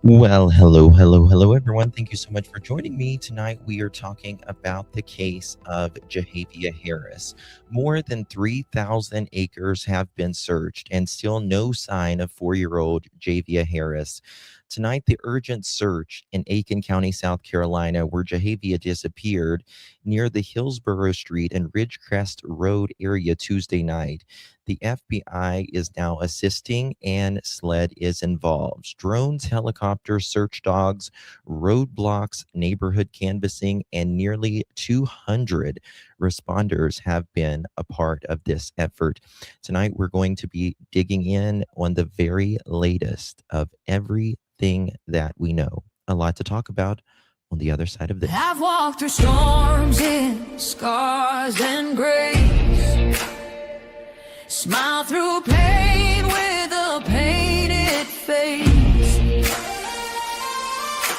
Well, hello, everyone. Thank you so much for joining me. Tonight, we are talking about the case of Javeayah Harris. More than 3,000 acres have been searched, and still no sign of 4-year-old Javeayah Harris. Tonight, the urgent search in Aiken County, South Carolina, where Javeayah disappeared near the Hillsborough Street and Ridgecrest Road area Tuesday night. The FBI is now assisting and SLED is involved. Drones, helicopters, search dogs, roadblocks, neighborhood canvassing, and nearly 200 responders have been a part of this effort. Tonight, we're going to be digging in on the very latest of everything that we know. A lot to talk about on the other side of this. I've walked through storms in scars and grace. Smile through pain with a painted face.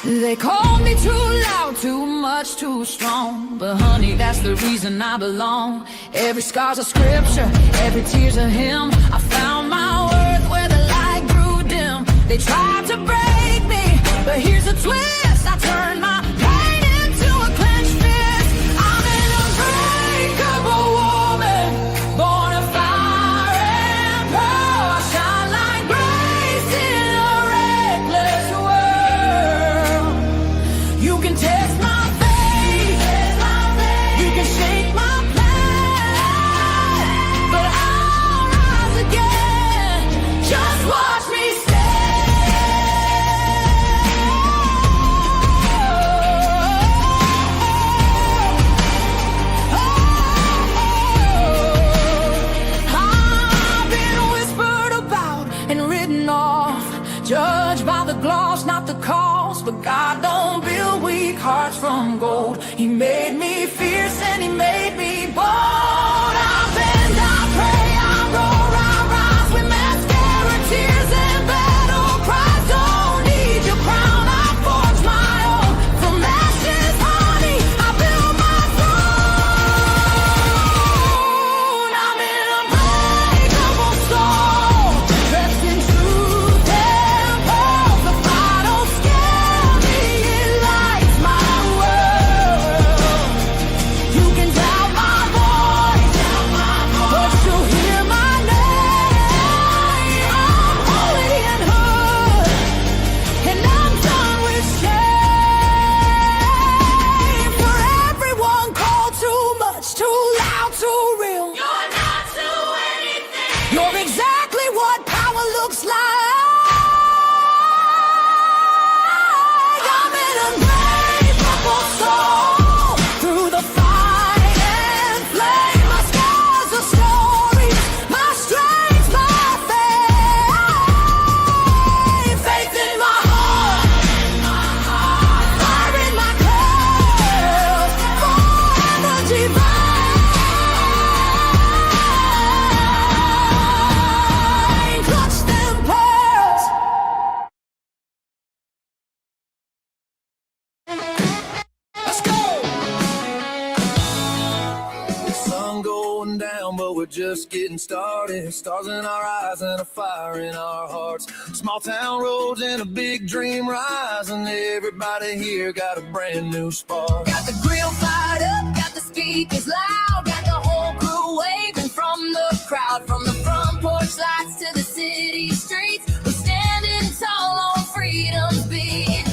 They called me too loud, too much, too strong. But honey, that's the reason I belong. Every scar's a scripture, every tear's a hymn. I found my worth where the light grew dim. They tried to break me, but here's a twist. I turned my pain into a clenched fist. I'm an unbreakable woman, born of fire and pearl. I shine like grace in a reckless world. You can test my faith, you can shake my plan, but I'll rise again. Just watch me judged by the gloss, not the cause. But God don't build weak hearts from gold. He made me fierce and he made me bold. I bend, I pray, I roar, I rise with mascara, tears and battle cries. Don't need your crown, I forge my own. From ashes, honey, I build my throne. I'm an unbreakable soul, dressed in truth and pearls. The fire don't scare me, it lights my world. You can doubt my voice, but you'll hear my name. I'm holy and hood, and I'm done with shame. For everyone called too much, too loud, too real. You're not to anything. You're exactly what power looks like. I'm an unbreakable soul, through the fight and flame. My scars are stories, my strength, my faith. Faith in my heart, fire in my curls, forever divine. Clutch them pearls. Let's go! The sun going down, but we're just getting started. Stars in our eyes and a fire in our hearts. Small town roads and a big dream rising. Everybody here got a brand new spark. Got the grill fired up, got the speakers loud, got the whole crew waving from the crowd. From the front porch lights to the city streets, we're standing tall on freedom's beat.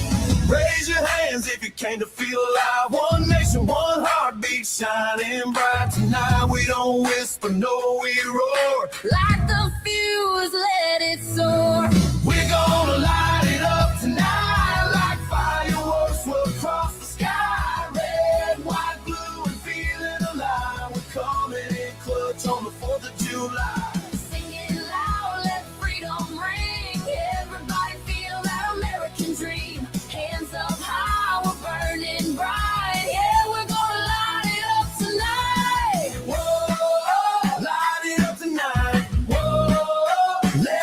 Raise your hands if you came to feel alive. One nation, one heartbeat, shining bright tonight. We don't whisper, no, we roar. Light the fuse, let it soar. We're gonna light it up tonight like fireworks will cross the sky. Red, white, blue, and feeling alive. We're coming in clutch on the 4th of July. Sing it loud, let freedom ring. Everybody feel that American dream. Hands up high, we're burning bright. Yeah, we're gonna light it up tonight. Whoa, light it up tonight. Whoa, let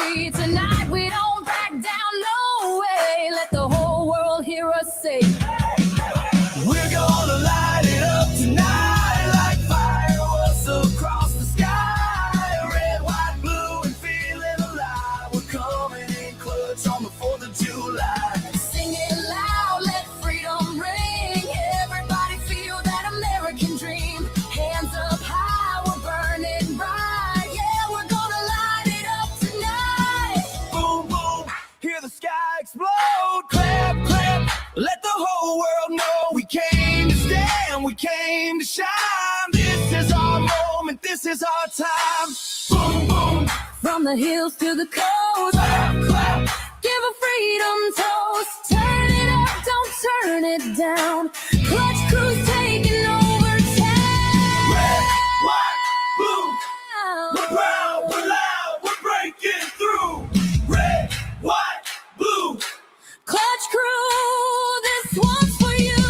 free. Tonight we don't back down, no way. Let the whole world hear us say, we're gonna light it up tonight like fireworks across the sky. Red, white, blue, and feeling alive. We're coming in clutch on the 4th of July. sing it loud, let freedom ring. Everybody feel that American dream. Hands up high, we're burning bright. Yeah, we're gonna light it up tonight. Boom, boom, hear the sky explode. Clap, clap, let the whole world know we came to stand, we came to shine. This is our moment, this is our time. Boom, boom, From the hills to the coast, clap, clap. give a freedom toast. Turn it up, don't turn it down. Clutch crew's taking over town. Red, white, blue, we're proud, we're loud, we're breaking through. Red, white, blue, Clutch crew, this one's for you.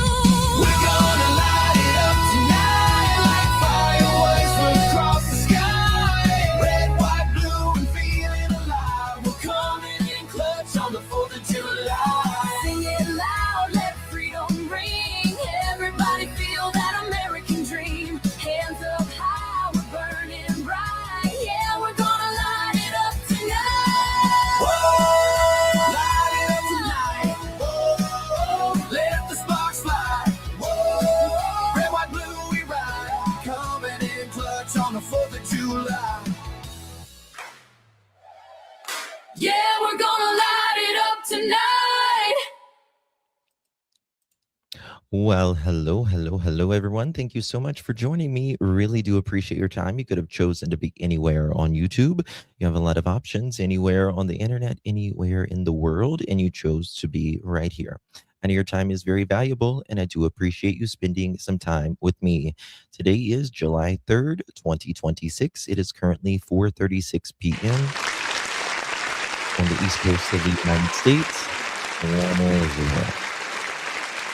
we're gonna light it up tonight like fireworks across the sky. Red, white, blue, and feeling alive. We're coming in clutch on the 4th of July. Sing it loud, let freedom ring. Everybody feel that American dream. Hands up high, we're burning bright. Yeah, we're gonna light it up tonight. Whoa, light it up tonight. Whoa, let the sparks fly. Whoa, red, white, blue, we ride. Coming in clutch on the 4th of July. Yeah, we're gonna light it up tonight. Well, hello, everyone. Thank you so much for joining me. Really do appreciate your time. You could have chosen to be anywhere on YouTube. You have a lot of options anywhere on the internet, anywhere in the world, and you chose to be right here. I know your time is very valuable, and I do appreciate you spending some time with me. Today is July 3rd, 2026. It is currently 4:36 p.m. on the East Coast of the United States.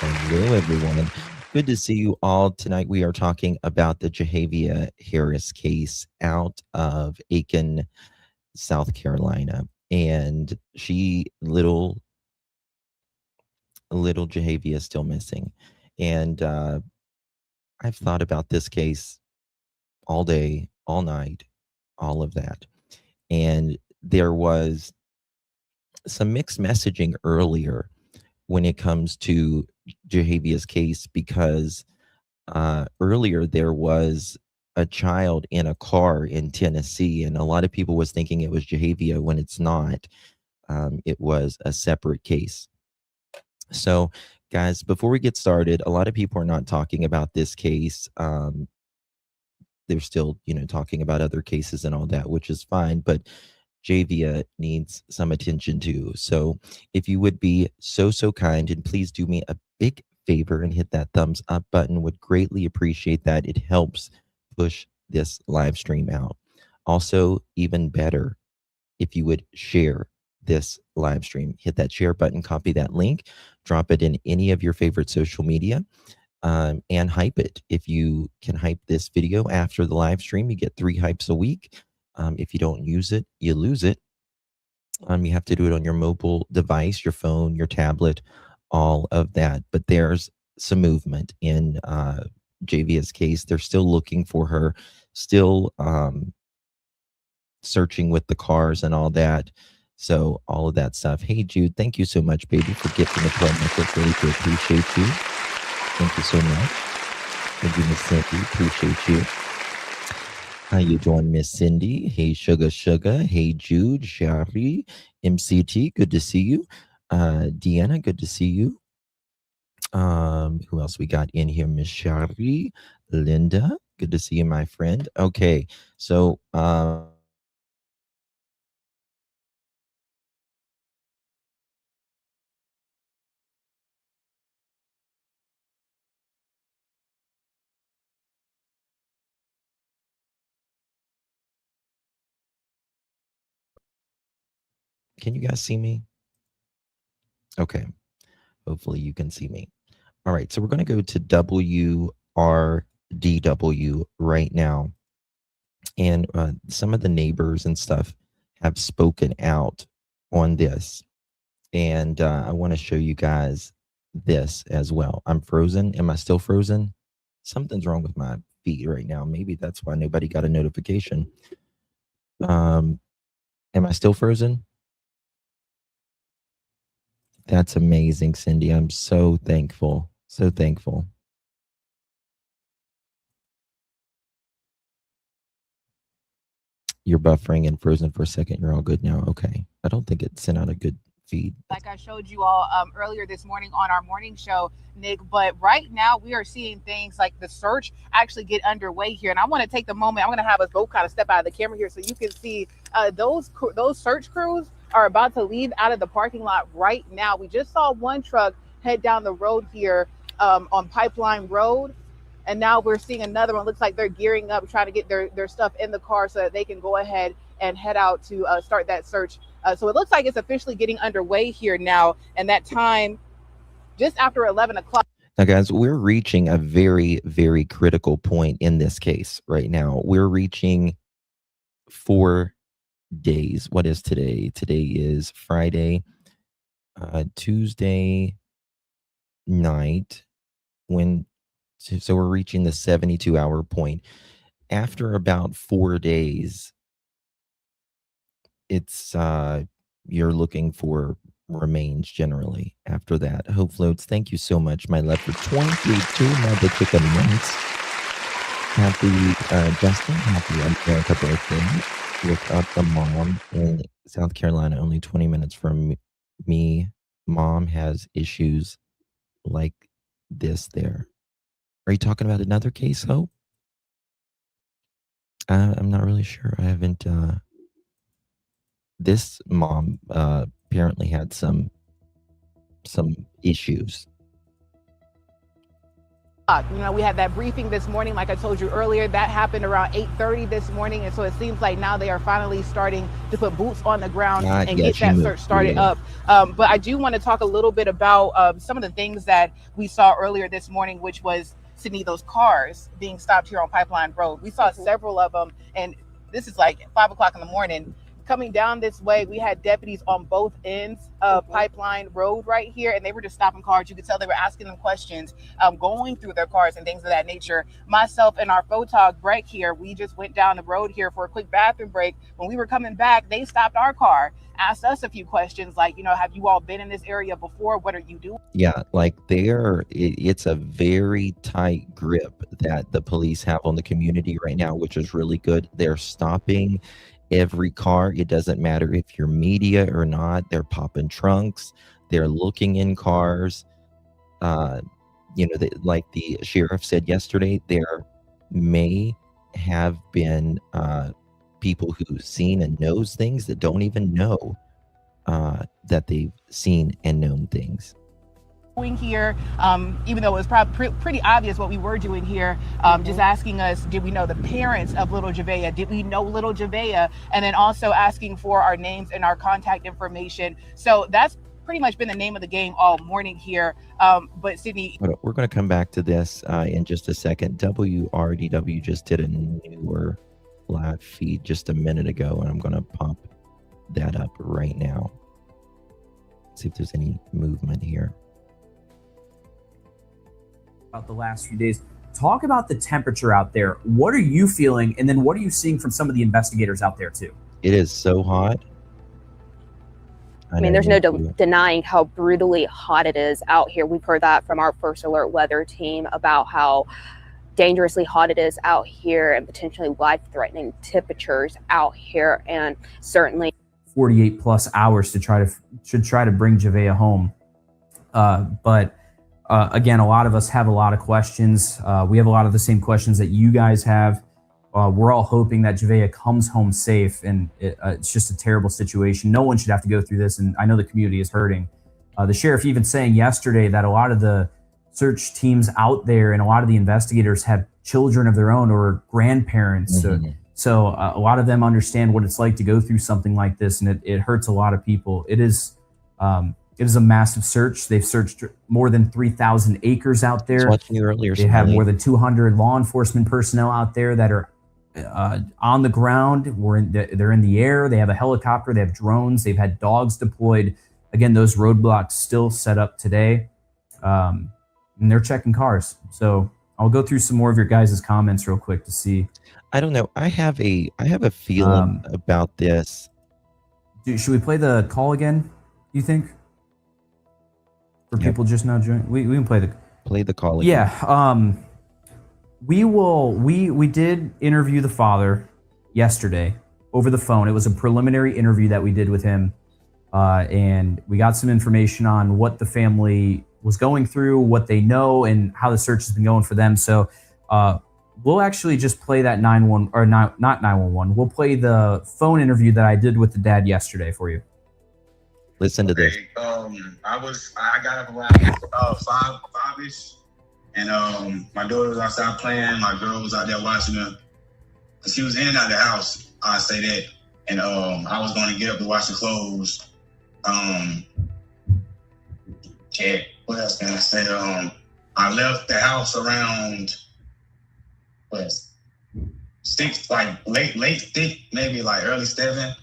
Hello, everyone. Good to see you all. Tonight we are talking about the Javeayah Harris case out of Aiken, South Carolina. And little Javeayah is still missing. And I've thought about this case all day, all night, all of that. And there was some mixed messaging earlier when it comes to Javeayah's case, because earlier there was a child in a car in Tennessee, and a lot of people was thinking it was Javeayah when it's not. It was a separate case. So, guys, before we get started, a lot of people are not talking about this case. They're still, talking about other cases and all that, which is fine, but Javeayah needs some attention too. So if you would be so kind and please do me a big favor and hit that thumbs up button, would greatly appreciate that. It helps push this live stream out. Also, even better, if you would share this live stream, hit that share button, copy that link, drop it in any of your favorite social media, and hype it. If you can hype this video after the live stream, you get 3 hypes a week. If you don't use it, you lose it. You have to do it on your mobile device, your phone, your tablet, all of that. But there's some movement in Javeayah's case. They're still looking for her, still searching with the cars and all that. So all of that stuff. Hey, Jude, thank you so much, baby, for gifting the pro necklace. Really do appreciate you. Thank you so much. Thank you, Miss Cindy. Appreciate you. How you doing, Miss Cindy? Hey, Sugar. Hey, Jude, Shari, MCT, good to see you. Deanna, good to see you. Who else we got in here? Miss Shari, Linda, good to see you, my friend. Okay, so can you guys see me? Okay. Hopefully you can see me. All right. So we're going to go to WRDW right now. And some of the neighbors and stuff have spoken out on this. And I want to show you guys this as well. I'm frozen. Am I still frozen? Something's wrong with my feed right now. Maybe that's why nobody got a notification. Am I still frozen? That's amazing, Cindy. I'm so thankful. So thankful. You're buffering and frozen for a second. You're all good now. Okay. I don't think it sent out a good feed. Like I showed you all earlier this morning on our morning show, Nick, but right now we are seeing things like the search actually get underway here. And I want to take the moment, I'm going to have us both kind of step out of the camera here so you can see those search crews are about to leave out of the parking lot right now. We just saw one truck head down the road here on Pipeline Road. And now we're seeing another one. Looks like they're gearing up, trying to get their stuff in the car so that they can go ahead and head out to start that search. So it looks like it's officially getting underway here now. And that time, just after 11 o'clock. Now, guys, we're reaching a very, very critical point in this case right now. We're reaching 4 days. What is today? Today is Friday, Tuesday night. So we're reaching the 72-hour point. After about 4 days, it's you're looking for remains generally after that. Hope Floats, thank you so much, my love, for 22 Mother Chicken months. Happy Justin, happy America birthday. Look up the mom in South Carolina, only 20 minutes from me. Mom has issues like this there. Are you talking about another case, Hope? I'm not really sure. I haven't. This mom apparently had some issues. You know, we had that briefing this morning, like I told you earlier, that happened around 8:30 this morning. And so it seems like now they are finally starting to put boots on the ground and get that search started up. But I do want to talk a little bit about some of the things that we saw earlier this morning, which was, Sydney, those cars being stopped here on Pipeline Road. We saw several of them, and this is like 5 o'clock in the morning. Coming down this way, we had deputies on both ends of Pipeline Road right here, and they were just stopping cars. You could tell they were asking them questions, going through their cars and things of that nature. Myself and our photog Breck here, we just went down the road here for a quick bathroom break. When we were coming back, they stopped our car, asked us a few questions like, you know, have you all been in this area before? What are you doing? Yeah, like it's a very tight grip that the police have on the community right now, which is really good. They're stopping every car. It doesn't matter if you're media or not. They're popping trunks. They're looking in cars. You know, like the sheriff said yesterday, there may have been people who've seen and knows things that don't even know that they've seen and known things. Here, even though it was probably pretty obvious what we were doing here, just asking us, did we know the parents of little Javeayah? Did we know little Javeayah? And then also asking for our names and our contact information. So that's pretty much been the name of the game all morning here. But Sydney, we're going to come back to this in just a second. WRDW just did a newer live feed just a minute ago, and I'm going to pop that up right now. See if there's any movement here. About the last few days, talk about the temperature out there. What are you feeling, and then what are you seeing from some of the investigators out there too? It is so hot. I mean, there's no denying how brutally hot it is out here. We've heard that from our First Alert weather team about how dangerously hot it is out here and potentially life-threatening temperatures out here, and certainly 48 plus hours to try to bring Javeayah home. But again, a lot of us have a lot of questions. We have a lot of the same questions that you guys have. We're all hoping that Javeayah comes home safe, and it's just a terrible situation. No one should have to go through this, and I know the community is hurting. The sheriff even saying yesterday that a lot of the search teams out there and a lot of the investigators have children of their own or grandparents. Mm-hmm. So a lot of them understand what it's like to go through something like this, and it hurts a lot of people. It is a massive search. They've searched more than 3,000 acres out there. I was watching you earlier. They have more than 200 law enforcement personnel out there that are on the ground. They're in the air. They have a helicopter. They have drones. They've had dogs deployed. Again, those roadblocks still set up today, and they're checking cars. So I'll go through some more of your guys' comments real quick to see. I don't know. I have a feeling about this. Should we play the call again? You think? For people just now joining, we can play the call again. Yeah. We did interview the father yesterday over the phone. It was a preliminary interview that we did with him, and we got some information on what the family was going through, what they know, and how the search has been going for them. So we'll actually just play that not 911. We'll play the phone interview that I did with the dad yesterday for you. Listen to this. I got up around five-ish, and my daughter was outside playing. My girl was out there watching her. She was in and out of the house. I say that, and I was going to get up to wash the clothes. What else can I say? I left the house around 6, like late 6, maybe like early 7.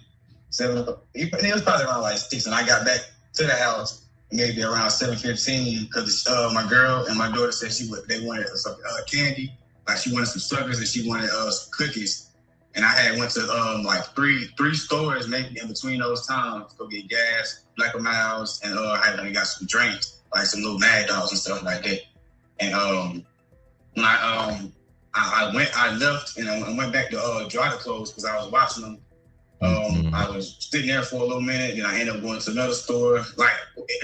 It was probably around like 6, and I got back to the house maybe around 7:15 because my girl and my daughter said they wanted some candy, like she wanted some suckers and she wanted some cookies, and I went to like three stores maybe in between those times to go get gas, Black & Miles, and I got some drinks like some little Mad Dogs and stuff like that, and when I left and I went back to dry the clothes because I was watching them. I was sitting there for a little minute, and I ended up going to another store. Like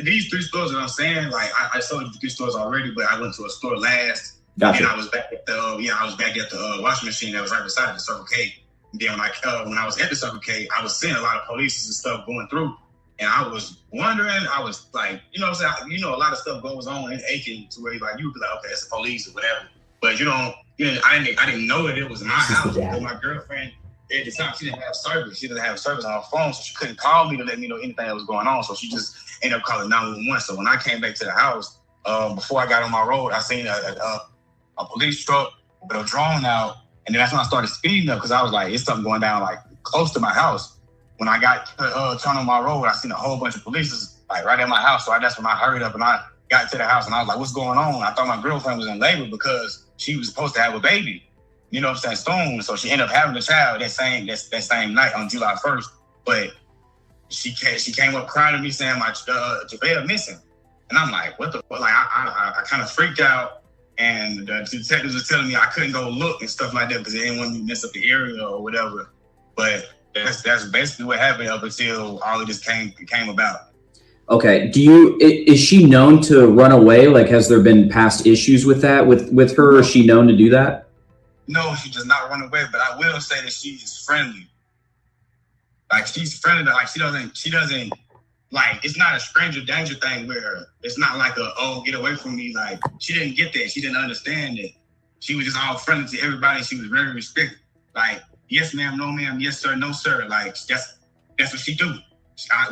these 3 stores that I'm saying, like I sold the 3 stores already, but I went to a store last, and I was back at the washing machine that was right beside the Circle K. And then when I was at the Circle K, I was seeing a lot of police and stuff going through, and I was wondering. I was like, a lot of stuff goes on in Aiken to where you would be like, okay, it's the police or whatever, but I didn't know that it was my house because my girlfriend. At the time, she didn't have service. She didn't have service on her phone, so she couldn't call me to let me know anything that was going on. So she just ended up calling 911. So when I came back to the house, before I got on my road, I seen a police truck with a drone out, and then that's when I started speeding up because I was like, it's something going down like close to my house. When I got turned on my road, I seen a whole bunch of police like right at my house. So that's when I hurried up and I got to the house, and I was like, what's going on? I thought my girlfriend was in labor because she was supposed to have a baby. You know what I'm saying? Soon. So she ended up having a child that same night on July 1st. But she came up crying to me saying my Javeayah missing. And I'm like, what the fuck? Like I kind of freaked out, and the detectives were telling me I couldn't go look and stuff like that because they didn't want me to mess up the area or whatever. But that's basically what happened up until all of this came about. Okay. Is she known to run away? Like, has there been past issues with that with her? Is she known to do that? No, she does not run away, but I will say that she is friendly. Like she's friendly, like she doesn't like, it's not a stranger danger thing where it's not like get away from me. Like she didn't get that. She didn't understand it. She was just all friendly to everybody. She was very respectful. Like, yes, ma'am, no, ma'am, yes, sir, no, sir. Like that's what she do.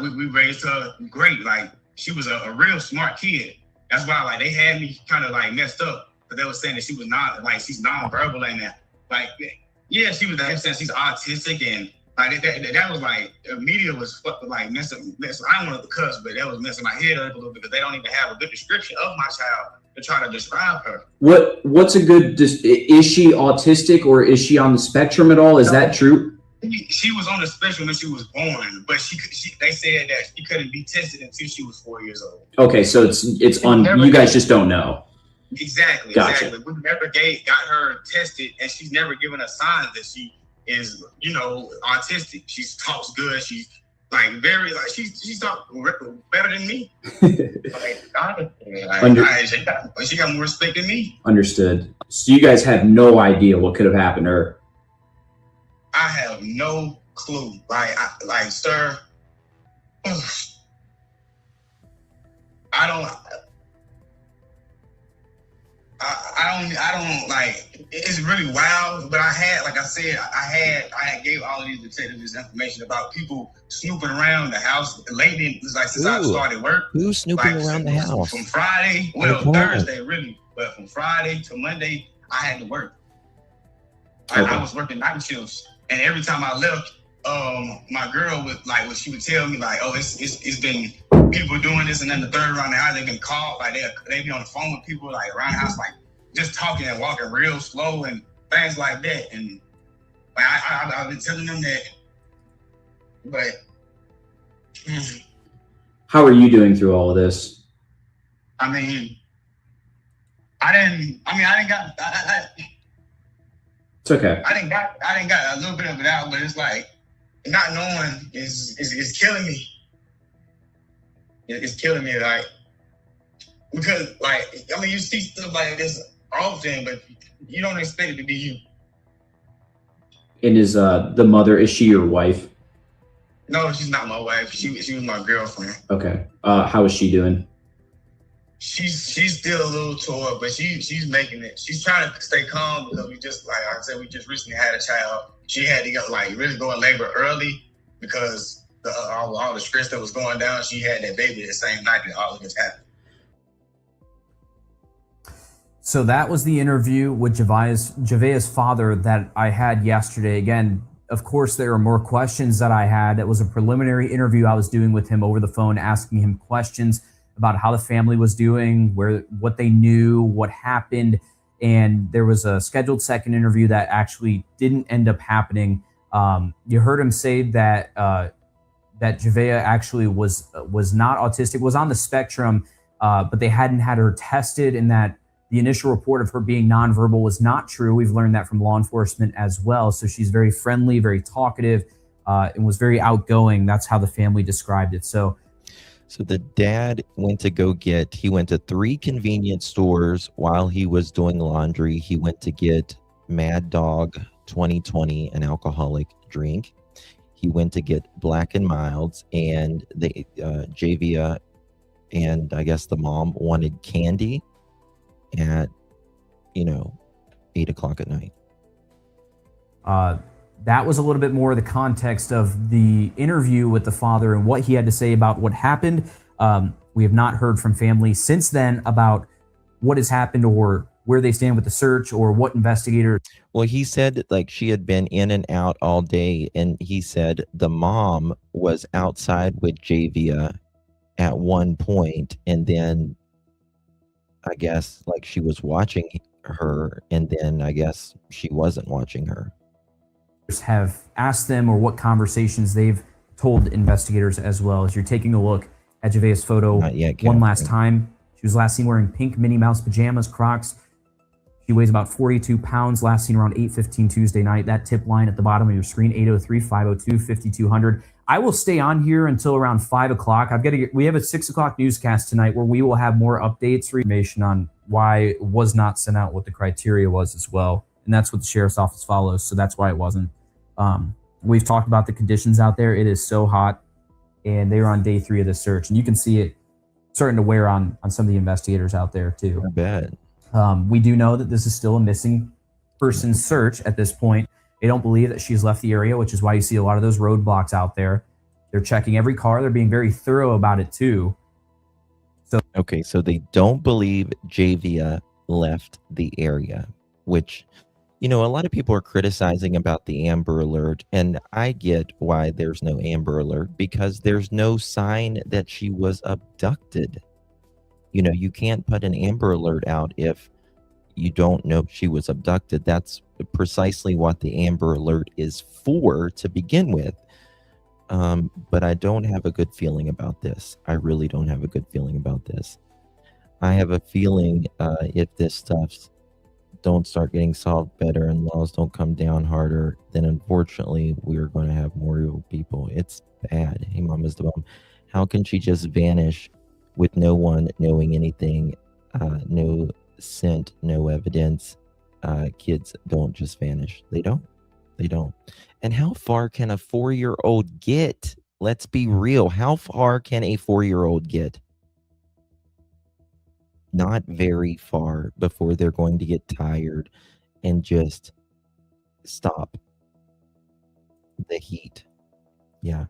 We raised her great. Like she was a real smart kid. That's why like they had me kind of like messed up. But they were saying that she was not like she's non-verbal and that. Like, yeah, she was saying she's autistic and like that was like the media was like messing. I don't want to cuss, but that was messing my head up a little bit because they don't even have a good description of my child to try to describe her. What's a good? Is she autistic or is she on the spectrum at all? Is that true? She was on the spectrum when she was born, but they said that she couldn't be tested until she was 4 years old. Okay, so it's on. You guys just don't know. Exactly. Gotcha. Exactly. We never got her tested, and she's never given us signs that she is, autistic. She talks good. She's like very like she talks better than me. She got more respect than me. Understood. So you guys have no idea what could have happened to her. I have no clue. Sir, I don't like, it's really wild, but I gave all of these detectives this information about people snooping around the house lately. It was like since I started work. Who's snooping around the house? From Friday, Thursday really, but from Friday to Monday, I had to work. I was working night shifts, and every time I left, my girl would like when she would tell me like, oh, it's been people doing this, and then the third around the house they've been called, like they be on the phone with people like around the house, like just talking and walking real slow and things like that. And like I've been telling them that, but how are you doing through all of this? I mean, I didn't got. It's okay. I didn't got a little bit of it out, but it's like not knowing is killing me. It's killing me, like, because like I mean you see stuff like this often, but you don't expect it to be you. And is the mother, is she your wife? No, she's not my wife. She was my girlfriend. Okay. How is she doing? She's still a little tore, but she's making it. She's trying to stay calm because we just, like I said, we just recently had a child. She had to go, like, really go in labor early because all the stress that was going down. She had that baby the same night that all of this happened. So that was the interview with Javeayah's father that I had yesterday. Again, of course, there are more questions that I had. It was a preliminary interview I was doing with him over the phone, asking him questions about how the family was doing, what they knew, what happened. And there was a scheduled second interview that actually didn't end up happening. You heard him say that that Javeayah actually was not autistic, was on the spectrum, but they hadn't had her tested, and that the initial report of her being nonverbal was not true. We've learned that from law enforcement as well. So she's very friendly, very talkative, and was very outgoing. That's how the family described it. So the dad went to 3 convenience stores while he was doing laundry. He went to get Mad Dog 2020, an alcoholic drink. He went to get Black and Milds, and Javeayah and I guess the mom wanted candy at 8 o'clock at night. That was a little bit more of the context of the interview with the father and what he had to say about what happened. We have not heard from family since then about what has happened or where they stand with the search or what investigators. Well, he said like she had been in and out all day, and he said the mom was outside with Javeayah at one point, and then I guess like she was watching her, and then I guess she wasn't watching her. Have asked them or what conversations they've told investigators as well. As you're taking a look at Javeayah's photo one last time, she was last seen wearing pink Minnie Mouse pajamas, Crocs. She weighs about 42 pounds, last seen around 8:15 Tuesday night. That tip line at the bottom of your screen, 803-502-5200. I will stay on here until around 5 o'clock. We have a 6 o'clock newscast tonight where we will have more updates, information on why it was not sent out, what the criteria was as well. And that's what the sheriff's office follows. So that's why it wasn't. We've talked about the conditions out there. It is so hot, and they are on day 3 of the search, and you can see it starting to wear on some of the investigators out there too. I bet. We do know that this is still a missing person search at this point. They don't believe that she's left the area, which is why you see a lot of those roadblocks out there. They're checking every car. They're being very thorough about it too. So they don't believe Javeayah left the area, which, a lot of people are criticizing about the Amber Alert, and I get why there's no Amber Alert, because there's no sign that she was abducted. You can't put an Amber Alert out if you don't know she was abducted. That's precisely what the Amber Alert is for to begin with. But I don't have a good feeling about this. I really don't have a good feeling about this. I have a feeling if this stuff don't start getting solved better and laws don't come down harder, then unfortunately we're going to have more evil people. It's bad. Hey, Mama's the bomb. How can she just vanish with no one knowing anything? No scent, no evidence. Kids don't just vanish. They don't. And how far can a 4-year-old get? Let's be real. How far can a 4-year-old get? Not very far before they're going to get tired and just stop the heat. Yeah.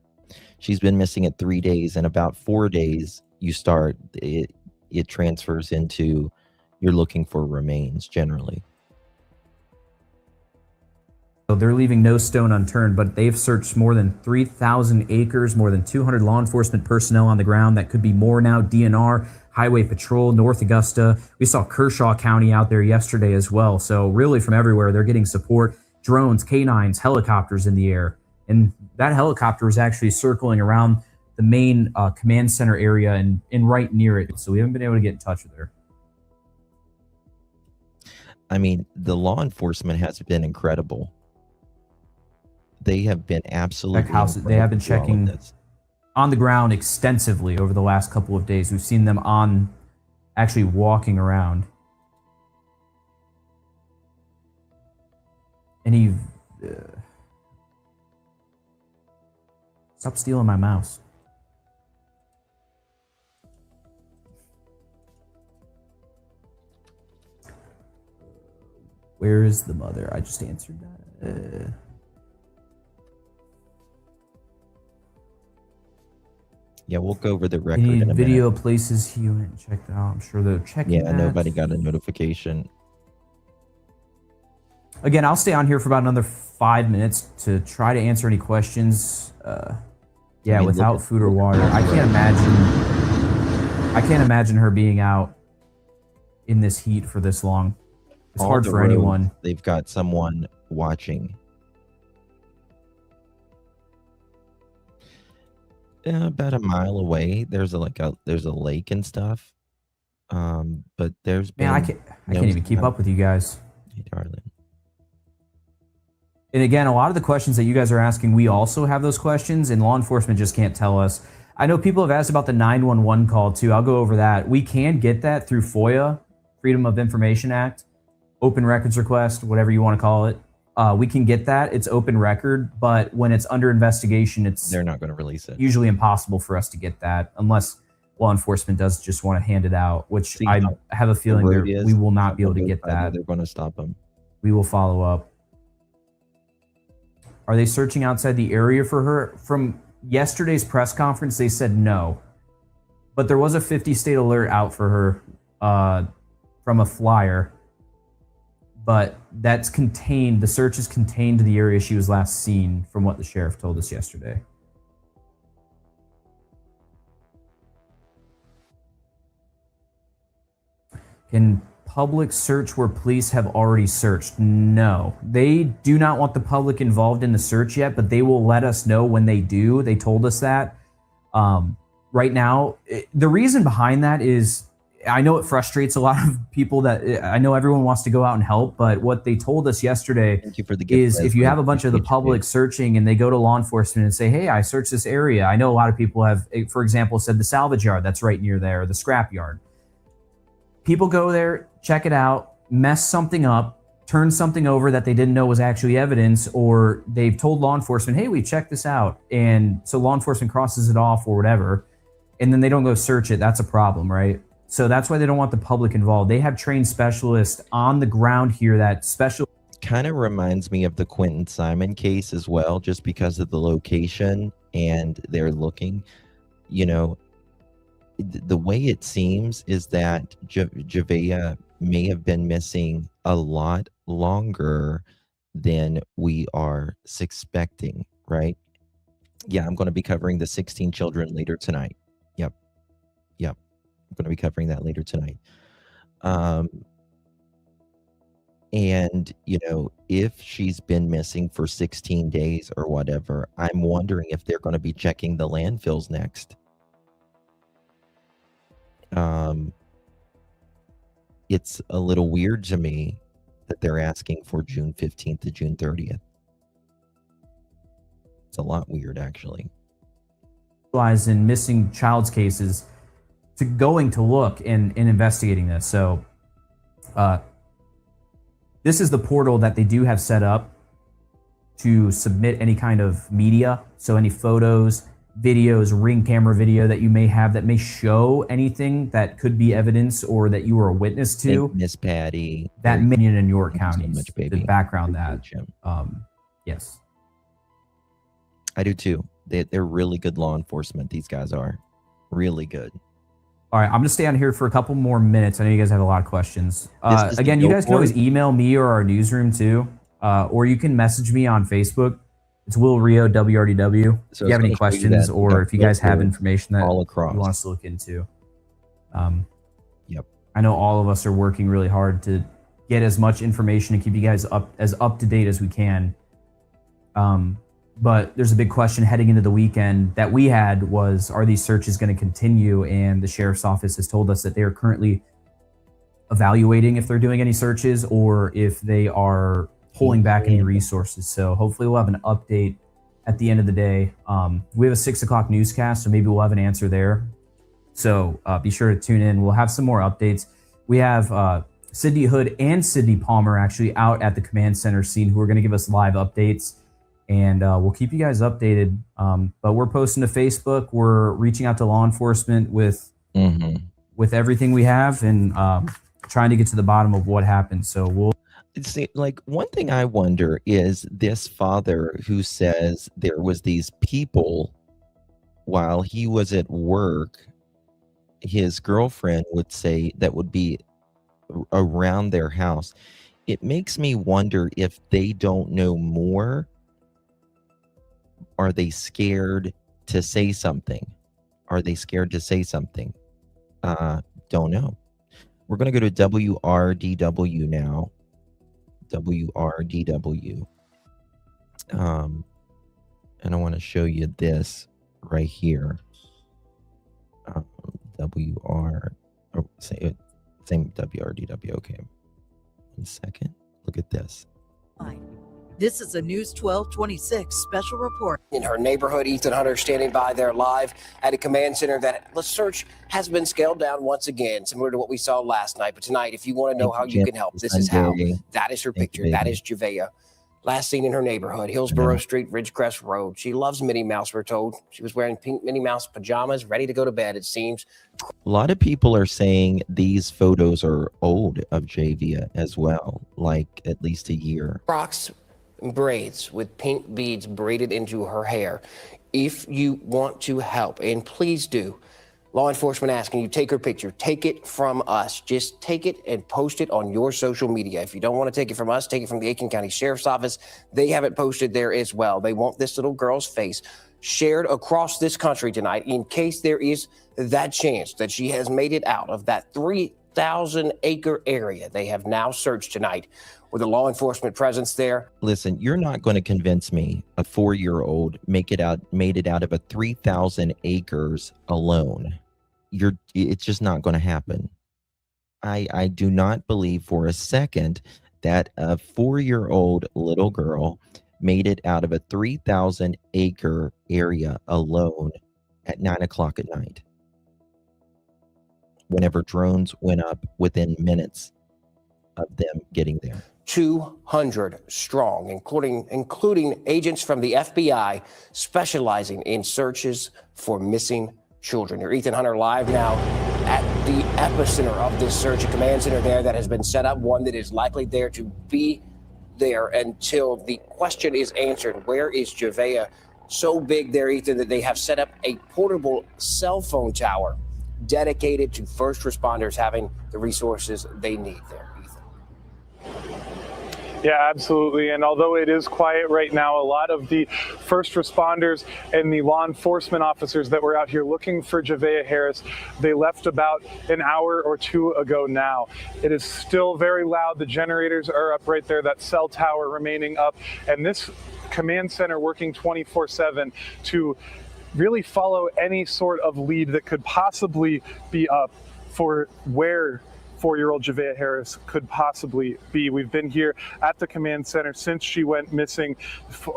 She's been missing at 3 days, and about 4 days it transfers into you're looking for remains generally. they're leaving no stone unturned, but they've searched more than 3,000 acres, more than 200 law enforcement personnel on the ground. That could be more now. DNR, Highway Patrol, North Augusta. We saw Kershaw County out there yesterday as well. So really from everywhere, they're getting support. Drones, canines, helicopters in the air. And that helicopter is actually circling around the main command center area and right near it. So we haven't been able to get in touch with her. I mean, the law enforcement has been incredible. They have been absolutely they have been checking on the ground extensively over the last couple of days. We've seen them actually walking around. And stop stealing my mouse. Where is the mother? I just answered that. Yeah, we'll go over the record in a video minute. places he went and checked out. I'm sure they're checking that. Nobody got a notification. Again, I'll stay on here for about another 5 minutes to try to answer any questions. Without food or water, I can't imagine her being out in this heat for this long. It's hard for anyone. They've got someone watching. About a mile away, there's a lake and stuff. But there's been I can't even keep up with you guys. Hey, darling. And again, a lot of the questions that you guys are asking, we also have those questions, and law enforcement just can't tell us. I know people have asked about the 911 call too. I'll go over that. We can get that through FOIA, Freedom of Information Act, open records request, whatever you want to call it. We can get that. It's open record, but when it's under investigation, they're not going to release it. Usually impossible for us to get that unless law enforcement does just want to hand it out, which I have a feeling we will not be able to get that. They're going to stop them. We will follow up. Are they searching outside the area for her? From yesterday's press conference, they said no. But there was a 50-state alert out for her from a flyer. But that's contained, the search is contained to the area she was last seen, from what the sheriff told us yesterday. Can public search where police have already searched? No. They do not want the public involved in the search yet, but they will let us know when they do. They told us that. Right now, the reason behind that is, I know it frustrates a lot of people that I know everyone wants to go out and help, but what they told us yesterday is if you have a bunch of the public searching and they go to law enforcement and say, hey, I searched this area. I know a lot of people have, for example, said the salvage yard that's right near there, or the scrap yard. People go there, check it out, mess something up, turn something over that they didn't know was actually evidence, or they've told law enforcement, hey, we checked this out. And so law enforcement crosses it off or whatever, and then they don't go search it. That's a problem, right? So that's why they don't want the public involved. They have trained specialists on the ground here that special. Kind of reminds me of the Quentin Simon case as well, just because of the location and they're looking, the way it seems is that Javeayah may have been missing a lot longer than we are suspecting, right? Yeah, I'm going to be covering the 16 children later tonight. Yep. I'm going to be covering that later tonight. And, if she's been missing for 16 days or whatever, I'm wondering if they're going to be checking the landfills next. It's a little weird to me that they're asking for June 15th to June 30th. It's a lot weird, actually. In missing child's cases to going to look and investigating this. So this is the portal that they do have set up to submit any kind of media. So any photos, videos, Ring camera video that you may have that may show anything that could be evidence or that you were a witness to. Miss Patty. That Minion in York County. So much, baby. The background that. Yes. I do too. They're really good law enforcement. These guys are really good. All right, I'm going to stay on here for a couple more minutes. I know you guys have a lot of questions. Again, you guys can always email me or our newsroom too. or you can message me on Facebook. It's Will Rio WRDW. So if you have any questions, or if you guys have information that all you across want us to look into. Yep. I know all of us are working really hard to get as much information and keep you guys up to date as we can. But there's a big question heading into the weekend that we had was, are these searches going to continue? And the sheriff's office has told us that they are currently evaluating if they're doing any searches or if they are pulling back any resources. So hopefully we'll have an update at the end of the day. We have a 6 o'clock newscast, so maybe we'll have an answer there. So be sure to tune in. We'll have some more updates. We have Sydney Hood and Sydney Palmer actually out at the command center scene who are going to give us live updates. And we'll keep you guys updated. But we're posting to Facebook. We're reaching out to law enforcement with everything we have and trying to get to the bottom of what happened. So we'll see. Like, one thing I wonder is this father who says there was these people while he was at work, his girlfriend would say that would be around their house. It makes me wonder if they don't know more. Are they scared to say something? Are they scared to say something? Don't know. We're going to go to WRDW now. WRDW. And I want to show you this right here. Same WRDW. Okay. 1 second. Look at this. This is a News 1226 special report. In her neighborhood, Ethan Hunter standing by there live at a command center that the search has been scaled down once again, similar to what we saw last night. But tonight, if you want to know how you can help, this is how. That is her picture. That is Javeayah. Last seen in her neighborhood, Hillsborough Street, Ridgecrest Road. She loves Minnie Mouse, we're told. She was wearing pink Minnie Mouse pajamas, ready to go to bed, it seems. A lot of people are saying these photos are old of Javeayah as well, like at least a year. Rocks and braids with pink beads braided into her hair. If you want to help, and please do, law enforcement asking you, take her picture, take it from us. Just take it and post it on your social media. If you don't want to take it from us, take it from the Aiken County Sheriff's Office. They have it posted there as well. They want this little girl's face shared across this country tonight in case there is that chance that she has made it out of that 3,000-acre area they have now searched tonight with a law enforcement presence there. Listen, you're not going to convince me a 4-year-old made it out of a 3,000 acres alone. It's just not going to happen. I do not believe for a second that a 4-year-old little girl made it out of a 3,000 acre area alone at 9 o'clock at night. Whenever drones went up within minutes of them getting there. 200 strong, including agents from the FBI specializing in searches for missing children. You're Ethan Hunter live now at the epicenter of this search, a command center there that has been set up, one that is likely there to be there until the question is answered. Where is Javeayah? So big there, Ethan, that they have set up a portable cell phone tower dedicated to first responders having the resources they need there. Yeah, absolutely. And although it is quiet right now, a lot of the first responders and the law enforcement officers that were out here looking for Javeayah Harris, they left about an hour or two ago now. It is still very loud. The generators are up right there, that cell tower remaining up, and this command center working 24/7 to really follow any sort of lead that could possibly be up for where 4-year-old Javeayah Harris could possibly be. We've been here at the command center since she went missing,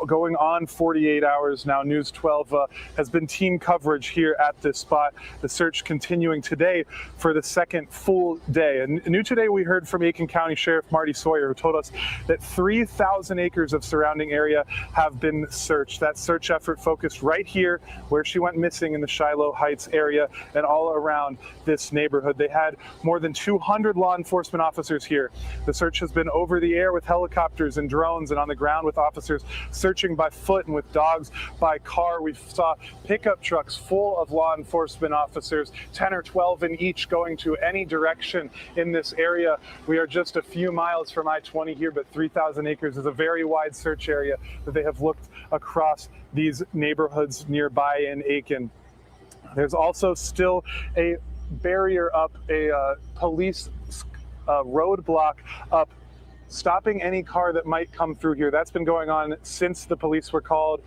going on 48 hours now. News 12 has been team coverage here at this spot. The search continuing today for the second full day. And new today, we heard from Aiken County Sheriff Marty Sawyer, who told us that 3,000 acres of surrounding area have been searched. That search effort focused right here where she went missing in the Shiloh Heights area and all around this neighborhood. They had more than 200 100 law enforcement officers here. The search has been over the air with helicopters and drones, and on the ground with officers searching by foot and with dogs by car. We saw pickup trucks full of law enforcement officers, 10 or 12 in each, going to any direction in this area. We are just a few miles from I-20 here, but 3,000 acres is a very wide search area that they have looked across these neighborhoods nearby in Aiken. There's also still a barrier up, a police roadblock up, stopping any car that might come through here. That's been going on since the police were called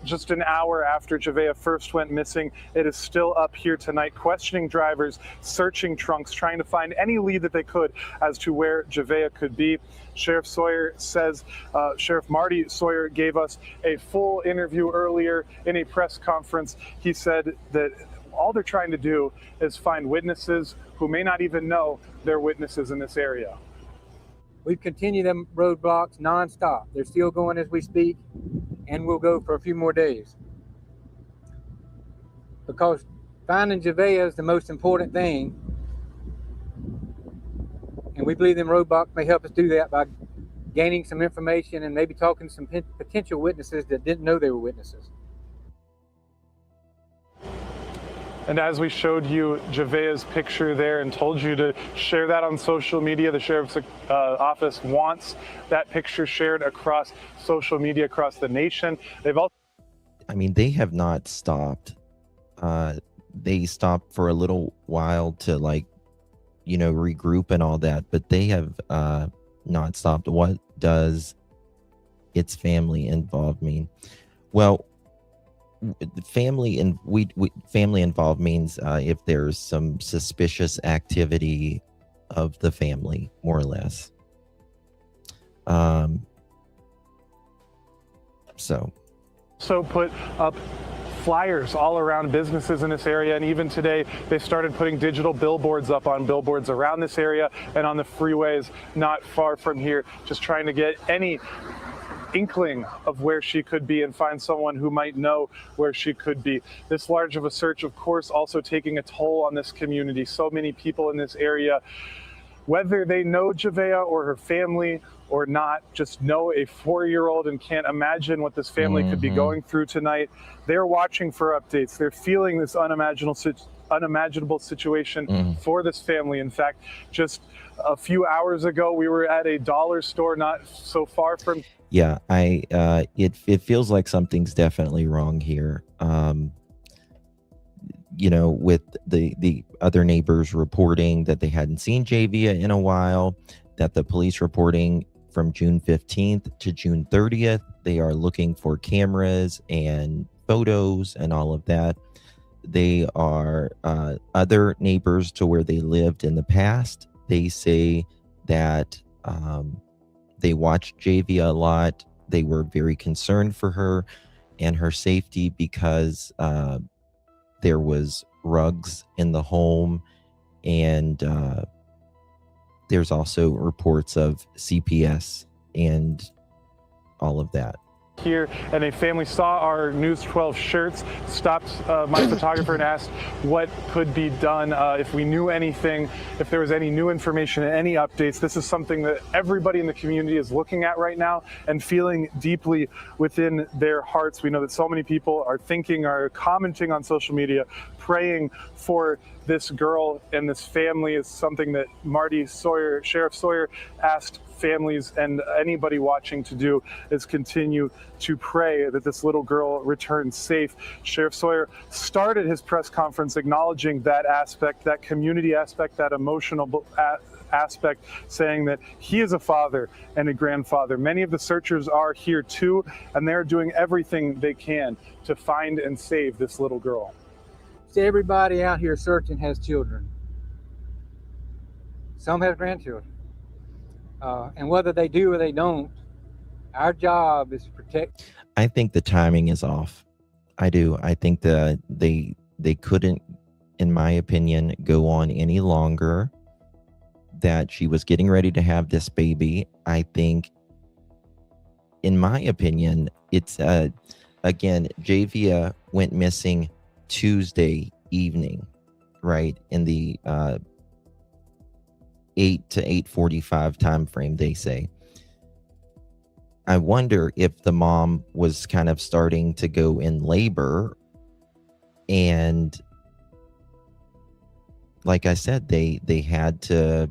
just an hour after Javeayah first went missing. It is still up here tonight, questioning drivers, searching trunks, trying to find any lead that they could as to where Javeayah could be. Sheriff Sawyer says, Sheriff Marty Sawyer gave us a full interview earlier in a press conference. He said that all they're trying to do is find witnesses who may not even know they're witnesses in this area. We've continued them roadblocks nonstop. They're still going as we speak, and we'll go for a few more days. Because finding Javeayah is the most important thing, and we believe them roadblocks may help us do that by gaining some information and maybe talking to some potential witnesses that didn't know they were witnesses. And as we showed you Javeayah's picture there and told you to share that on social media, the sheriff's office wants that picture shared across social media across the nation. They've also, I mean, they have not stopped. They stopped for a little while to, like, you know, regroup and all that, but they have not stopped. What does its family involved mean? Well, family and family involved means if there's some suspicious activity of the family, more or less. So put up flyers all around businesses in this area, and even today they started putting digital billboards up on billboards around this area and on the freeways not far from here, just trying to get any inkling of where she could be and find someone who might know where she could be. This large of a search, of course, also taking a toll on this community. So many people in this area, whether they know Javeayah or her family or not, just know a 4-year-old and can't imagine what this family could be going through tonight. They're watching for updates. They're feeling this unimaginable situation for this family. In fact, just a few hours ago, we were at a dollar store not so far from. Yeah, it feels like something's definitely wrong here. You know, with the other neighbors reporting that they hadn't seen Javeayah in a while, that the police reporting from June 15th to June 30th, they are looking for cameras and photos and all of that. They are other neighbors to where they lived in the past. They say that they watched Javeayah a lot. They were very concerned for her and her safety because there was rugs in the home, and there's also reports of CPS and all of that. Here, and a family saw our News 12 shirts, stopped my photographer and asked what could be done, if we knew anything, if there was any new information, any updates. This is something that everybody in the community is looking at right now and feeling deeply within their hearts. We know that so many people are thinking, are commenting on social media, praying for this girl and this family. Is something that Marty Sawyer, Sheriff Sawyer, asked families and anybody watching to do, is continue to pray that this little girl returns safe. Sheriff Sawyer started his press conference acknowledging that aspect, that community aspect, that emotional aspect, saying that he is a father and a grandfather. Many of the searchers are here too, and they're doing everything they can to find and save this little girl. Everybody out here searching has children. Some have grandchildren. And whether they do or they don't, our job is to protect. I think the timing is off. I do. I think that they couldn't, in my opinion, go on any longer. That she was getting ready to have this baby. I think, in my opinion, it's again, Javeayah went missing Tuesday evening, right? In the 8 to 8:45 time frame, they say. I wonder if the mom was kind of starting to go in labor, and like I said, they had to,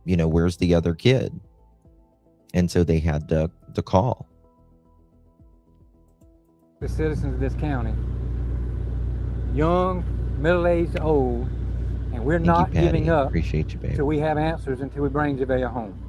where's the other kid? And so they had to call the citizens of this county, young, middle-aged, old, and we're not giving up. Appreciate you, babe. Until we have answers, until we bring Javeayah home.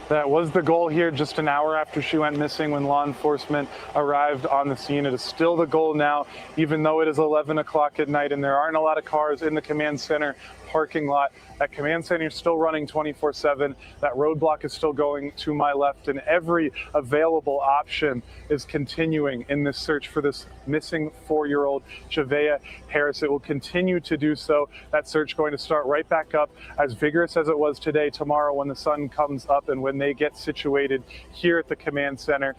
That was the goal here just an hour after she went missing when law enforcement arrived on the scene. It is still the goal now, even though it is 11 o'clock at night and there aren't a lot of cars in the command center parking lot. That command center is still running 24/7. That roadblock is still going to my left, and every available option is continuing in this search for this missing 4-year-old Javeayah Harris. It will continue to do so. That search going to start right back up, as vigorous as it was today, tomorrow when the sun comes up and when they get situated here at the command center.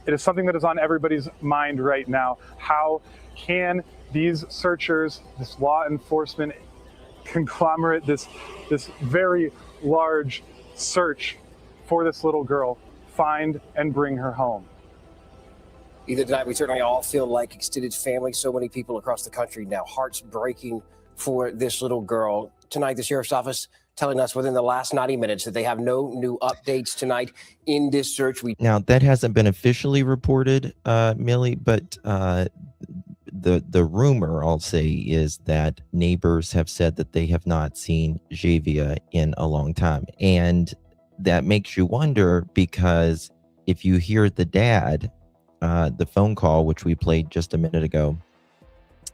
It is something that is on everybody's mind right now. How can these searchers, this law enforcement conglomerate, this very large search for this little girl, find and bring her home? Either tonight, we certainly all feel like extended family. So many people across the country now, hearts breaking for this little girl. Tonight, the sheriff's office telling us within the last 90 minutes that they have no new updates tonight in this search. Now, that hasn't been officially reported, Millie, but the rumor, I'll say, is that neighbors have said that they have not seen Javeayah in a long time. And that makes you wonder, because if you hear the dad, the phone call, which we played just a minute ago,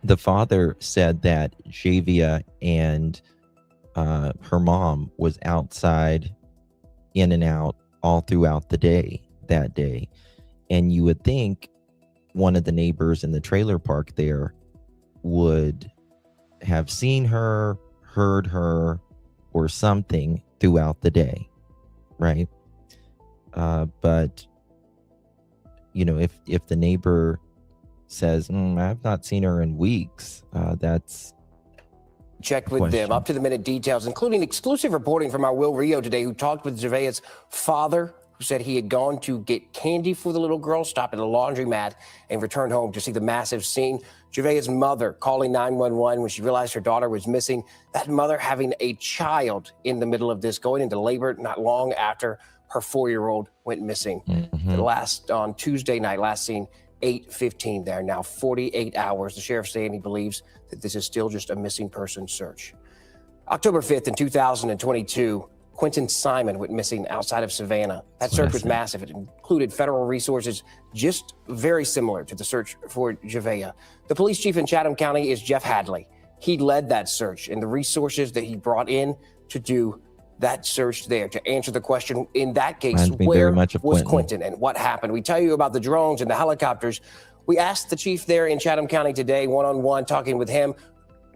the father said that Javeayah and her mom was outside, in and out, all throughout the day, that day. And you would think one of the neighbors in the trailer park there would have seen her, heard her, or something throughout the day, right? But if the neighbor says, I've not seen her in weeks, that's checked with them. Up to the minute details, including exclusive reporting from our Will Rio today, who talked with Javeayah's father, who said he had gone to get candy for the little girl, stopped at a laundromat, and returned home to see the massive scene. Javeayah's mother calling 911 when she realized her daughter was missing. That mother having a child in the middle of this, going into labor not long after her 4-year-old went missing. Mm-hmm. On Tuesday night, last seen 8:15 there. Now 48 hours. The sheriff saying he believes that this is still just a missing person search. October 5th in 2022, Quentin Simon went missing outside of Savannah. That search was massive. It included federal resources, just very similar to the search for Javeayah. The police chief in Chatham County is Jeff Hadley. He led that search, and the resources that he brought in to do that search there, to answer the question, in that case, where was Quentin and what happened? We tell you about the drones and the helicopters. We asked the chief there in Chatham County today, one-on-one, talking with him,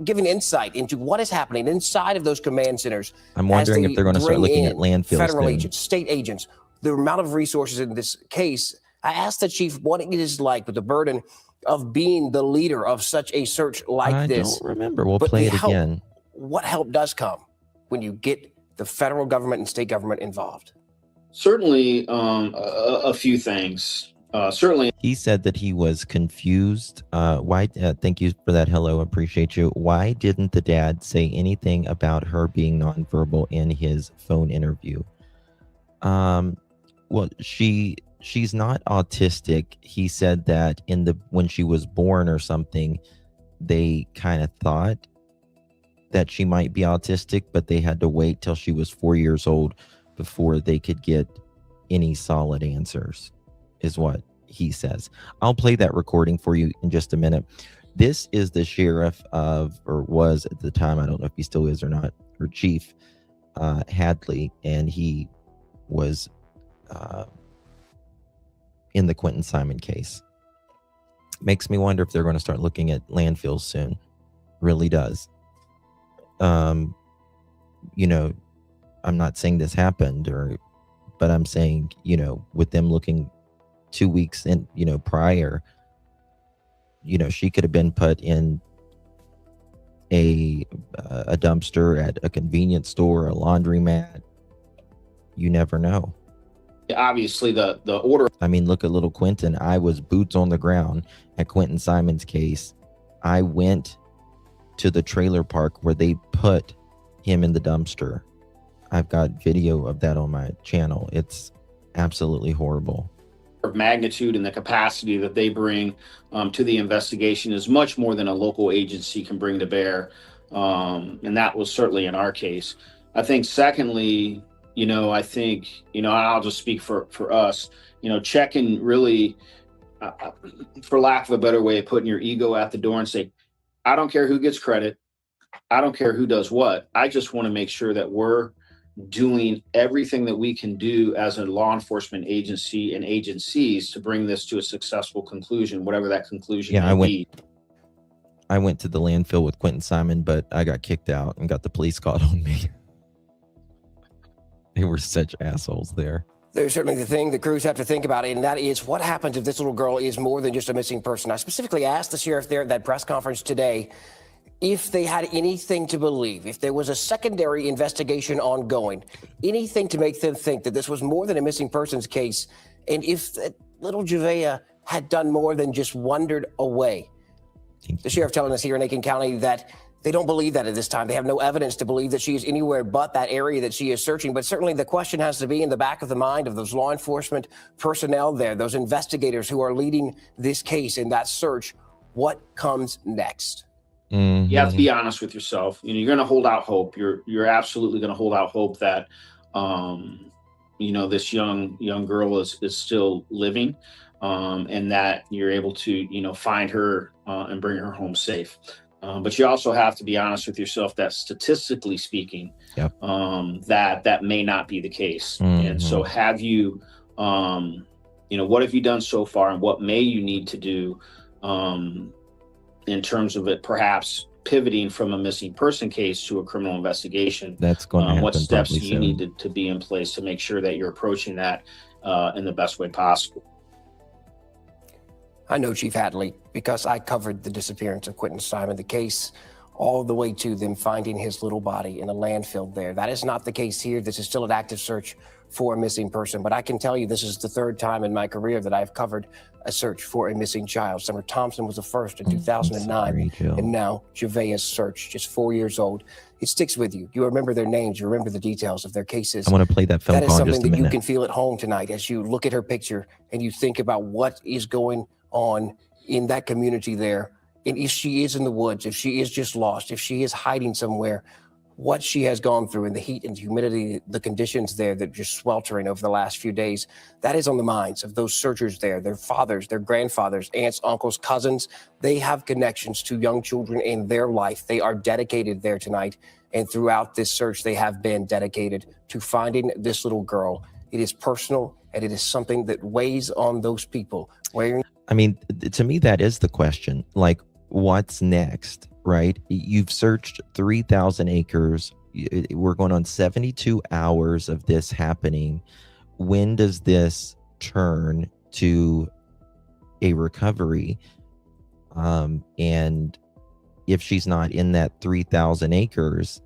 giving insight into what is happening inside of those command centers. I'm wondering if they're going to start looking at landfills. Federal agents, state agents, the amount of resources in this case. I asked the chief what it is like with the burden of being the leader of such a search like this. I don't remember. We'll play it again. What help does come when you get the federal government and state government involved? Certainly, a few things. Certainly, he said that he was confused. Why? Thank you for that. Hello, appreciate you. Why didn't the dad say anything about her being nonverbal in his phone interview? Well, she's not autistic. He said that when she was born or something, they kind of thought that she might be autistic, but they had to wait till she was 4 years old before they could get any solid answers, is what he says. I'll play that recording for you in just a minute. This is the sheriff of, or was at the time, I don't know if he still is or not, or Chief Hadley, and he was in the Quentin Simon case. Makes me wonder if they're going to start looking at landfills soon. Really does. I'm not saying this happened, but I'm saying, with them looking 2 weeks in, prior, she could have been put in a dumpster at a convenience store, a laundromat. You never know. Obviously, the order. I mean, look at little Quentin. I was boots on the ground at Quentin Simon's case. I went to the trailer park where they put him in the dumpster. I've got video of that on my channel. It's absolutely horrible. Magnitude and the capacity that they bring to the investigation is much more than a local agency can bring to bear. And that was certainly in our case. I think secondly, I think, I'll just speak for us, checking really, for lack of a better way of putting your ego at the door and say, I don't care who gets credit. I don't care who does what. I just want to make sure that we're doing everything that we can do as a law enforcement agency and agencies to bring this to a successful conclusion, whatever that conclusion may be. I went to the landfill with Quentin Simon, but I got kicked out and got the police called on me. They were such assholes there. There's certainly the thing the crews have to think about, and that is what happens if this little girl is more than just a missing person. I specifically asked the sheriff there at that press conference today if they had anything to believe, if there was a secondary investigation ongoing, anything to make them think that this was more than a missing persons case, and if little Javeayah had done more than just wandered away. The sheriff telling us here in Aiken County that they don't believe that at this time. They have no evidence to believe that she is anywhere but that area that she is searching. But certainly the question has to be in the back of the mind of those law enforcement personnel there, those investigators who are leading this case in that search. What comes next? Mm-hmm. You have to be honest with yourself. You're going to hold out hope. You're absolutely going to hold out hope that, this young girl is still living, and that you're able to, find her and bring her home safe. But you also have to be honest with yourself that statistically speaking, that may not be the case. Mm-hmm. And so have you, what have you done so far, and what may you need to do in terms of it perhaps pivoting from a missing person case to a criminal investigation? That's going to happen. What steps do you soon. need to be in place to make sure that you're approaching that in the best way possible? I know Chief Hadley because I covered the disappearance of Quentin Simon, the case all the way to them finding his little body in a landfill there. That is not the case here. This is still an active search for a missing person. But I can tell you this is the third time in my career that I've covered a search for a missing child. Summer Thompson was the first in 2009. And now Javeayah's search, just 4 years old. It sticks with you. You remember their names. You remember the details of their cases. I want to play that film call in just a minute. That is something that you can feel at home tonight as you look at her picture and you think about what is going on in that community there. And if she is in the woods, if she is just lost, if she is hiding somewhere, what she has gone through in the heat and humidity, the conditions there that are just sweltering over the last few days, that is on the minds of those searchers there, their fathers, their grandfathers, aunts, uncles, cousins. They have connections to young children in their life. They are dedicated there tonight. And throughout this search, they have been dedicated to finding this little girl. It is personal, and it is something that weighs on those people. I mean, to me, that is the question. Like, what's next, right? You've searched 3,000 acres. We're going on 72 hours of this happening. When does this turn to a recovery? And if she's not in that 3,000 acres,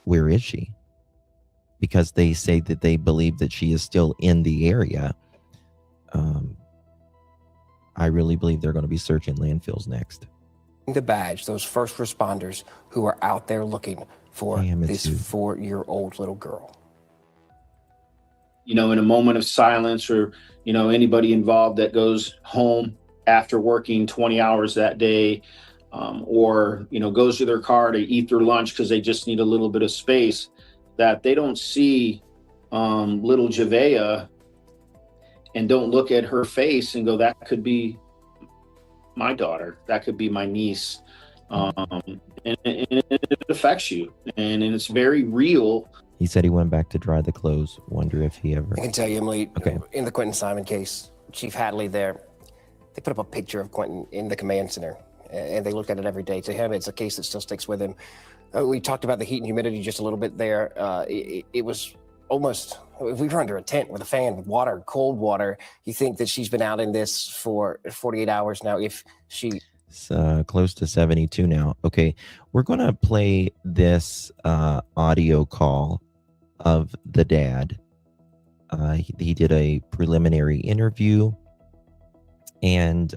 where is she? Because they say that they believe that she is still in the area. I really believe they're going to be searching landfills next. The badge, those first responders who are out there looking for this 4-year-old little girl. In a moment of silence, or, anybody involved that goes home after working 20 hours that day, or, goes to their car to eat their lunch because they just need a little bit of space, that they don't see little Javeayah and don't look at her face and go, that could be my daughter, that could be my niece. And it affects you, and it's very real. He said he went back to dry the clothes. Wonder if he ever... I can tell you, Emily, in the Quentin Simon case, Chief Hadley there, they put up a picture of Quentin in the command center, and they look at it every day. To him, it's a case that still sticks with him. We talked about the heat and humidity just a little bit there. It was almost, if we were under a tent with a fan, with water, cold water, you think that she's been out in this for 48 hours now. If she... It's close to 72 now. Okay, we're going to play this audio call of the dad. He did a preliminary interview, and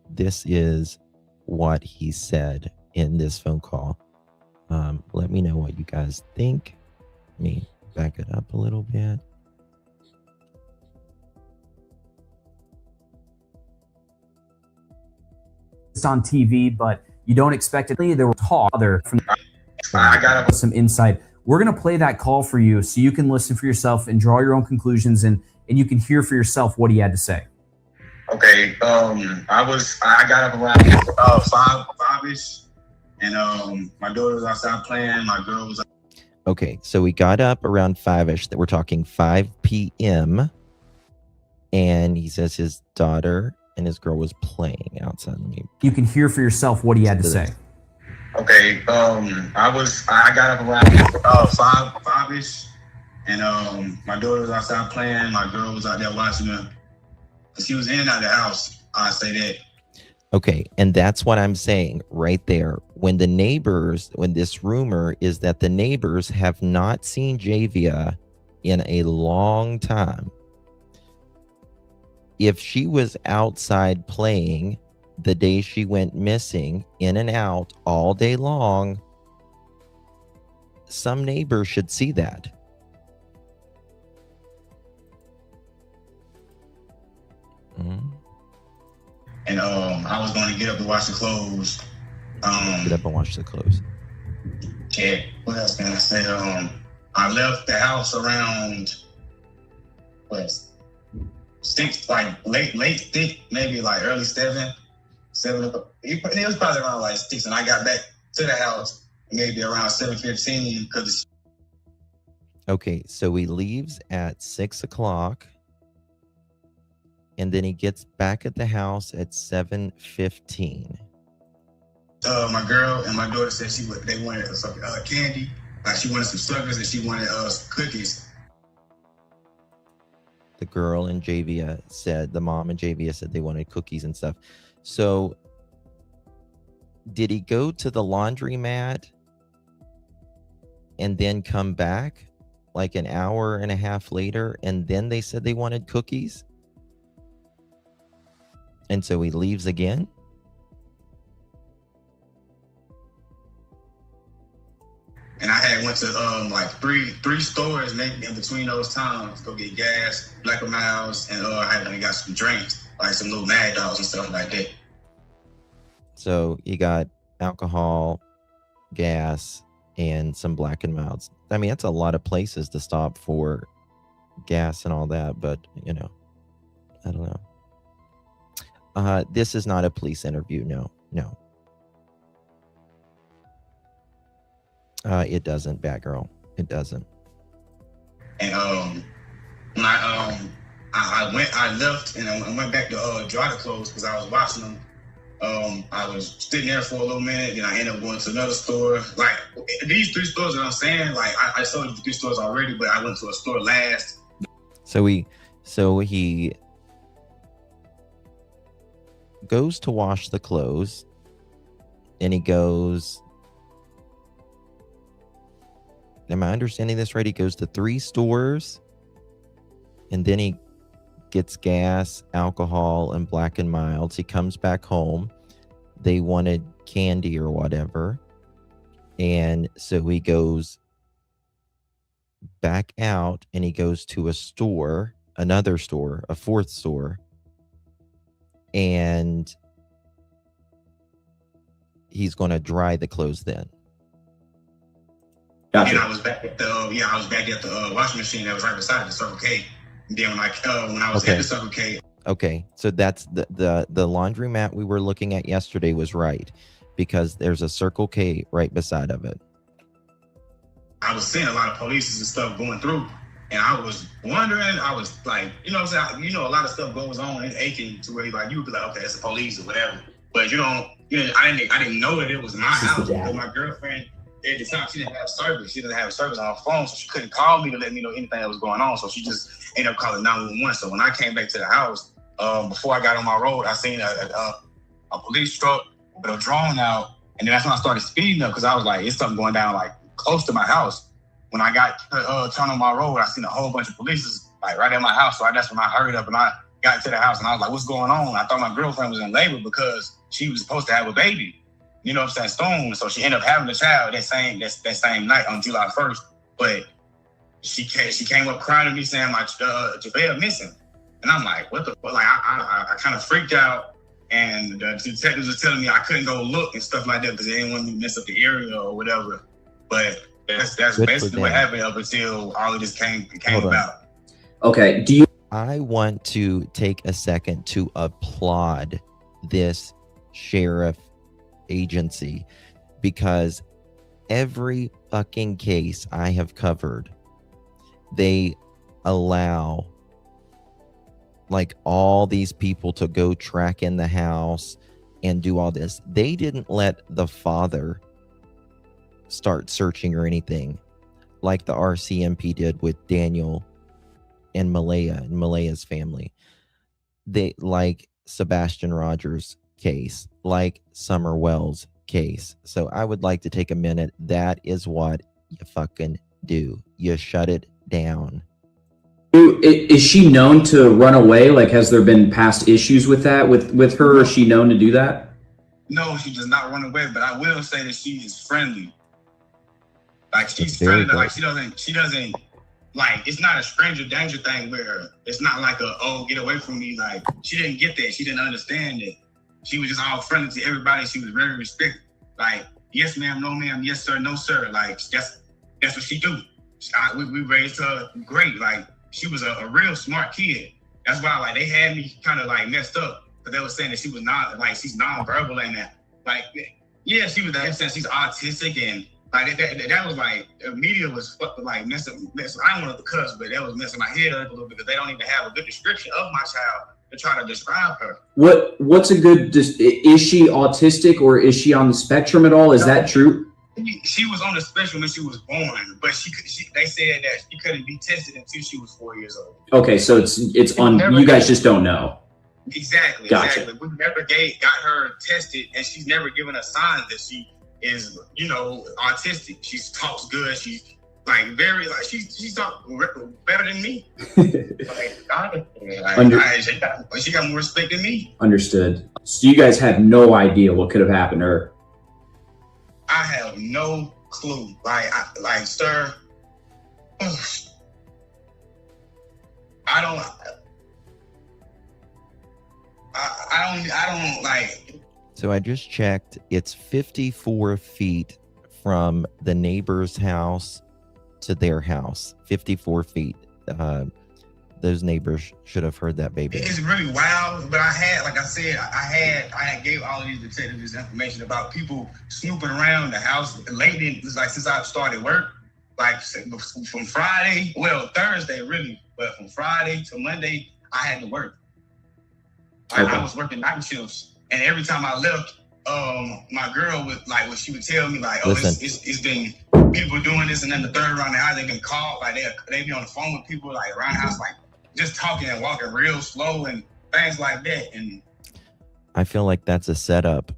this is what he said in this phone call. Let me know what you guys think. Let me back it up a little bit. It's on TV, but you don't expect it. There were father from I got some insight. We're going to play that call for you so you can listen for yourself and draw your own conclusions, and you can hear for yourself what he had to say. Okay. I got up around five-ish, and my daughter was outside playing. My girl was. Okay, so we got up around 5-ish. That we're talking 5 p.m. And he says his daughter and his girl was playing outside. You can hear for yourself what he had to say. Okay. I got up around five-ish, and my daughter was outside playing. My girl was out there watching her. She was in and out of the house. I say that. Okay, and that's what I'm saying right there. When this rumor is that the neighbors have not seen Javeayah in a long time. If she was outside playing the day she went missing, in and out all day long, some neighbor should see that. And I was going to get up and wash the clothes. Get up and wash the clothes. Yeah. What else can I say? I left the house around late thick, maybe like early 7 o'clock. It was probably around like 6, and I got back to the house maybe around 7:15 because. Okay, so he leaves at 6 o'clock. And then he gets back at the house at 7:15. My girl and my daughter said they wanted some candy. She wanted some suckers and she wanted cookies. The girl and Javeayah said, the mom and Javeayah said they wanted cookies and stuff. So did he go to the laundromat and then come back like an hour and a half later, and then they said they wanted cookies? And so he leaves again? And I went to like three stores maybe in between those times to go get gas, Black & Miles, and I went and got some drinks, like some little Mad Dogs and stuff like that. So you got alcohol, gas, and some Black & Milds. I mean, that's a lot of places to stop for gas and all that, but, I don't know. This is not a police interview. No. It doesn't, Batgirl. It doesn't. And when I left and I went back to dry the clothes because I was washing them. I was sitting there for a little minute, then I ended up going to another store. Like these 3 stores that I'm saying, like I sold the 3 stores already, but I went to a store last. So he goes to wash the clothes, and he goes, am I understanding this right? He goes to 3 stores, and then he gets gas, alcohol, and Black & Milds. He comes back home. They wanted candy or whatever, and so he goes back out, and he goes to a store, another store, a 4th store, and he's going to dry the clothes then. Gotcha. And I was back at the washing machine that was right beside the Circle K. And then when I was at the Circle K. Okay, so that's the laundromat we were looking at yesterday was right, because there's a Circle K right beside of it. I was seeing a lot of police and stuff going through, and I was wondering. I was like, a lot of stuff goes on in Aiken to where like you could be like, okay, it's the police or whatever. But I didn't know that it was my house because my girlfriend at the time, she didn't have service. She didn't have service on her phone, so she couldn't call me to let me know anything that was going on. So she just ended up calling 911. So when I came back to the house, before I got on my road, I seen a police truck with a drone out. And then that's when I started speeding up because I was like, it's something going down like close to my house. When I got turned on my road, I seen a whole bunch of police like right at my house. So that's when I hurried up and I got to the house and I was like, what's going on? I thought my girlfriend was in labor because she was supposed to have a baby. You know what I'm saying? Soon. So she ended up having a child that same night on July 1st. But she came up crying to me saying my Javeayah missing. And I'm like, what the fuck? Like I kind of freaked out. And the detectives were telling me I couldn't go look and stuff like that because they didn't want me to mess up the area or whatever. But that's basically what happened up until all of this came about. Okay. I want to take a second to applaud this sheriff agency because every fucking case I have covered, they allow like all these people to go track in the house and do all this. They didn't let the father start searching or anything like the RCMP did with Daniel and Malaya and Malaya's family. They like Sebastian Rogers' case, like Summer Wells' case. So I would like to take a minute. That is what you fucking do. You shut it down. Is she known to run away? Like, has there been past issues with that with her? Is she known to do that? No, she does not run away, but I will say that she is friendly. Like she's friendly. Like she doesn't like, it's not a stranger danger thing where it's not like get away from me. Like she didn't get that. She didn't understand it. She was just all friendly to everybody. She was very respectful. Like, yes, ma'am, no, ma'am, yes, sir, no, sir. Like that's what she do. We raised her great. Like she was a real smart kid. That's why like they had me kind of like messed up because they were saying that she was not like she's nonverbal and that. Like, yeah, she was that saying she's autistic and like that was like the media was like messing. I don't want to cuss, but that was messing my head up a little bit because they don't even have a good description of my child to try to describe her. What's a good? Is she autistic or is she on the spectrum at all? Is that true? She was on the spectrum when she was born, but they said that she couldn't be tested until she was 4 years old. Okay, so it's on. You guys just don't know. Exactly. Gotcha. Exactly. We never got her tested, and she's never given us signs that she is, autistic. She talks good. She's like very like she talks better than me. She got more respect than me. Understood. So you guys had no idea what could have happened to her. I have no clue. Sir, I don't like. So I just checked. It's 54 feet from the neighbor's house to their house. 54 feet. Those neighbors should have heard that baby. It's really wild, but I had gave all of these detectives this information about people snooping around the house lately. It's like since I started work, like from Friday, Thursday really, but from Friday to Monday, I had to work. Okay. I was working night shifts, and every time I left, my girl would like, she would tell me like, it's been people doing this, and then the third around the house, they've been called, like they be on the phone with people like around the house, like just talking and walking real slow and things like that. And I feel like that's a setup.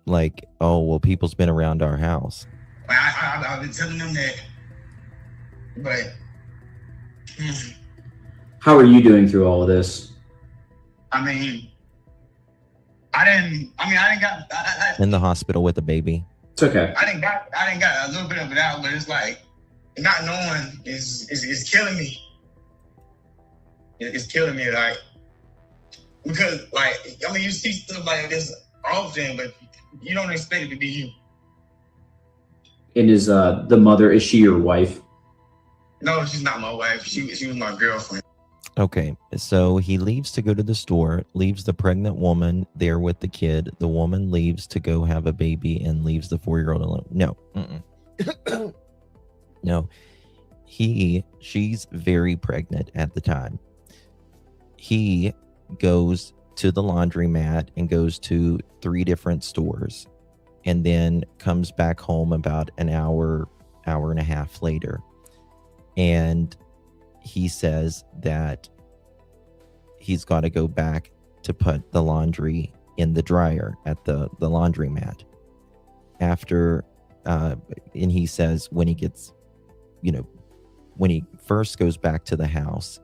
Like, oh, well, people's been around our house. I've been telling them that, but how are you doing through all of this? I didn't got in the hospital with a baby. It's okay. I didn't got a little bit of it out, but it's like not knowing is killing me. It's killing me, like, because like you see stuff like this often, but you don't expect it to be you. And is the mother, is she your wife? No, she's not my wife. She was my girlfriend. Okay, so he leaves to go to the store, leaves the pregnant woman there with the kid. The woman leaves to go have a baby and leaves the 4-year-old alone. No. No. She's very pregnant at the time. He goes to the laundromat and goes to 3 different stores and then comes back home about an hour and a half later. And he says that he's got to go back to put the laundry in the dryer at the laundromat. After, and he says when he gets, when he first goes back to the house,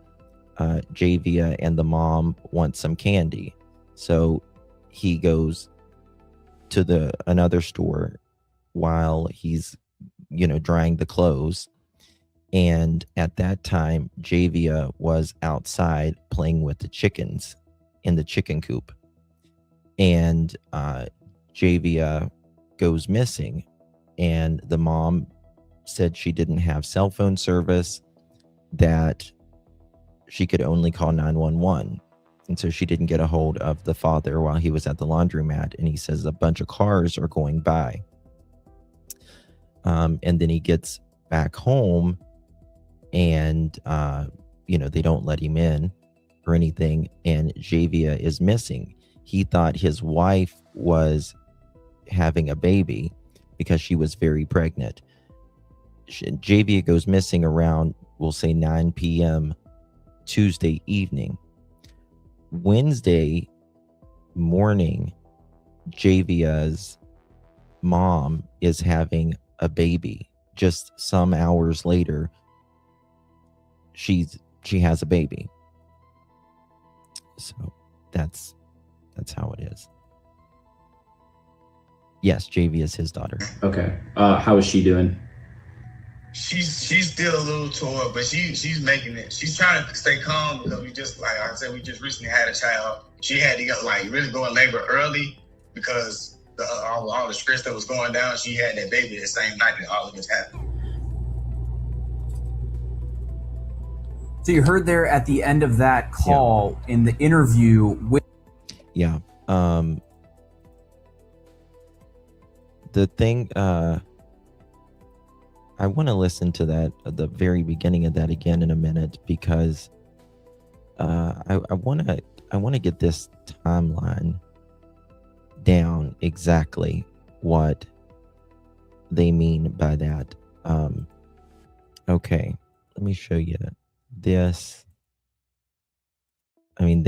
Javeayah and the mom want some candy. So he goes to another store while he's, drying the clothes. And at that time, Javeayah was outside playing with the chickens in the chicken coop. And Javeayah goes missing. And the mom said she didn't have cell phone service, that she could only call 911. And so she didn't get a hold of the father while he was at the laundromat. And he says a bunch of cars are going by. And then he gets back home and, they don't let him in or anything. And Javeayah is missing. He thought his wife was having a baby because she was very pregnant. Javeayah goes missing around, we'll say 9 p.m. Tuesday evening. Wednesday morning, Javeayah's mom is having a baby. Just some hours later, she has a baby. So that's how it is. Yes, Javeayah is his daughter. Okay. How is she doing? She's still a little tore, but she's making it. She's trying to stay calm because we just, like I said, we just recently had a child. She had to go, really go in labor early because all the stress that was going down. She had that baby the same night that all of this happened. So you heard there at the end of that call in the interview with. Yeah. The thing, I want to listen to that at the very beginning of that again in a minute, because I want to get this timeline down exactly what they mean by that. Okay, let me show you this. I mean,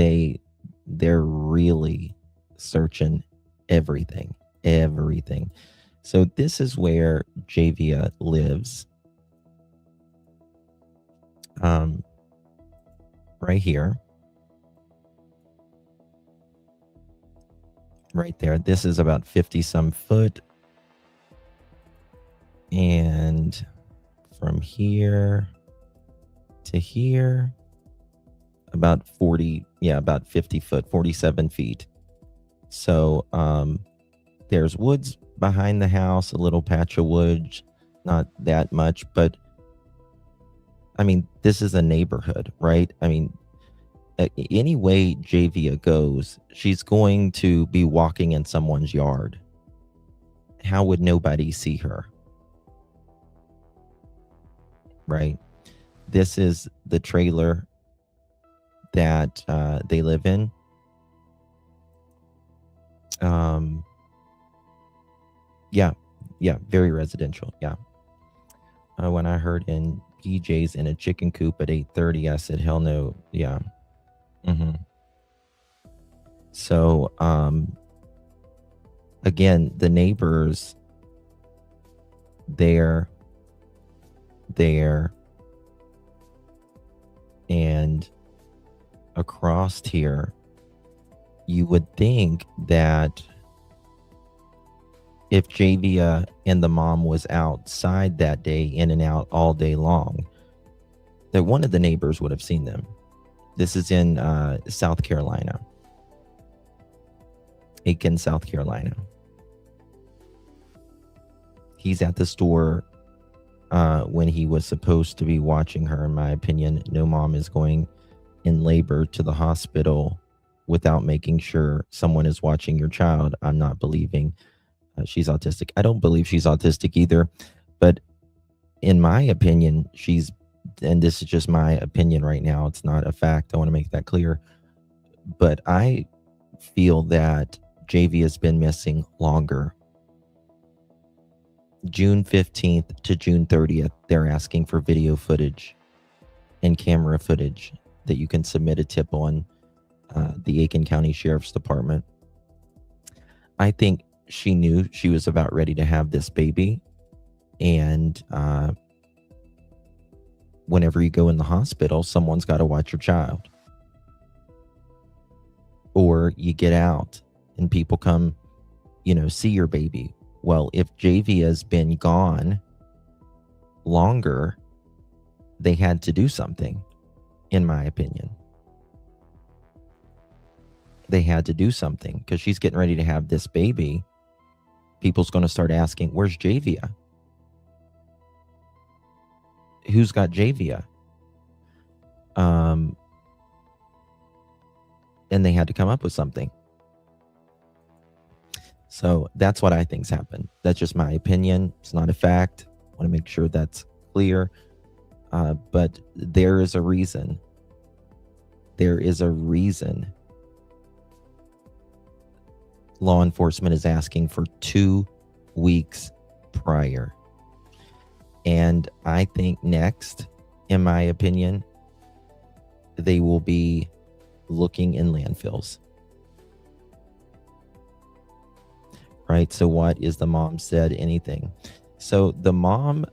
they're really searching everything. So this is where Javeayah lives. Right here. Right there. This is about 50 some foot. And from here to here, about 50 foot, 47 feet. So there's woods behind the house, a little patch of woods, not that much, but I mean, this is a neighborhood, right? I mean, any way Javeayah goes, she's going to be walking in someone's yard. How would nobody see her? Right? This is the trailer that they live in. Yeah, very residential. Yeah. When I heard in PJs in a chicken coop at 8:30, I said, hell no. Yeah. So, again, the neighbors, there, and across here, you would think that if Javeayah and the mom was outside that day, in and out all day long, that one of the neighbors would have seen them. This is in South Carolina. Aiken, South Carolina. He's at the store when he was supposed to be watching her. In my opinion, no mom is going in labor to the hospital without making sure someone is watching your child. I'm not believing she's autistic. I don't believe she's autistic either, but in my opinion, and this is just my opinion right now, it's not a fact, I want to make that clear, but I feel that Javeayah has been missing longer. June 15th to June 30th, they're asking for video footage and camera footage that you can submit a tip on the Aiken County Sheriff's Department. I think she knew she was about ready to have this baby. And whenever you go in the hospital, someone's got to watch your child. Or you get out and people come, see your baby. Well, if Javeayah's been gone longer, they had to do something, in my opinion. They had to do something because she's getting ready to have this baby. People's going to start asking, where's Javeayah? Who's got Javeayah? And they had to come up with something. So that's what I think's happened. That's just my opinion. It's not a fact. I want to make sure that's clear. But there is a reason. There is a reason law enforcement is asking for 2 weeks prior. And I think next, in my opinion, they will be looking in landfills. Right? So what is the mom said? Anything. So the mom,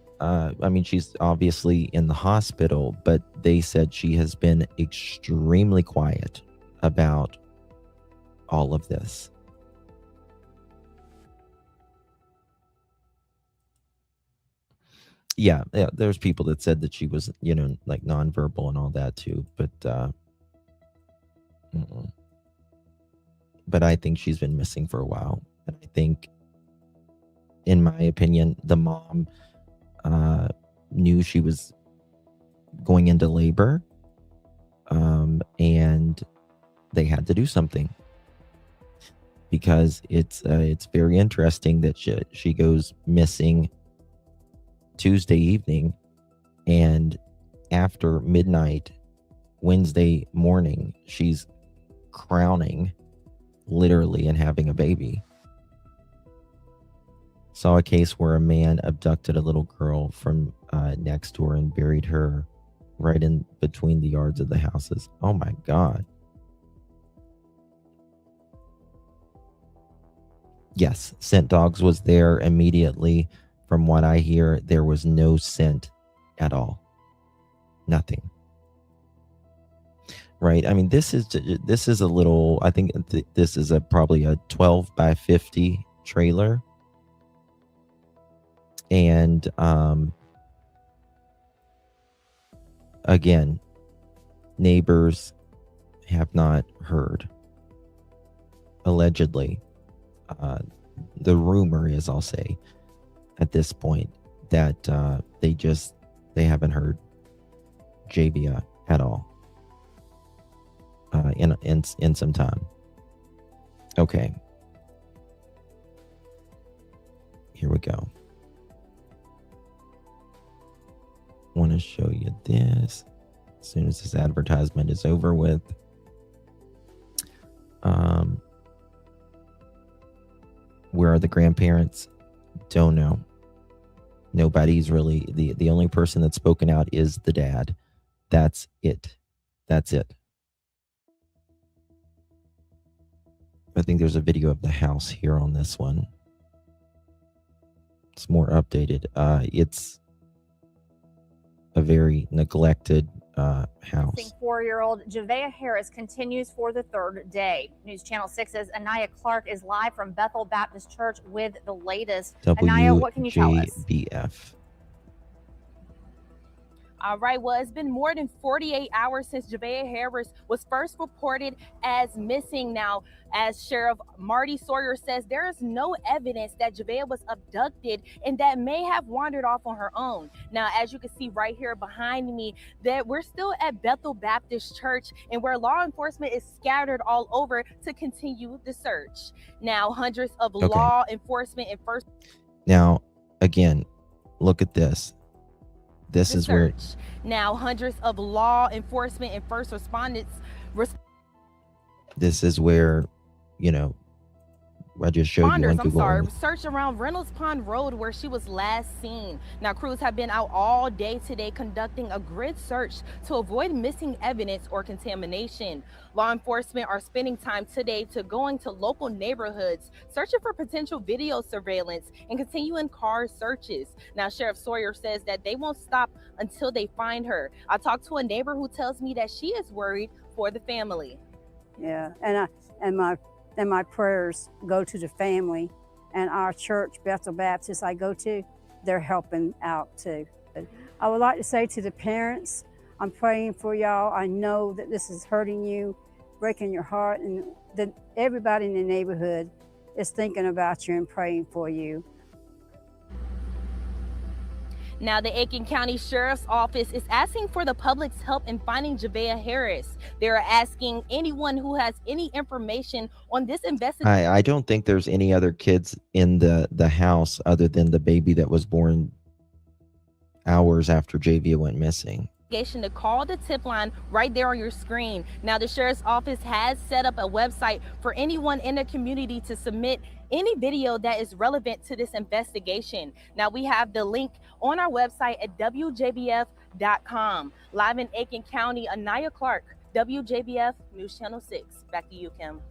she's obviously in the hospital, but they said she has been extremely quiet about all of this. Yeah, there's people that said that she was, like nonverbal and all that too, but I think she's been missing for a while. And I think, in my opinion, the mom knew she was going into labor, and they had to do something, because it's very interesting that she goes missing Tuesday evening, and after midnight Wednesday morning she's crowning, literally, and having a baby. Saw a case where a man abducted a little girl from next door and buried her right in between the yards of the houses. Oh my God. Yes, scent dogs was there immediately. From what I hear, there was no scent at all. Nothing. Right? I mean, this is a little, I think this is probably a 12 by 50 trailer. And again, neighbors have not heard. Allegedly, the rumor is, I'll say, at this point, that they haven't heard Javeayah at all in some time. Okay, here we go. Want to show you this as soon as this advertisement is over with. Where are the grandparents? Don't know. Nobody's really, the only person that's spoken out is the dad. That's it. That's it. I think there's a video of the house here on this one. It's more updated. It's a very neglected house. 4-year-old Javeayah Harris continues for the third day. News Channel 6's Anaya Clark is live from Bethel Baptist Church with the latest. Anaya, what can you tell us? WJBF. All right, well, it's been more than 48 hours since Javeayah Harris was first reported as missing. Now, as Sheriff Marty Sawyer says, there is no evidence that Javeayah was abducted and that may have wandered off on her own. Now, as you can see right here behind me, that we're still at Bethel Baptist Church, and where law enforcement is scattered all over to continue the search. Now, hundreds of law enforcement and first. Now, again, look at this. This is where now hundreds of law enforcement and first responders. This is where, I just showed you on Google. Search around Reynolds Pond Road where she was last seen. Now, crews have been out all day today conducting a grid search to avoid missing evidence or contamination. Law enforcement are spending time today to going to local neighborhoods, searching for potential video surveillance and continuing car searches. Now, Sheriff Sawyer says that they won't stop until they find her. I talked to a neighbor who tells me that she is worried for the family. Yeah, and my prayers go to the family, and our church, Bethel Baptist I go to, they're helping out too. I would like to say to the parents, I'm praying for y'all. I know that this is hurting you, breaking your heart, and that everybody in the neighborhood is thinking about you and praying for you. Now, the Aiken County Sheriff's Office is asking for the public's help in finding Javeayah Harris. They're asking anyone who has any information on this investigation. I don't think there's any other kids in the house other than the baby that was born hours after Javeayah went missing. To call the tip line right there on your screen. Now, the Sheriff's Office has set up a website for anyone in the community to submit any video that is relevant to this investigation. Now, we have the link on our website at wjbf.com. Live in Aiken County, Anaya Clark, WJBF News Channel 6. Back to you, Kim.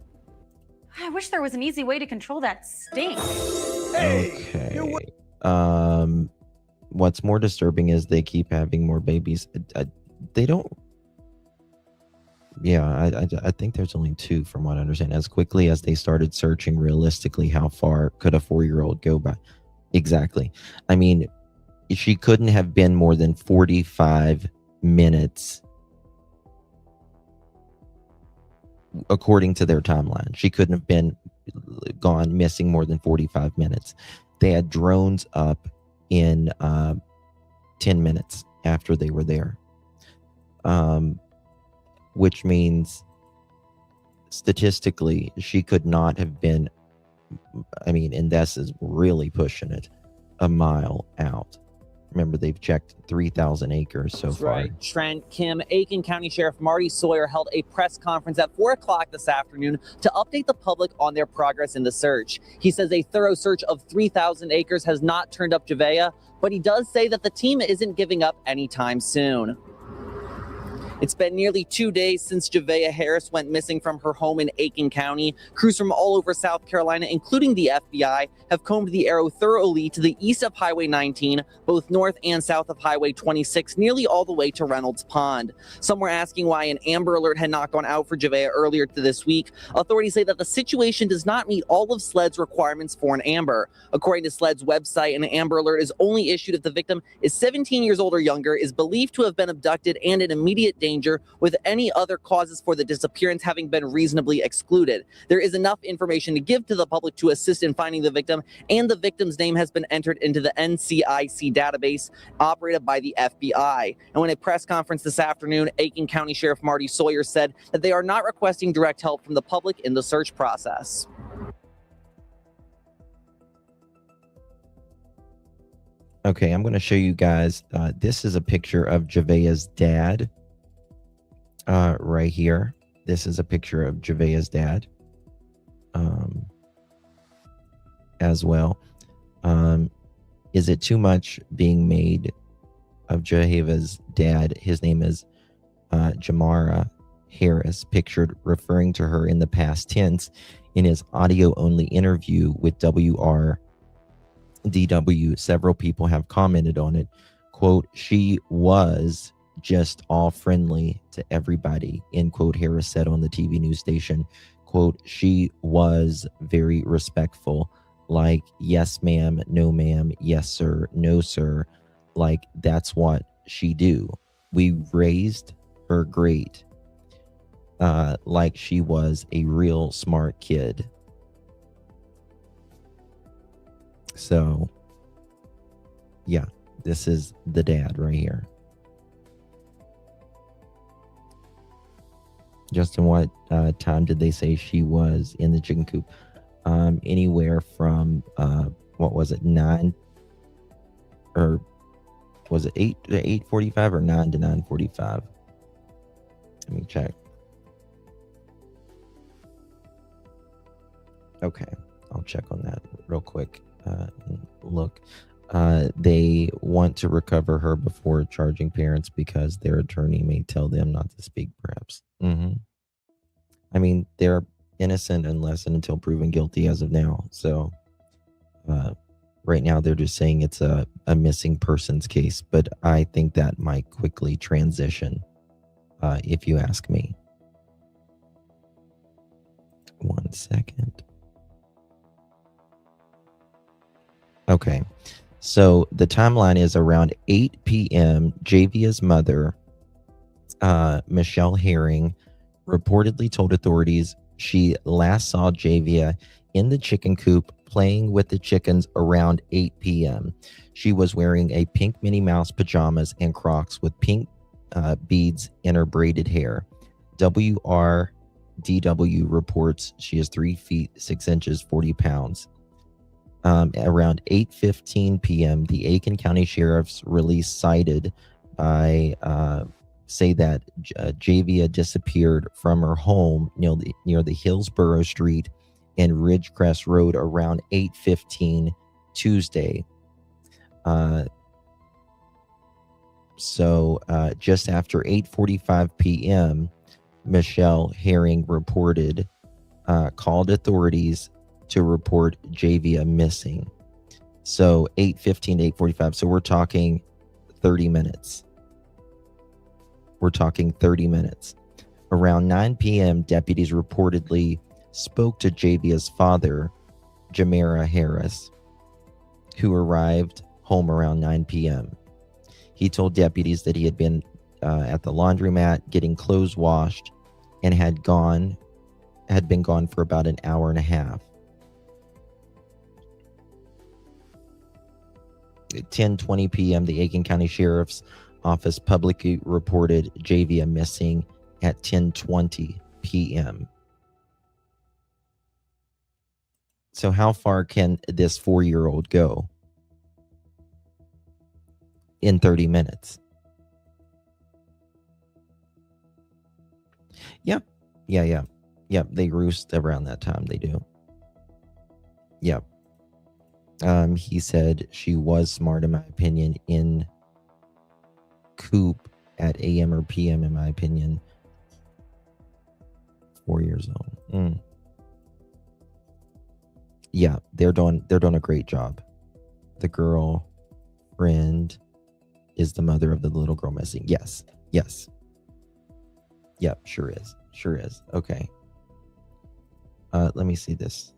I wish there was an easy way to control that stink. Okay. What's more disturbing is they keep having more babies. They don't. Yeah, I think there's only 2 from what I understand. As quickly as they started searching, realistically, how far could a 4-year-old go by? Exactly. I mean, she couldn't have been more than 45 minutes according to their timeline. She couldn't have been gone missing more than 45 minutes. They had drones up in 10 minutes after they were there, which means statistically she could not have been, I mean, and this is really pushing it, a mile out. Remember, they've checked 3,000 acres so far. Right. Trent, Kim, Aiken County Sheriff Marty Sawyer held a press conference at 4 o'clock this afternoon to update the public on their progress in the search. He says a thorough search of 3,000 acres has not turned up Javeayah, but he does say that the team isn't giving up anytime soon. It's been nearly 2 days since Javeayah Harris went missing from her home in Aiken County. Crews from all over South Carolina, including the FBI, have combed the area thoroughly to the east of Highway 19, both north and south of Highway 26, nearly all the way to Reynolds Pond. Some were asking why an Amber Alert had not gone out for Javeayah earlier this week. Authorities say that the situation does not meet all of SLED's requirements for an Amber. According to SLED's website, an Amber Alert is only issued if the victim is 17 years old or younger, is believed to have been abducted, and in immediate danger, with any other causes for the disappearance having been reasonably excluded. There is enough information to give to the public to assist in finding the victim, and the victim's name has been entered into the NCIC database operated by the FBI. And when a press conference this afternoon, Aiken County Sheriff Marty Sawyer said that they are not requesting direct help from the public in the search process. Okay, I'm going to show you guys. This is a picture of Javeayah's dad. Right here. This is a picture of Javeayah's dad as well. Is it too much being made of Javeayah's dad? His name is Javeayah Harris, pictured referring to her in the past tense in his audio-only interview with WRDW. Several people have commented on it. Quote, "She was just all friendly to everybody," end quote, Harris said on the TV news station. Quote, "She was very respectful, like, yes ma'am, no ma'am, yes sir, no sir, like that's what she do. We raised her great, like she was a real smart kid." So yeah, this is the dad right here. Justin, what time did they say she was in the chicken coop? Anywhere from, what was it, 9, or was it 8 to 8:45 or 9 to 9:45? Let me check. Okay, I'll check on that real quick. Look, they want to recover her before charging parents because their attorney may tell them not to speak, perhaps. I mean, they're innocent unless and until proven guilty as of now. So right now they're just saying it's a missing persons case, but I think that might quickly transition, if you ask me. 1 second. Okay, so the timeline is around 8 p.m. Javeayah's mother, Michelle Herring, reportedly told authorities she last saw Javeayah in the chicken coop playing with the chickens around 8 p.m. She was wearing a pink Minnie Mouse pajamas and Crocs with pink beads in her braided hair. WRDW reports she is 3 feet 6 inches, 40 pounds. Around 8:15 p.m., the Aiken County Sheriff's release cited by say that Javeayah disappeared from her home near the Hillsborough Street and Ridgecrest Road around 8:15 Tuesday. So just after 8:45 p.m., Michelle Herring reported, called authorities to report Javeayah missing. So 8:15 to 8:45. So we're talking 30 minutes. We're talking 30 minutes. Around 9 p.m., deputies reportedly spoke to Javeayah's father, Javeayah Harris, who arrived home around 9 p.m. He told deputies that he had been at the laundromat getting clothes washed and had been gone for about an hour and a half. At 10:20 p.m., the Aiken County Sheriff's Office publicly reported Javeayah missing at 10:20 p.m. So how far can this 4-year-old go in 30 minutes? Yep. Yep. They roost around that time. They do. Yep. He said she was smart, in my opinion, in coop at AM or PM, in my opinion. 4 years old. Yeah, they're doing a great job. The girl friend is the mother of the little girl missing. Yes. Yep, sure is. Okay. Let me see this.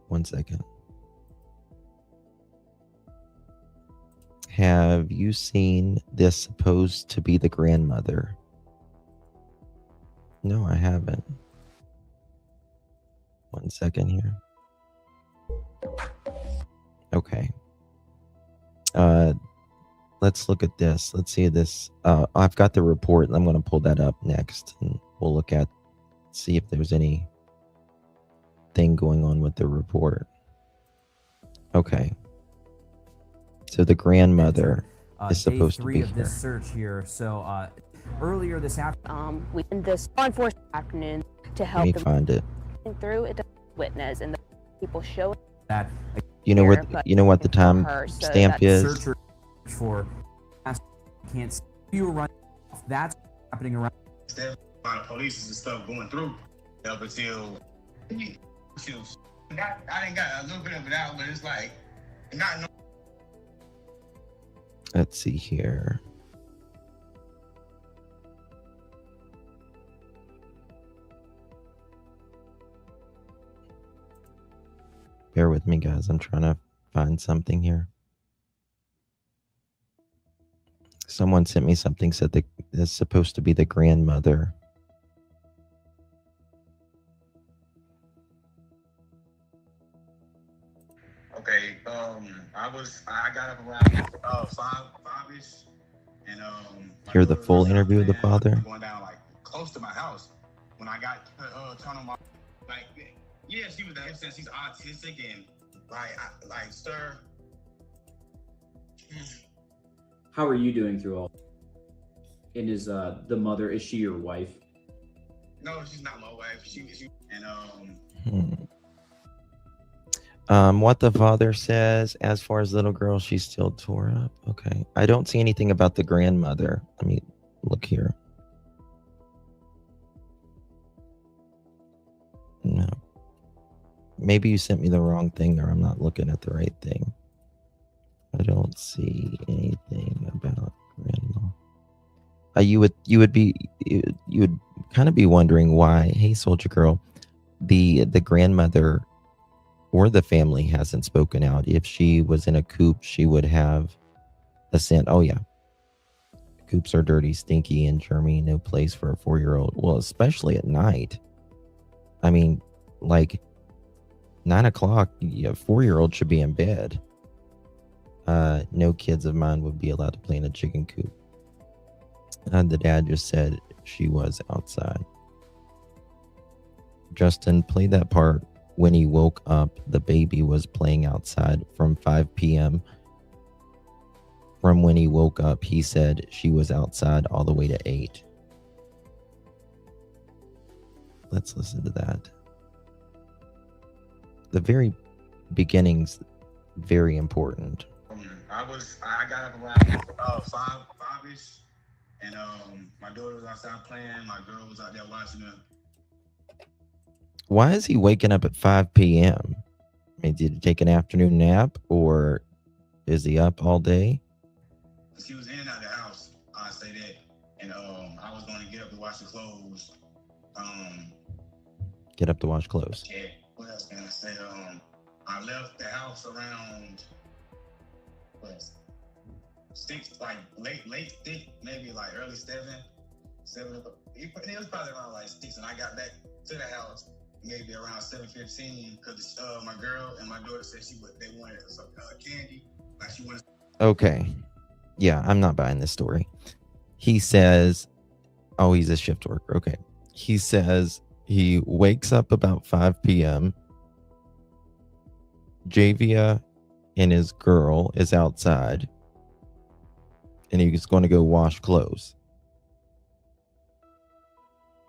1 second. Have you seen this supposed to be the grandmother? No, I haven't. 1 second here. Okay. Let's look at this. Let's see this. I've got the report. I'm going to pull that up next, and we'll see if there's any thing going on with the report. Okay. So the grandmother is supposed to be of this search here. So earlier this afternoon, we in this law enforcement afternoon to help Let me find it. Through it, witness and the people show that. You know what the time stamp is? Search for can't see you run. That's happening around. A lot of police and stuff going through up until I didn't got a little bit of it out, but it's like not no. Let's see here. Bear with me, guys. I'm trying to find something here. Someone sent me something, said that it's supposed to be the grandmother. Okay, I got up around five-ish, and Hear the full interview of the father? Going down like close to my house when I got turned on my yeah, she was there since she's autistic and like sir. How are you doing through all? And is the mother, is she your wife? No, she's not my wife. She and What the father says, as far as little girl, she's still tore up. Okay. I don't see anything about the grandmother. Let me look here. No. Maybe you sent me the wrong thing, or I'm not looking at the right thing. I don't see anything about grandma. You would kind of be wondering why, hey, soldier girl, the grandmother or the family hasn't spoken out. If she was in a coop, she would have a scent. Oh yeah, coops are dirty, stinky, and germy. No place for a 4-year-old. Well, especially at night. I mean, like 9 o'clock, a 4-year-old should be in bed. No kids of mine would be allowed to play in a chicken coop. The dad just said she was outside. Justin, play that part. When he woke up, the baby was playing outside from 5 p.m. From when he woke up, he said she was outside all the way to 8. Let's listen to that. The very beginning's very important. I got up around 5-ish, and my daughter was outside playing. My girl was out there watching her. Why is he waking up at 5 p.m.? I mean, did he take an afternoon nap, or is he up all day? She was in and out of the house, I say that. And I was going to get up to wash the clothes. Get up to wash clothes. Yeah, what else can I say? I left the house around, what, 6, like late 6, maybe like early 7 o'clock. It was probably around like 6, and I got back to the house maybe around 7:15 because my girl and my daughter said they wanted some candy. Like she wanted. Okay. Yeah, I'm not buying this story. He says, oh, he's a shift worker. Okay. He says he wakes up about 5 p.m. Javeayah and his girl is outside, and he's going to go wash clothes.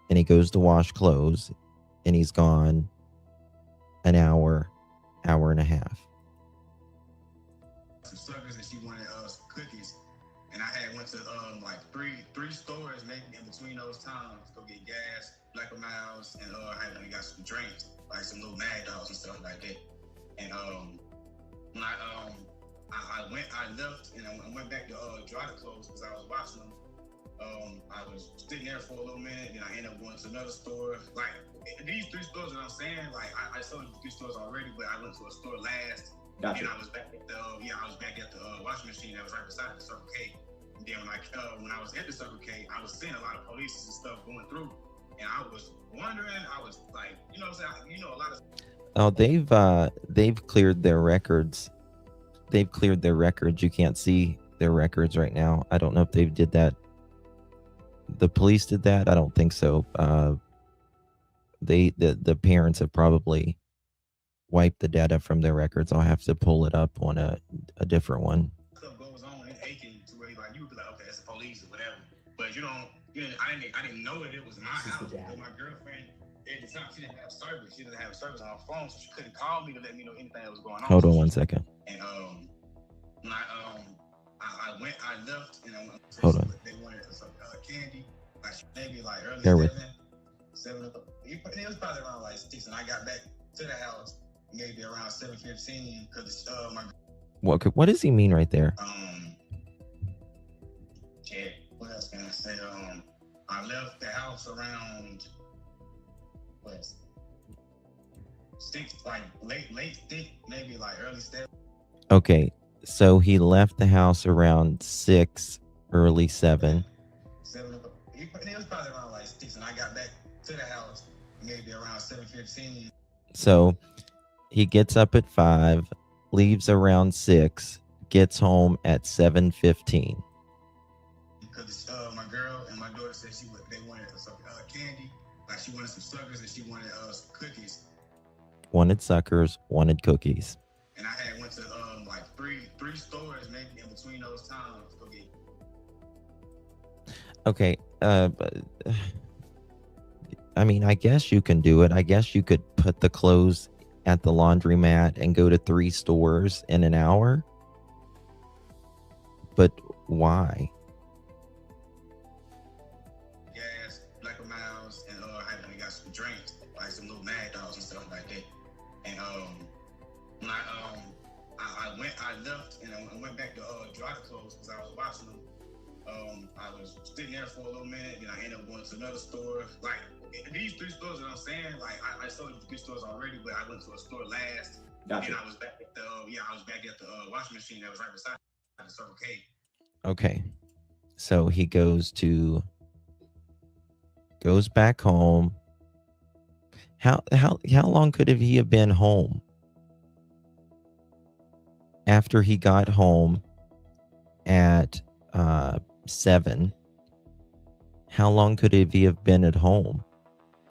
And he goes to wash clothes, and he's gone an hour and a half. Some suckers, and she wanted cookies, and I had went to like three stores maybe in between those times to go get gas, Black Miles, and I had got some drinks, like some little Mad Dogs and stuff like that. And when I left and I went back to dry the clothes because I was washing them. I was sitting there for a little minute, then I ended up going to another store. Like these 3 stores that I'm saying, like I sold the 3 stores already, but I went to a store last. Gotcha. And I was back at the washing machine that was right beside the Circle K. And then when I was at the Circle K, I was seeing a lot of police and stuff going through, and I was wondering. I was like, you know what I'm saying? You know, a lot of. Oh, they've cleared their records. They've cleared their records. You can't see their records right now. I don't know if they did that. The police did that. I don't think so. The parents have probably wiped the data from their records. I'll have to pull it up on a different one. Stuff goes on in Aiken to where like you would be like, okay, that's the police or whatever. But I didn't know that it was my house. But my girlfriend at the time, she didn't have service. She didn't have service on her phone, so she couldn't call me to let me know anything that was going on. Hold on 1 second. And when I left, and I went. Hold on. They wanted some candy, like maybe like early Bear with. 7 o'clock. It was probably around like 6, and I got back to the house maybe around 7:15 because my. What does he mean right there? Yeah. What else can I say? I left the house around what? 6, like late 6, maybe like early 7. Okay, so he left the house around 6, early 7. 7 o'clock. It was probably around like 6, and I got back to the house maybe around 7:15. So he gets up at 5, leaves around 6, gets home at 7:15. Because my girl and my daughter said they wanted some candy, like she wanted some suckers and she wanted some cookies. Wanted suckers, wanted cookies. And I had went to like three stores maybe in between those times to go get. Okay, but I mean, I guess you can do it. I guess you could put the clothes at the laundromat and go to 3 stores in an hour. But why? Gas, Black Miles, and I got some drinks, like some little Mad Dogs and stuff like that. And when I left and I went back to dry the clothes because I was watching them. I was sitting there for a little minute, and I ended up going to another store. Like these 3 stores that I'm saying, like I sold the 3 stores already, but I went to a store last. Gotcha. And I was back at the washing machine that was right beside the Circle K. Okay, so he goes back home. How long could he have been home after he got home at 7? How long could he have been at home?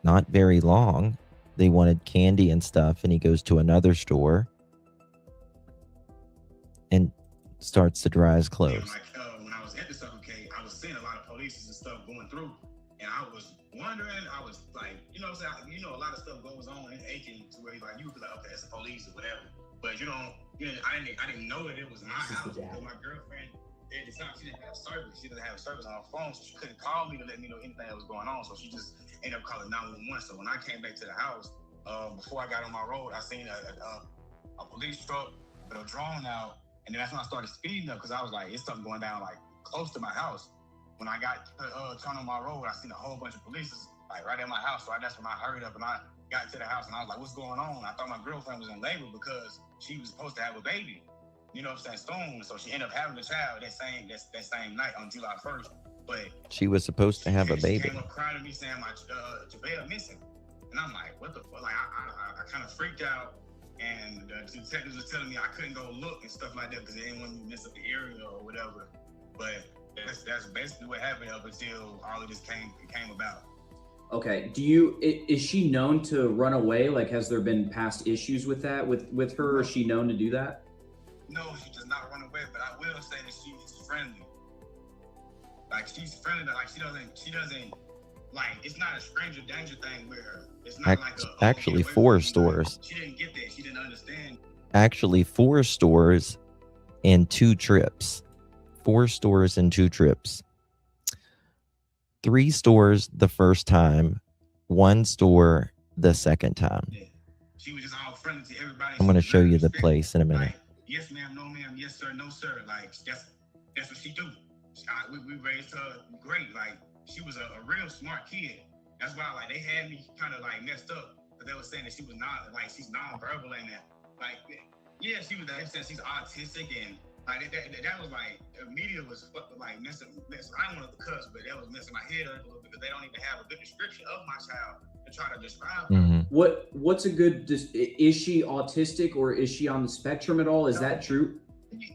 Not very long. They wanted candy and stuff, and he goes to another store and starts to dry his clothes. When I was at the Circle K, I was seeing a lot of police and stuff going through, and I was wondering. I was like, you know what I'm saying? A lot of stuff goes on in Aiken to where like you could be like, okay, it's the police or whatever. But I didn't know that it was my house because my girlfriend at the time she didn't have service. She didn't have service on her phone, so she couldn't call me to let me know anything that was going on. So she just ended up calling 911. So when I came back to the house, before I got on my road, I seen a police truck with a drone out, and then that's when I started speeding up because I was like, it's something going down like close to my house. When I got turned on my road, I seen a whole bunch of police like right at my house. So that's when I hurried up and I got to the house and I was like, what's going on? I thought my girlfriend was in labor because she was supposed to have a baby. You know what I'm saying? Soon. So she ended up having a child that same night on July 1st. But She was supposed to have a she baby. came up crying to me saying my Javeayah missing. And I'm like, what the fuck? Like I kind of freaked out. And the detectives were telling me I couldn't go look and stuff like that because they didn't want me to mess up the area or whatever. But that's basically what happened up until all of this came about. Okay. Is she known to run away? Like, has there been past issues with that with her? Or is she known to do that? No, she does not run away, but I will say that she is friendly. Like she's friendly, like she doesn't like it's not a stranger danger thing where it's not like Actually, 4 stores. She didn't get that. She didn't understand. Actually, 4 stores in 2 trips. 4 stores in 2 trips. 3 stores the first time, 1 store the second time. Yeah. She was just all friendly to everybody. I'm going to show you the place in a minute. Like, yes, ma'am, no, ma'am, yes, sir, no, sir. Like that's what she do. We raised her great. Like she was a real smart kid. That's why like they had me kind of like messed up. But they were saying that she was not like she's non-verbal and that. Like yeah, she was. They said she's autistic and like that was like the media was like messing. I don't want to cuss, but that was messing my head up a little bit because they don't even have a good description of my child to try to describe her. What's a good? Is she autistic or is she on the spectrum at all? Is that true?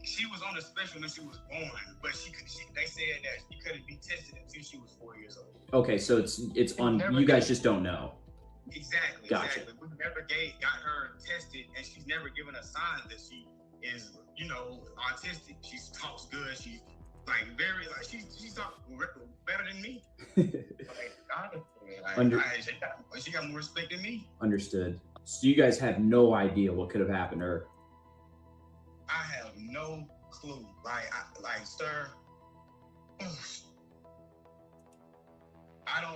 She was on the spectrum when she was born, but they said that she couldn't be tested until she was 4 years old. Okay, so it's on. You guys just don't know. Exactly. Gotcha. Exactly. We never got her tested, and she's never given us signs that she is, autistic. She talks good. She's like very like she talks better than me. She got more respect than me. Understood. So you guys have no idea what could have happened to her. I have no clue. Like, sir, I don't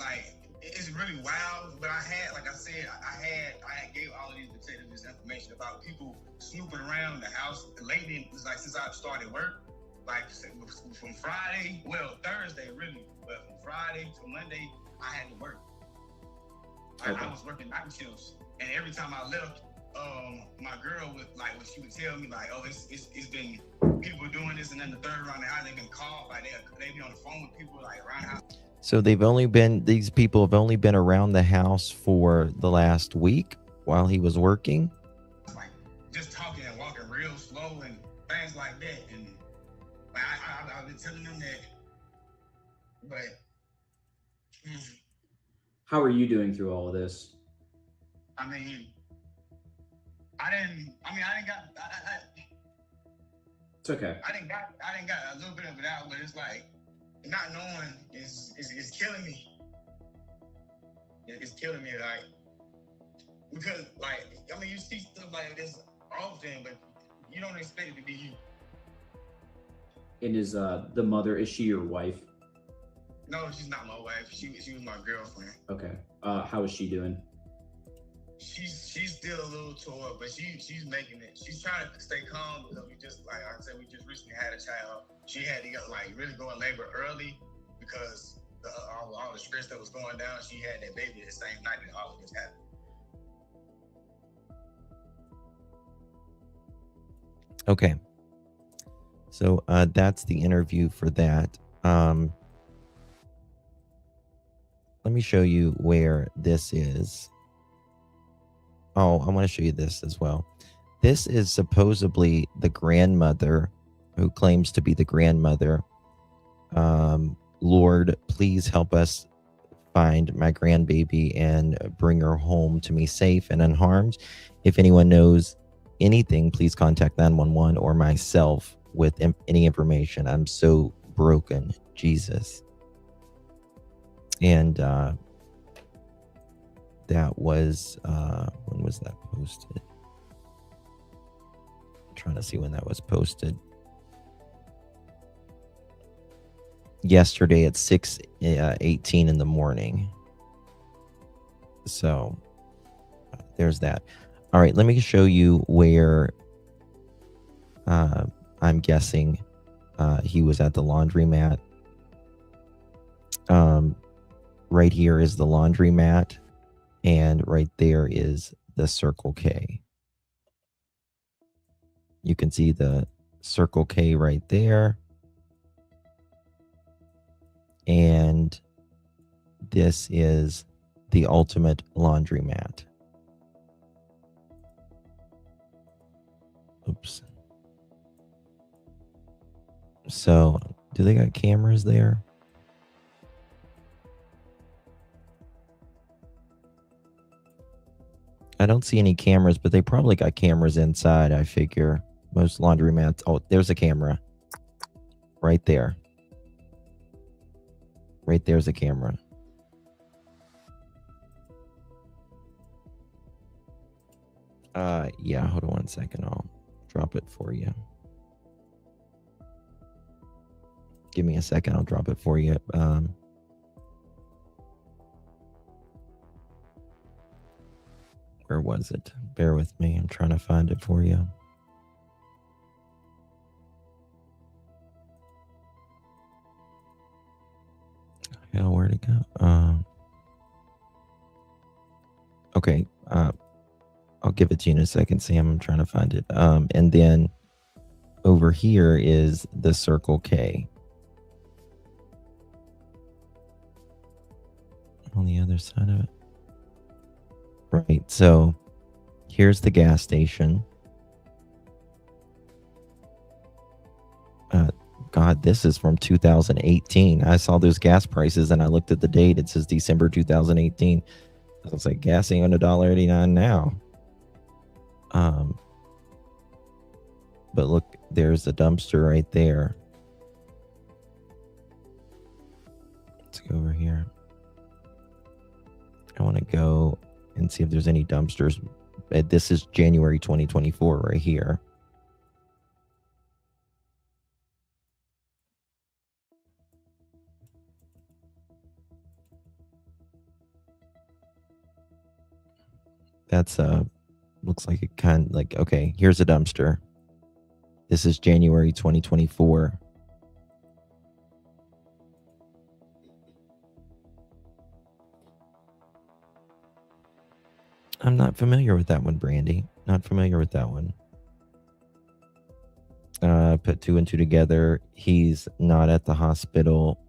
like. It's really wild, but I had, like I said, I gave all of these detectives this information about people snooping around the house lately. It's like since I've started work, like from Friday, Thursday really, but from Friday to Monday, I had to work. I was working night shifts, and every time I left, my girl would like when she would tell me like, oh, it's been people doing this, and then the third round, how they've been called, like they be on the phone with people like around the house. So these people have only been around the house for the last week while he was working. Like just talking and walking real slow and things like that, and like, I've been telling them that, but. How are you doing through all of this? I didn't got. It's okay. I didn't got a little bit of it out, but it's like not knowing is killing me. it's killing me. Like, because, like, I mean, you see stuff like this often, but you don't expect it to be you. And is the mother, is she your wife? No, she's not my wife. She was my girlfriend. Okay. How is she doing? She's still a little tore up, but she's making it. She's trying to stay calm because we just, like I said, we just recently had a child. She had to really go in labor early because all the stress that was going down. She had that baby the same night that all of this happened. Okay. So that's the interview for that. Let me show you where this is. Oh, I want to show you this as well. This is supposedly the grandmother who claims to be the grandmother. Lord, please help us find my grandbaby and bring her home to me safe and unharmed. If anyone knows anything, please contact 911 or myself with any information. I'm so broken, Jesus. And that was when was that posted? I'm trying to see when that was posted. Yesterday at 6:18 in the morning. So there's that. All right, let me show you where I'm guessing he was at the laundromat. Right here is the laundromat, and right there is the Circle K. You can see the Circle K right there. And this is the ultimate laundromat. Oops. So, do they got cameras there? I don't see any cameras, but they probably got cameras inside, I figure. Most laundromats. Oh, there's a camera. Right there. Right there's a camera. Yeah, hold on 1 second. I'll drop it for you. Give me a second. I'll drop it for you. Where was it? Bear with me. I'm trying to find it for you. Hell, where'd it go? Okay. I'll give it to you in a second, Sam. I'm trying to find it. And then over here is the Circle K. On the other side of it. Right, so here's the gas station. God, this is from 2018. I saw those gas prices and I looked at the date. It says December 2018. I was like, gas ain't $1.89 now. But look, there's the dumpster right there. Let's go over here. I want to go and see if there's any dumpsters. This is January 2024 right here. That's looks like it kind of like, okay, here's a dumpster. This is January 2024. I'm not familiar with that one, Brandy. Not familiar with that one. Put two and two together. He's not at the hospital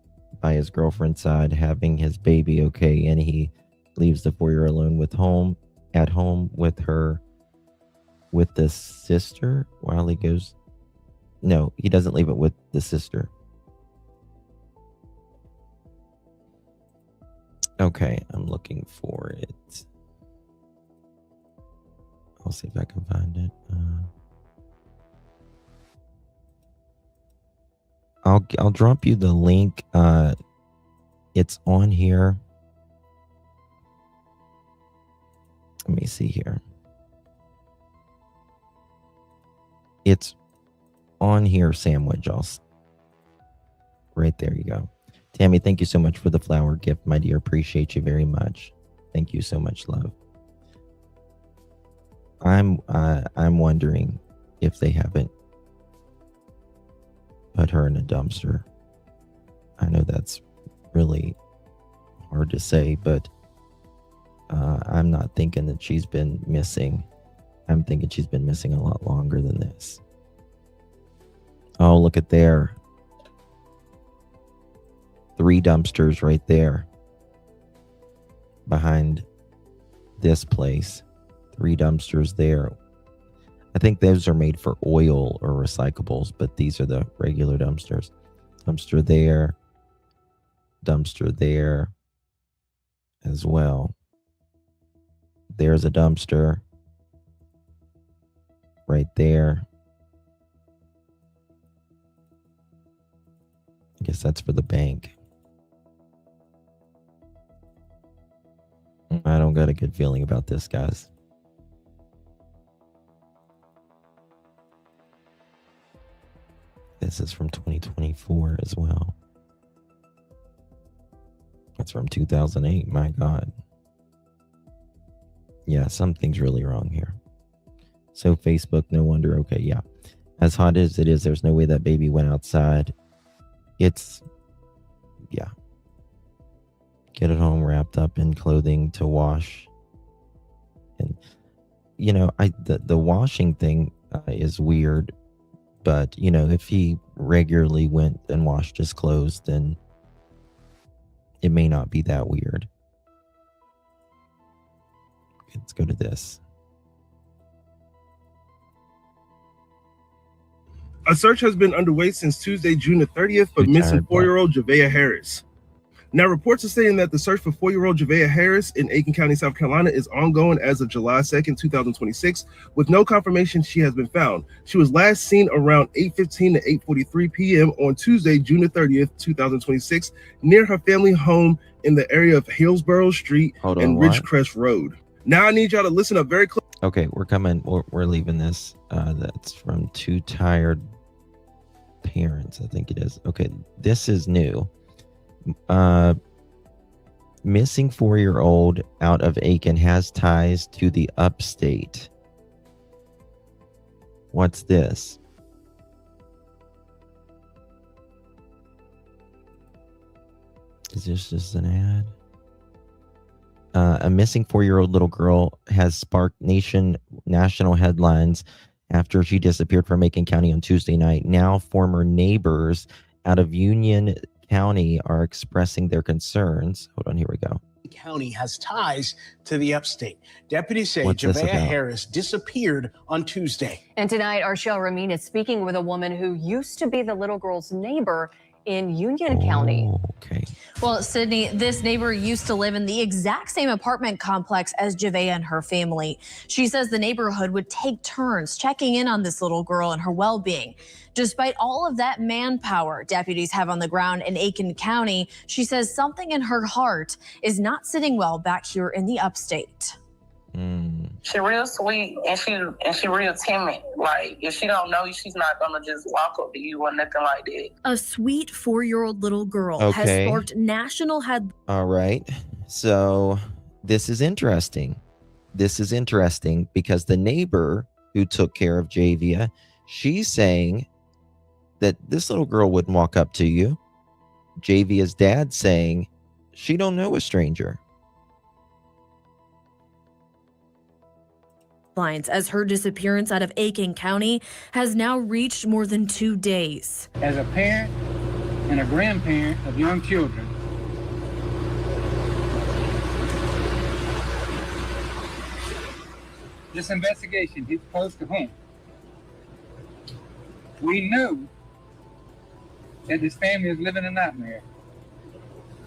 by his girlfriend's side having his baby, okay, and he leaves the 4-year-old alone at home with the sister while he goes. No, he doesn't leave it with the sister. Okay, I'm looking for it. I'll see if I can find it. I'll drop you the link. It's on here. Let me see here. It's on here, sandwich. Right there you go. Tammy, thank you so much for the flower gift, my dear. Appreciate you very much. Thank you so much, love. I'm wondering if they haven't put her in a dumpster. I know that's really hard to say, but I'm not thinking that she's been missing. I'm thinking she's been missing a lot longer than this. Oh, look at there. 3 dumpsters right there behind this place. 3 dumpsters there. I think those are made for oil or recyclables, but these are the regular dumpsters. Dumpster there as well. There's a dumpster right there. I guess that's for the bank. I don't got a good feeling about this, guys. This is from 2024 as well. That's from 2008. My God. Yeah, something's really wrong here. So Facebook, no wonder. Okay, yeah. As hot as it is, there's no way that baby went outside. It's, yeah. Get it home wrapped up in clothing to wash. And, you know, the washing thing is weird. But, you know, if he regularly went and washed his clothes, then it may not be that weird. Let's go to this. A search has been underway since Tuesday, June the 30th for missing 4-year-old Javeayah Harris. Now, reports are saying that the search for 4-year-old Javeayah Harris in Aiken County, South Carolina is ongoing as of July 2nd, 2026, with no confirmation she has been found. She was last seen around 8:15 to 8:43 p.m. on Tuesday, June the 30th, 2026, near her family home in the area of Hillsborough Street and Ridgecrest Road. Now I need y'all to listen up very close. Okay, we're coming. We're leaving this. That's from 2 Tired Parents, I think it is. Okay, this is new. Missing 4-year-old out of Aiken has ties to the upstate. What's this? Is this just an ad? A missing 4-year-old little girl has sparked national headlines after she disappeared from Aiken County on Tuesday night. Now former neighbors out of Union County are expressing their concerns. Hold on, here we go. County has ties to the upstate. Deputies say Javeayah Harris disappeared on Tuesday. And tonight, Arshel Ramin is speaking with a woman who used to be the little girl's neighbor in Union County. Okay. Well, Sydney, this neighbor used to live in the exact same apartment complex as Javeayah and her family. She says the neighborhood would take turns checking in on this little girl and her well-being. Despite all of that manpower deputies have on the ground in Aiken County, she says something in her heart is not sitting well back here in the upstate. She real sweet and she real timid. Like if she don't know you, she's not gonna just walk up to you or nothing like that. A sweet 4-year-old little girl has sparked national headlines. All right. So this is interesting. This is interesting because the neighbor who took care of Javeayah, she's saying that this little girl wouldn't walk up to you. Javeayah's dad saying she don't know a stranger. As her disappearance out of Aiken County has now reached more than 2 days. As a parent and a grandparent of young children, this investigation hits close to home. We know that this family is living a nightmare,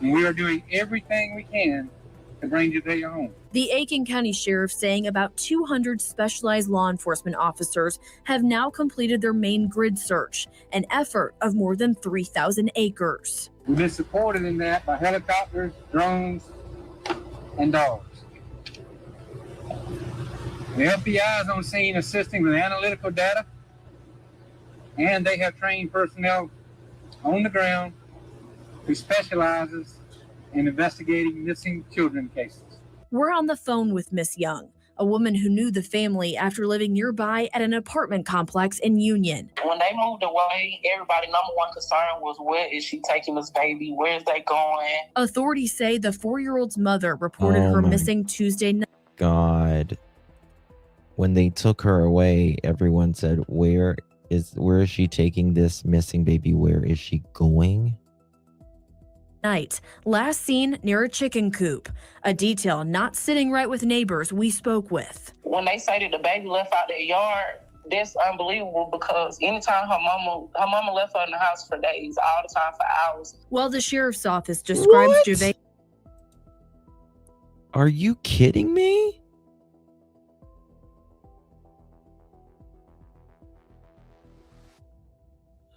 and we are doing everything we can to bring Javeayah home. The Aiken County Sheriff saying about 200 specialized law enforcement officers have now completed their main grid search, an effort of more than 3,000 acres. We've been supported in that by helicopters, drones, and dogs. The FBI is on scene assisting with analytical data, and they have trained personnel on the ground who specializes in investigating missing children cases. We're on the phone with Miss Young, a woman who knew the family after living nearby at an apartment complex in Union. When they moved away, everybody's number one concern was, where is she taking this baby? Where is they going? Authorities say the 4-year-old's mother reported her missing Tuesday night. God. When they took her away, everyone said, where is she taking this missing baby? Where is she going? Night, last seen near a chicken coop, a detail not sitting right with neighbors we spoke with. When they say that the baby left out their yard, that's unbelievable, because anytime her mama left her in the house for days, all the time for hours. While the sheriff's office describes Javeayah. Are you kidding me?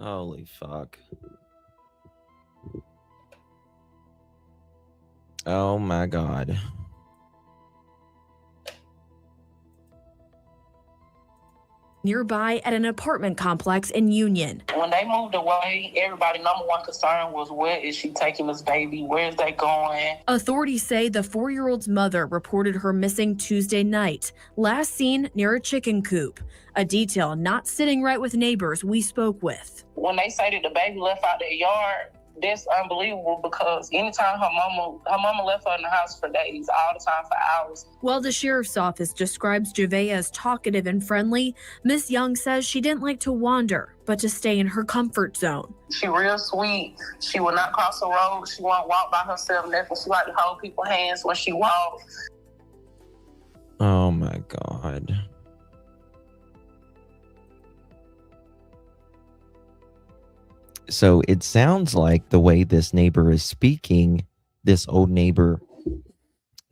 Holy fuck. Oh my God. Nearby at an apartment complex in Union. When they moved away, everybody's number one concern was, where is she taking this baby? Where is they going? Authorities say the 4-year-old's mother reported her missing Tuesday night, last seen near a chicken coop, a detail not sitting right with neighbors we spoke with. When they say that the baby left out their yard, that's unbelievable, because anytime her mama left her in the house for days, all the time for hours. While the sheriff's office describes Javeayah as talkative and friendly, Miss Young says she didn't like to wander, but to stay in her comfort zone. She real sweet. She would not cross the road. She won't walk by herself. Nothing. She like to hold people's hands when she walks. Oh my God. So it sounds like the way this neighbor is speaking, this old neighbor,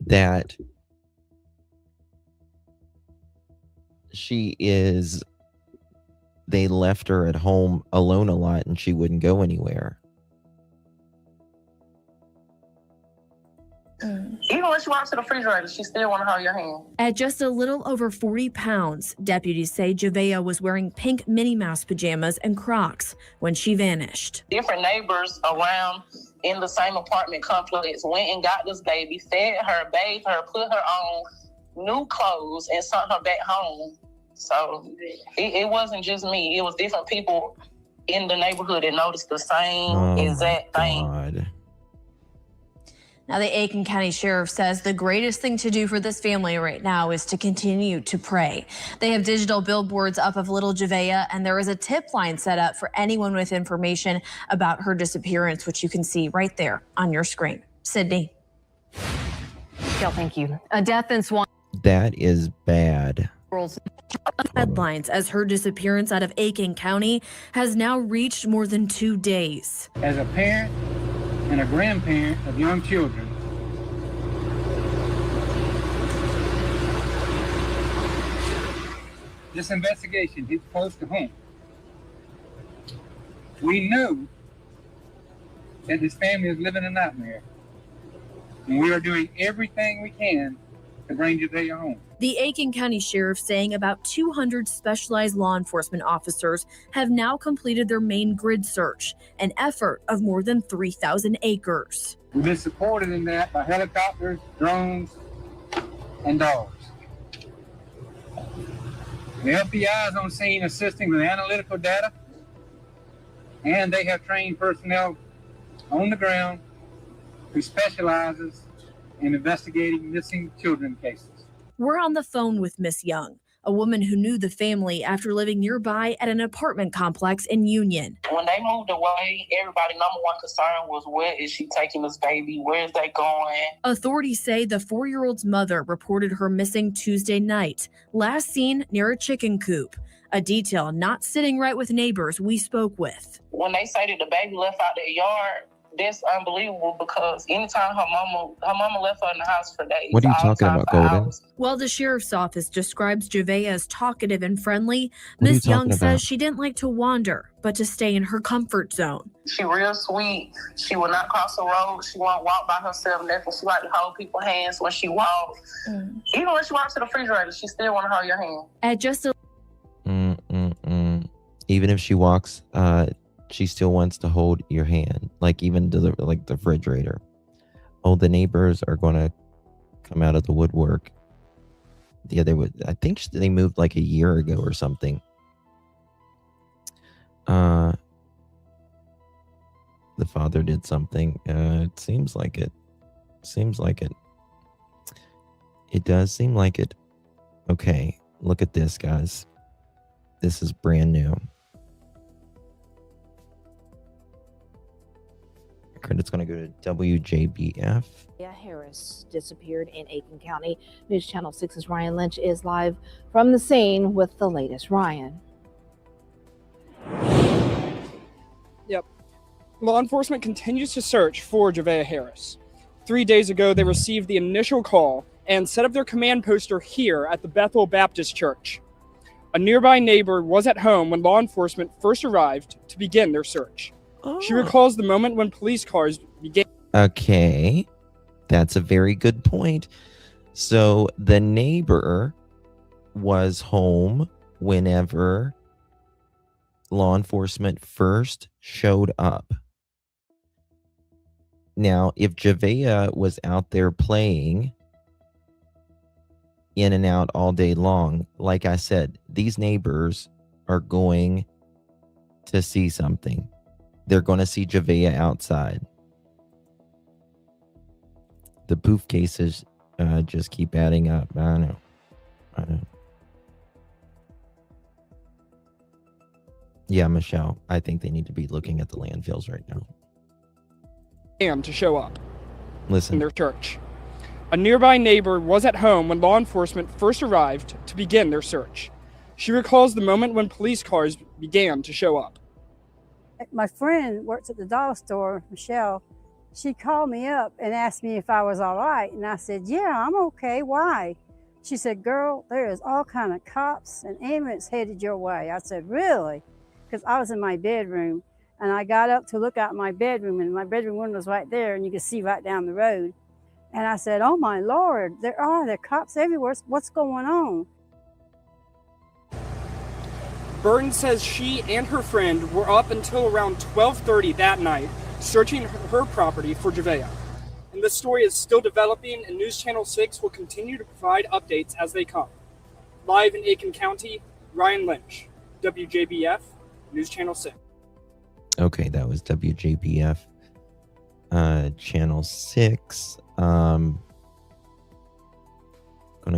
that they left her at home alone a lot and she wouldn't go anywhere. Even when she walks to the refrigerator, she still want to hold your hand. At just a little over 40 pounds, deputies say Javeayah was wearing pink Minnie Mouse pajamas and Crocs when she vanished. Different neighbors around in the same apartment complex went and got this baby, fed her, bathed her, put her on new clothes, and sent her back home. So it wasn't just me. It was different people in the neighborhood that noticed the same exact thing. God. Now, the Aiken County Sheriff says the greatest thing to do for this family right now is to continue to pray. They have digital billboards up of little Javeayah, and there is a tip line set up for anyone with information about her disappearance, which you can see right there on your screen. Sydney. Gail, thank you. A death in Swan. That is bad. Headlines as her disappearance out of Aiken County has now reached more than 2 days. As a parent and a grandparent of young children, this investigation hits close to home. We know that this family is living a nightmare, and we are doing everything we can to bring Javeayah home. The Aiken County Sheriff saying about 200 specialized law enforcement officers have now completed their main grid search, an effort of more than 3,000 acres. We've been supported in that by helicopters, drones, and dogs. The FBI is on scene assisting with analytical data, and they have trained personnel on the ground who specializes in investigating missing children cases. We're on the phone with Miss Young, a woman who knew the family after living nearby at an apartment complex in Union. When they moved away, everybody's number one concern was, where is she taking this baby? Where is they going? Authorities say the 4-year-old's mother reported her missing Tuesday night, last seen near a chicken coop, a detail not sitting right with neighbors we spoke with. When they say that the baby left out their yard, That's unbelievable because anytime her mama left her in the house for days. What are you talking about, Golden? While the sheriff's office describes Javeayah as talkative and friendly, Miss Young says she didn't like to wander, but to stay in her comfort zone. She real sweet. She will not cross the road. She won't walk by herself. Nothing. She like to hold people's hands when she walks. Even when she walks to the refrigerator, she still want to hold your hand. At just a Even if she walks, she still wants to hold your hand, like even to the refrigerator. Oh, the neighbors are going to come out of the woodwork. Yeah, they would. I think they moved like a year ago or something. The father did something. It seems like it. It does seem like it. Okay, look at this, guys. This is brand new. Credit's going to go to WJBF. Javeayah Harris disappeared in Aiken County. News Channel 6's Ryan Lynch is live from the scene with the latest. Ryan. Yep. Law enforcement continues to search for Javeayah Harris. 3 days ago, they received the initial call and set up their command poster here at the Bethel Baptist Church. A nearby neighbor was at home when law enforcement first arrived to begin their search. She recalls the moment when police cars began. Okay, that's a very good point. So the neighbor was home whenever law enforcement first showed up. Now, if Javeayah was out there playing in and out all day long, like I said, these neighbors are going to see something. They're going to see Javeayah outside. The poof cases just keep adding up. I know. Yeah, Michelle, I think they need to be looking at the landfills right now. To show up. Listen. In their church. A nearby neighbor was at home when law enforcement first arrived to begin their search. She recalls the moment when police cars began to show up. My friend works at the dollar store, Michelle. She called me up and asked me if I was all right. And I said, yeah, I'm okay. Why? She said, girl, there is all kind of cops and ambulance headed your way. I said, really? Because I was in my bedroom and I got up to look out my bedroom and my bedroom window was right there and you could see right down the road. And I said, oh my Lord, there are cops everywhere. What's going on? Burton says she and her friend were up until around 12:30 that night, searching her property for Javeayah. And this story is still developing, and News Channel 6 will continue to provide updates as they come. Live in Aiken County, Ryan Lynch, WJBF, News Channel 6. Okay, that was WJBF, Channel 6. Gonna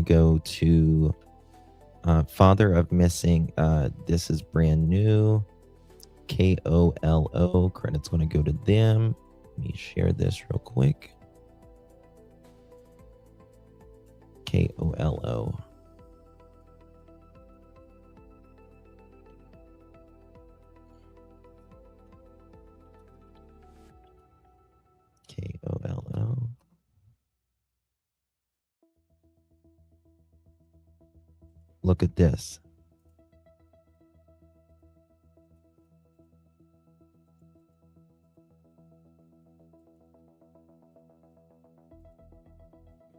go to father of missing. This is brand new. KOLO. Credit's going to go to them. Let me share this real quick. KOLO. KOLO. Look at this.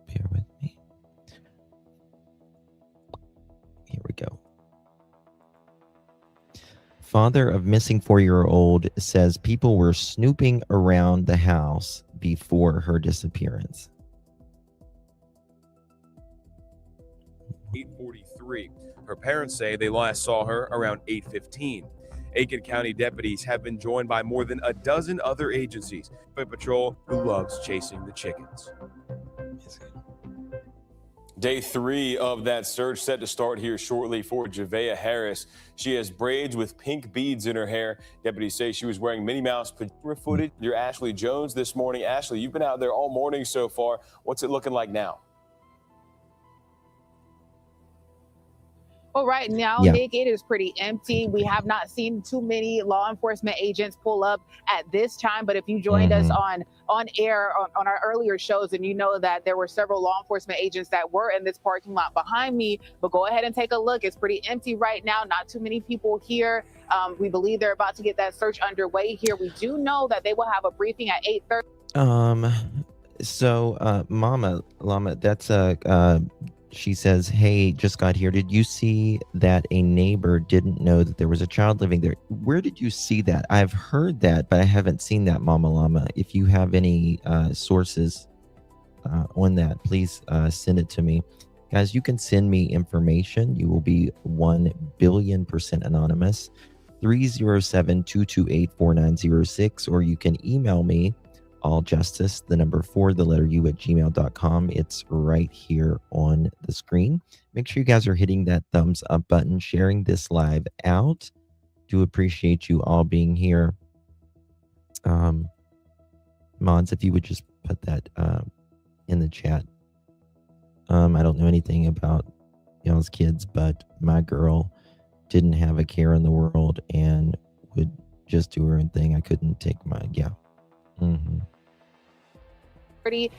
Bear with me. Here we go. Father of missing 4-year-old says people were snooping around the house before her disappearance. 8:43. Her parents say they last saw her around 8:15. Aiken County deputies have been joined by more than a dozen other agencies. A patrol who loves chasing the chickens. Day 3 of that search set to start here shortly for Javeayah Harris. She has braids with pink beads in her hair. Deputies say she was wearing Minnie Mouse pajama footage. You're Ashley Jones this morning. Ashley, you've been out there all morning so far. What's it looking like now? Well, right now, Yeah. Nick, it is pretty empty. We have not seen too many law enforcement agents pull up at this time. But if you joined us on air on our earlier shows, and you know that there were several law enforcement agents that were in this parking lot behind me. But go ahead and take a look. It's pretty empty right now. Not too many people here. We believe they're about to get that search underway here. We do know that they will have a briefing at 8:30. So, Mama Llama, that's she says, hey, just got here. Did you see that a neighbor didn't know that there was a child living there? Where did you see that? I've heard that, but I haven't seen that, Mama Llama. If you have any sources on that, please send it to me. Guys, you can send me information. You will be 1,000,000,000% anonymous. 307-228-4906, or you can email me alljustice, the number 4, the letter U, at gmail.com. It's right here on the screen. Make sure you guys are hitting that thumbs up button, sharing this live out. Do appreciate you all being here. Mods, if you would just put that in the chat. I don't know anything about y'all's kids, but my girl didn't have a care in the world and would just do her own thing. I couldn't take my,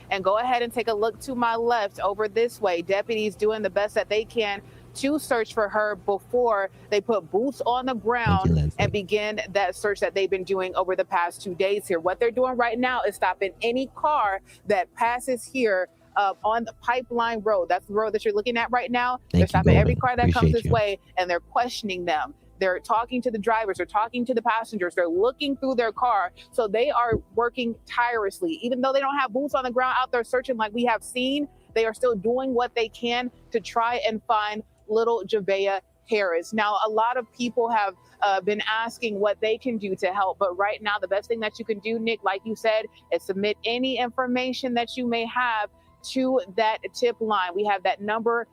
And go ahead and take a look to my left over this way. Deputies doing the best that they can to search for her before they put boots on the ground and begin that search that they've been doing over the past 2 days here. What they're doing right now is stopping any car that passes here on the Pipeline Road. That's the road that you're looking at right now. They're stopping every car that comes this way, and they're questioning them. They're talking to the drivers, they're talking to the passengers, they're looking through their car. So they are working tirelessly. Even though they don't have boots on the ground out there searching like we have seen, they are still doing what they can to try and find little Javeayah Harris. Now, a lot of people have been asking what they can do to help. But right now, the best thing that you can do, Nick, like you said, is submit any information that you may have to that tip line. We have that number.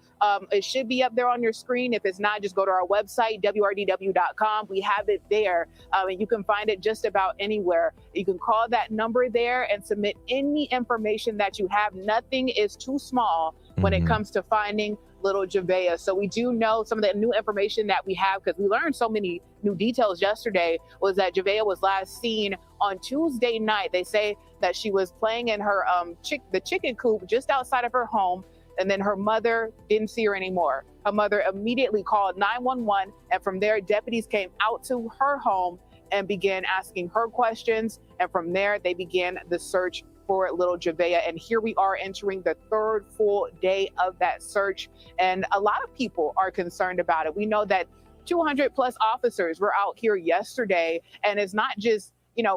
It should be up there on your screen. If it's not, just go to our website, wrdw.com. We have it there, and you can find it just about anywhere. You can call that number there and submit any information that you have. Nothing is too small when it comes to finding little Javeayah. So we do know some of the new information that we have, because we learned so many new details yesterday, was that Javeayah was last seen on Tuesday night. They say that she was playing in her the chicken coop just outside of her home, and then her mother didn't see her anymore. Her mother immediately called 911, and from there, deputies came out to her home and began asking her questions, and from there, they began the search for little Javeayah. And here we are entering the 3rd full day of that search, and a lot of people are concerned about it. We know that 200 plus officers were out here yesterday, and it's not just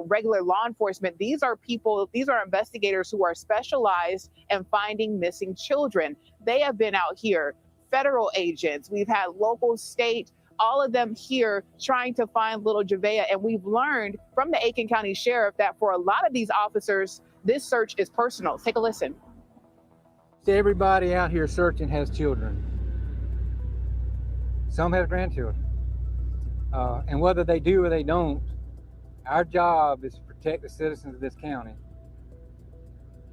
regular law enforcement. These are people, these are investigators who are specialized in finding missing children. They have been out here, federal agents, we've had local, state, all of them here trying to find little Javeayah. And we've learned from the Aiken County Sheriff that for a lot of these officers, this search is personal. Take a listen. Everybody out here searching has children. Some have grandchildren. And whether they do or they don't, our job is to protect the citizens of this county.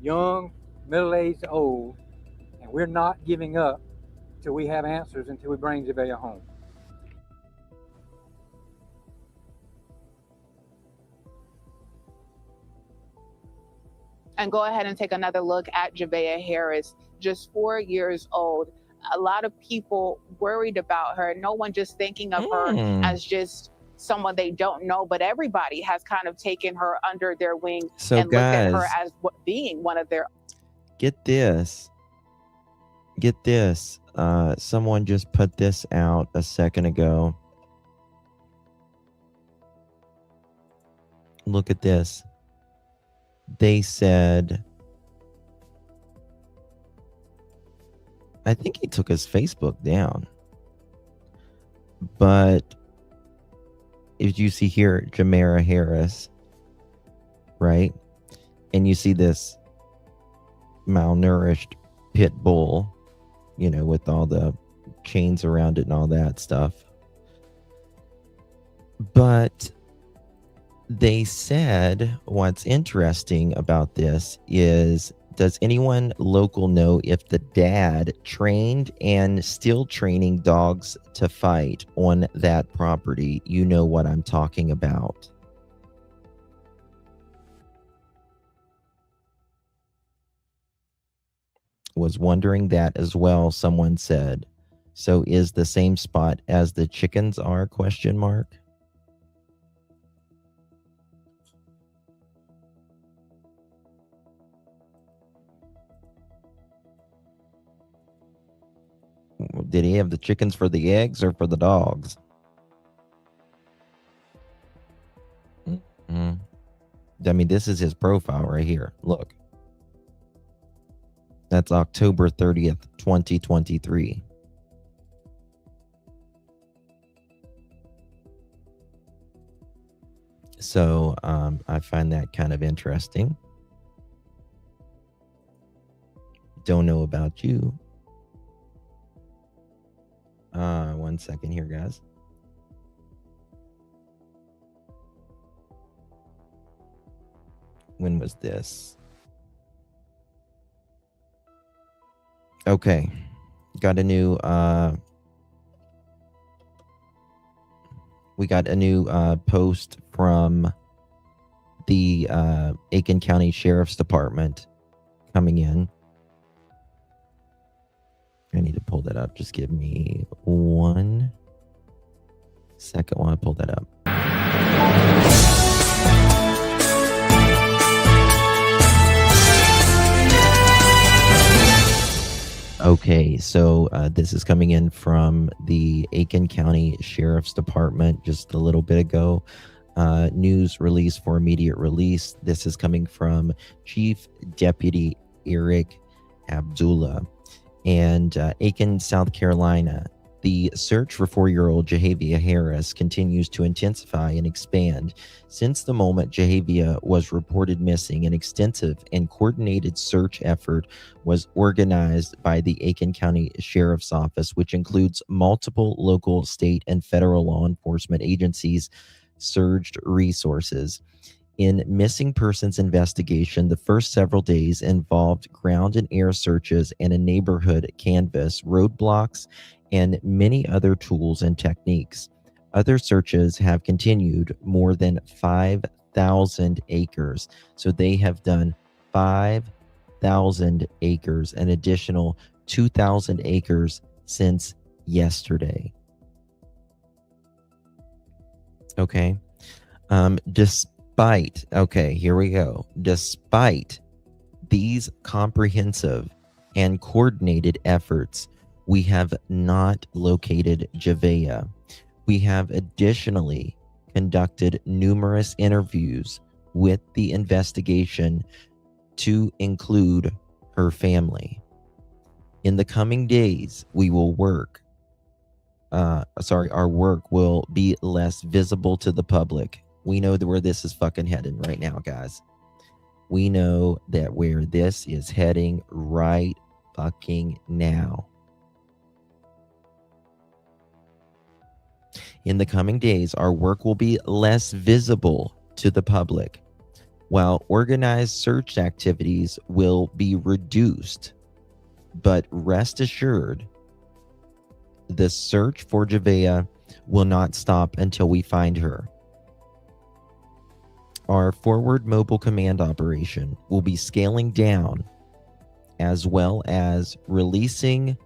Young, middle-aged, old, and we're not giving up till we have answers, until we bring Javeayah home. And go ahead and take another look at Javeayah Harris, just 4 years old. A lot of people worried about her. No one just thinking of her as just someone they don't know, but everybody has kind of taken her under their wing and looked at her as being one of their. Get this. Someone just put this out a second ago. Look at this. They said, I think he took his Facebook down, but if you see here, Javeayah Harris, right? And you see this malnourished pit bull, with all the chains around it and all that stuff. But they said what's interesting about this is Does anyone local know if the dad trained and still training dogs to fight on that property? You know what I'm talking about. Was wondering that as well, someone said. So is the same spot as the chickens are, question mark? Did he have the chickens for the eggs or for the dogs? Mm-hmm. I mean, this is his profile right here. Look. That's October 30th, 2023. So I find that kind of interesting. Don't know about you. One second here, guys. When was this? Okay. Got a new we got a new post from the Aiken County Sheriff's Department coming in. I need to pull that up. Just give me 1 second while I pull that up. Okay, so this is coming in from the Aiken County Sheriff's Department just a little bit ago. News release for immediate release. This is coming from Chief Deputy Eric Abdullah. And Aiken, South Carolina. The search for 4-year-old Javeayah Harris continues to intensify and expand. Since the moment Javeayah was reported missing, an extensive and coordinated search effort was organized by the Aiken County Sheriff's Office, which includes multiple local, state, and federal law enforcement agencies' surged resources. In missing persons investigation, the first several days involved ground and air searches and a neighborhood canvass, roadblocks, and many other tools and techniques. Other searches have continued more than 5,000 acres. So they have done 5,000 acres, an additional 2,000 acres since yesterday. Okay. Okay, here we go. Despite these comprehensive and coordinated efforts, we have not located Javeayah. We have additionally conducted numerous interviews with the investigation to include her family. In the coming days, we will work. Our work will be less visible to the public. We know where this is fucking heading right now, guys. We know that where this is heading right fucking now. In the coming days, our work will be less visible to the public, while organized search activities will be reduced. But rest assured, the search for Javeayah will not stop until we find her. Our forward mobile command operation will be scaling down, as well as releasing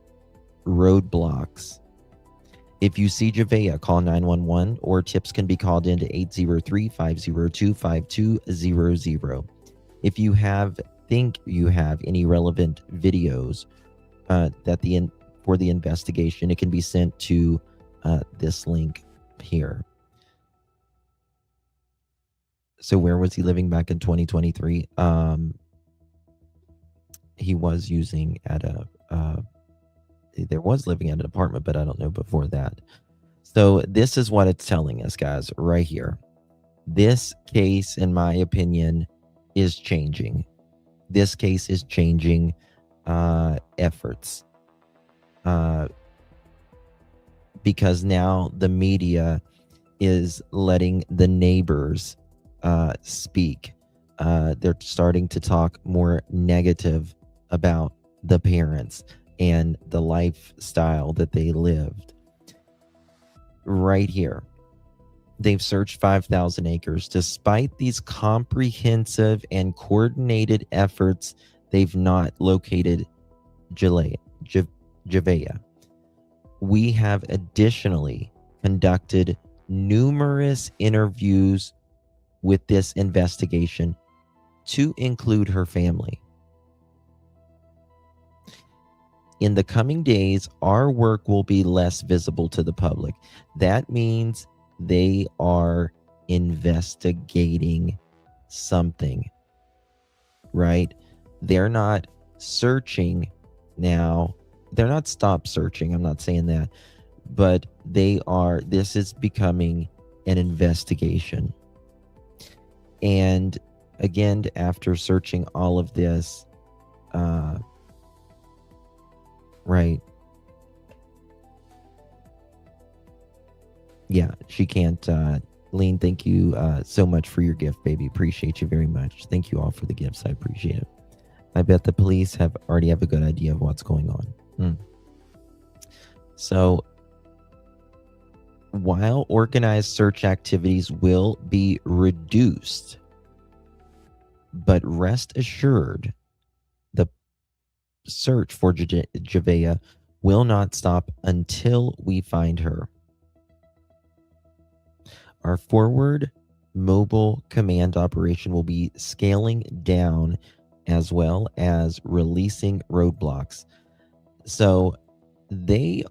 roadblocks. If you see Javeayah, call 911, or tips can be called into 803-502-5200. If you think you have any relevant videos for the investigation, it can be sent to this link here. So where was he living back in 2023? He was using at there was living at an apartment, but I don't know before that. So this is what it's telling us, guys, right here. This case, in my opinion, is changing. This case is changing efforts. Because now the media is letting the neighbors speak. they're starting to talk more negative about the parents and the lifestyle that they lived. Right here, they've searched 5,000 acres. Despite these comprehensive and coordinated efforts, they've not located Javeayah. We have additionally conducted numerous interviews with this investigation to include her family. In the coming days, our work will be less visible to the public. That means they are investigating something, right? They're not searching now. They're not stop searching. I'm not saying that, but this is becoming an investigation. And again, after searching all of this, right. Yeah, she can't. Lean, thank you so much for your gift, baby. Appreciate you very much. Thank you all for the gifts. I appreciate it. I bet the police already have a good idea of what's going on. So, while organized search activities will be reduced, but rest assured, the search for Javeayah will not stop until we find her. Our forward mobile command operation will be scaling down as well as releasing roadblocks. So they're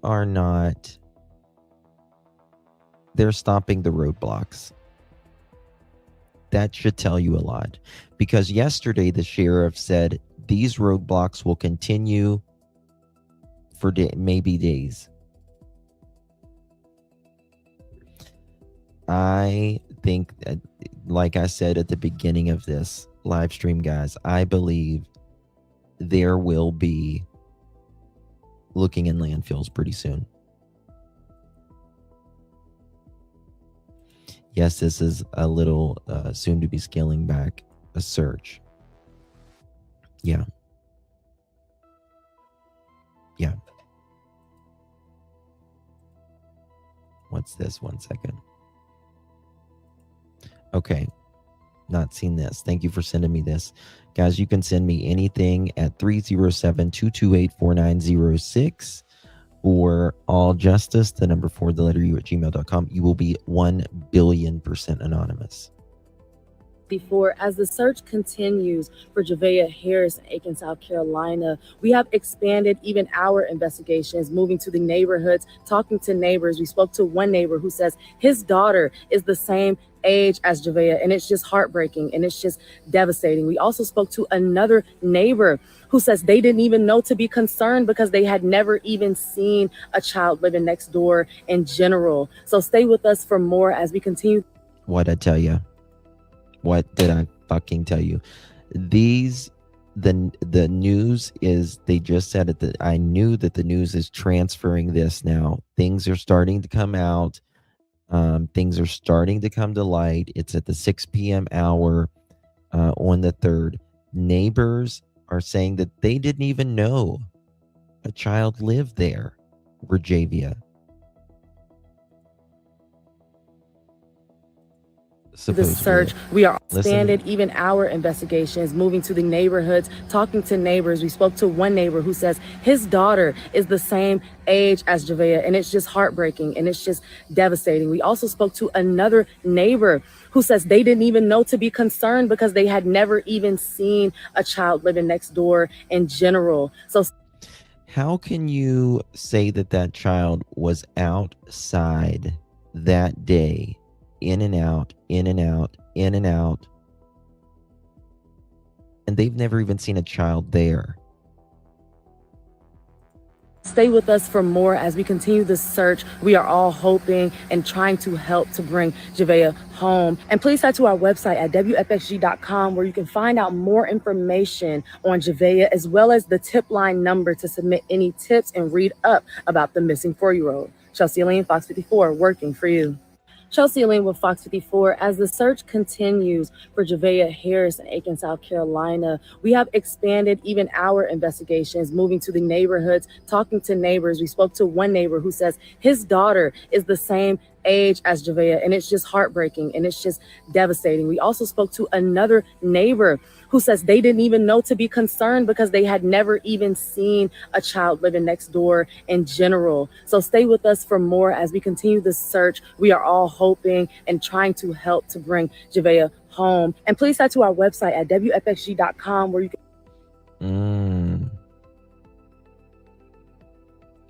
stopping the roadblocks. That should tell you a lot, because yesterday the sheriff said these roadblocks will continue for maybe days. I think that, like I said at the beginning of this live stream, guys, I believe there will be looking in landfills pretty soon. Yes, this is a little soon to be scaling back a search. Yeah. Yeah. What's this? 1 second. Okay. Not seen this. Thank you for sending me this. Guys, you can send me anything at 307-228-4906 or alljustice, the number 4, the letter U, @gmail.com. You will be 1,000,000,000% anonymous. Before, as the search continues for Javeayah Harris in Aiken, South Carolina, we have expanded even our investigations, moving to the neighborhoods, talking to neighbors. We spoke to one neighbor who says his daughter is the same age as Javeayah, and it's just heartbreaking and it's just devastating. We also spoke to another neighbor who says they didn't even know to be concerned because they had never even seen a child living next door in general. So stay with us for more as we continue. What'd I tell you? What did I fucking tell you? The news is, they just said it, that I knew that the news is transferring this now. Things are starting to come out. Things are starting to come to light. It's at the 6 p.m. hour on the 3rd. Neighbors are saying that they didn't even know a child lived there, where Javeayah. The search, we are expanded even our investigations, moving to the neighborhoods, talking to neighbors. We spoke to one neighbor who says his daughter is the same age as Javeayah, and it's just heartbreaking and it's just devastating. We also spoke to another neighbor who says they didn't even know to be concerned because they had never even seen a child living next door in general. So how can you say that that child was outside that day, in and out, in and out, in and out, and they've never even seen a child there? stay with us for more as we continue the search. We are all hoping and trying to help to bring Javeayah home. And please head to our website at wfxg.com, where you can find out more information on Javeayah, as well as the tip line number to submit any tips and read up about the missing 4-year-old. Chelsea Elaine, Fox 54, working for you. Chelsea Elaine with Fox 54. As the search continues for Javeayah Harris in Aiken, South Carolina, we have expanded even our investigations, moving to the neighborhoods, talking to neighbors. We spoke to one neighbor who says his daughter is the same age as Javeayah, and it's just heartbreaking and it's just devastating. We also spoke to another neighbor who says they didn't even know to be concerned because they had never even seen a child living next door in general. So stay with us for more as we continue the search. We are all hoping and trying to help to bring Javeayah home. And please head to our website at wfxg.com where you can.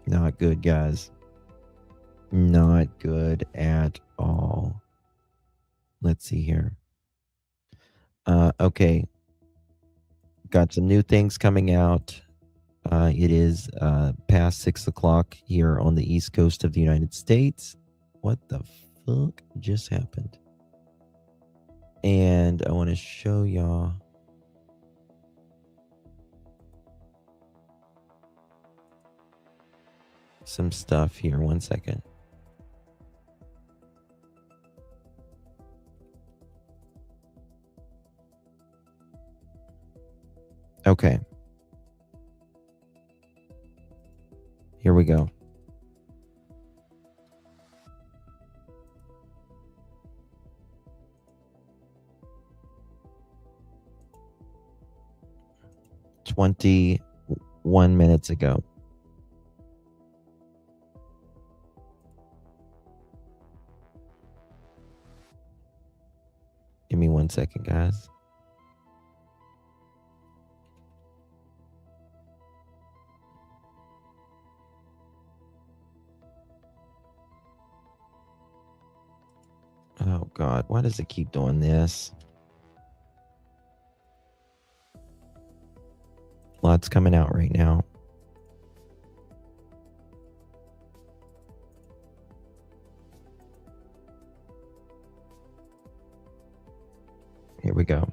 Not good, guys. Not good at all. Let's see here. Okay. Got some new things coming out. It is past 6 o'clock here on the East Coast of the United States. What the fuck just happened? And I want to show y'all some stuff here. 1 second. Okay. Here we go. "21 minutes ago. Give me 1 second, guys. Oh, God. Why does it keep doing this? Lots coming out right now. Here we go.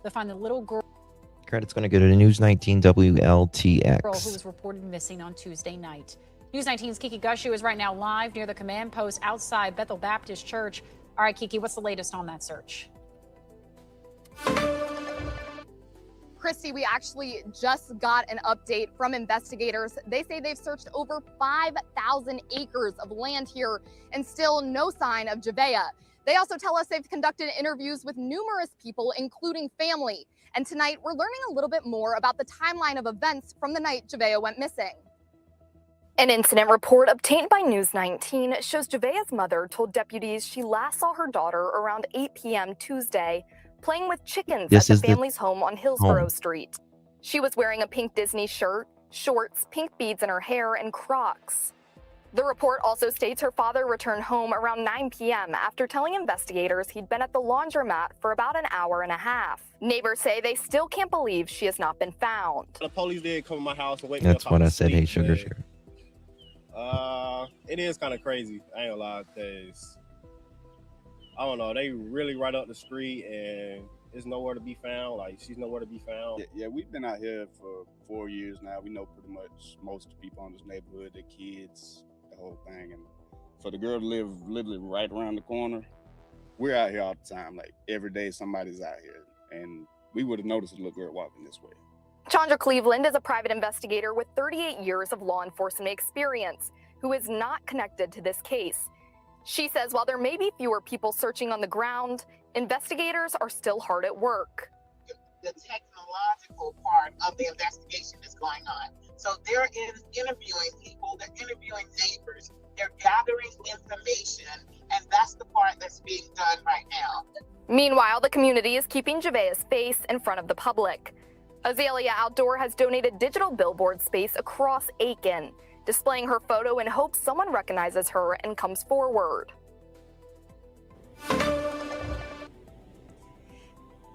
They find the little girl Credit's going to go to News 19 WLTX. who was reported missing on Tuesday night. News 19's Kiki Gushu is right now live near the command post outside Bethel Baptist Church. All right, Kiki, what's the latest on that search? Christy, we actually just got an update from investigators. They say they've searched over 5,000 acres of land here and still no sign of Javeayah. They also tell us they've conducted interviews with numerous people, including family. And tonight, we're learning a little bit more about the timeline of events from the night Javeayah went missing. An incident report obtained by News 19 shows Javeayah's mother told deputies she last saw her daughter around 8 p.m. Tuesday, playing with chickens at the family's home on Hillsborough Street. She was wearing a pink Disney shirt, shorts, pink beads in her hair, and Crocs. The report also states her father returned home around 9 p.m. after telling investigators he'd been at the laundromat for about an hour and a half. Neighbors say they still can't believe she has not been found. The police did come to my house and wake me up. That's what I said. Hey, Sugar Sugar. It is kind of crazy. I ain't gonna lie, because I don't know. They really right up the street and it's nowhere to be found. Like, she's nowhere to be found. Yeah, we've been out here for 4 years now. We know pretty much most of the people in this neighborhood, their kids, the whole thing. And for the girl to live literally right around the corner, we're out here all the time. Like, every day somebody's out here. And we would have noticed a little girl walking this way. Chandra Cleveland is a private investigator with 38 years of law enforcement experience who is not connected to this case. She says while there may be fewer people searching on the ground, investigators are still hard at work. The technological part of the investigation is going on. So they're interviewing people, they're interviewing neighbors, they're gathering information, and that's the part that's being done right now. Meanwhile, the community is keeping Javeayah's face in front of the public. Azalea Outdoor has donated digital billboard space across Aiken, displaying her photo in hopes someone recognizes her and comes forward.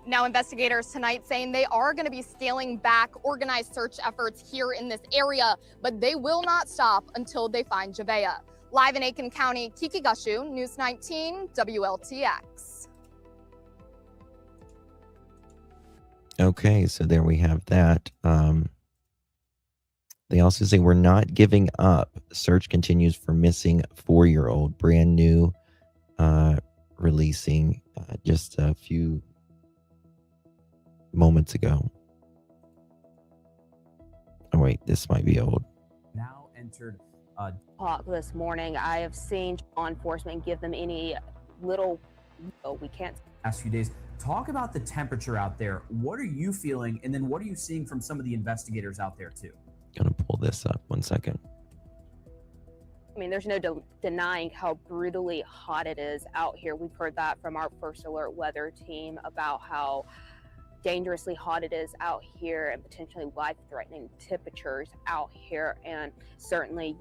Now, investigators tonight saying they are going to be scaling back organized search efforts here in this area, but they will not stop until they find Javeayah. Live in Aiken County, Kiki Gushu, News 19 WLTX. Okay, so there we have that. They also say we're not giving up. Search continues for missing 4-year-old. Brand new, releasing just a few moments ago. Oh wait, this might be old. Now entered Talk this morning. I have seen law enforcement give them any little. Oh, we can't. last few days. Talk about the temperature out there. What are you feeling? And then what are you seeing from some of the investigators out there too? Gonna pull this up 1 second. I mean, there's no denying how brutally hot it is out here. We've heard that from our first alert weather team about how dangerously hot it is out here and potentially life-threatening temperatures out here. And certainly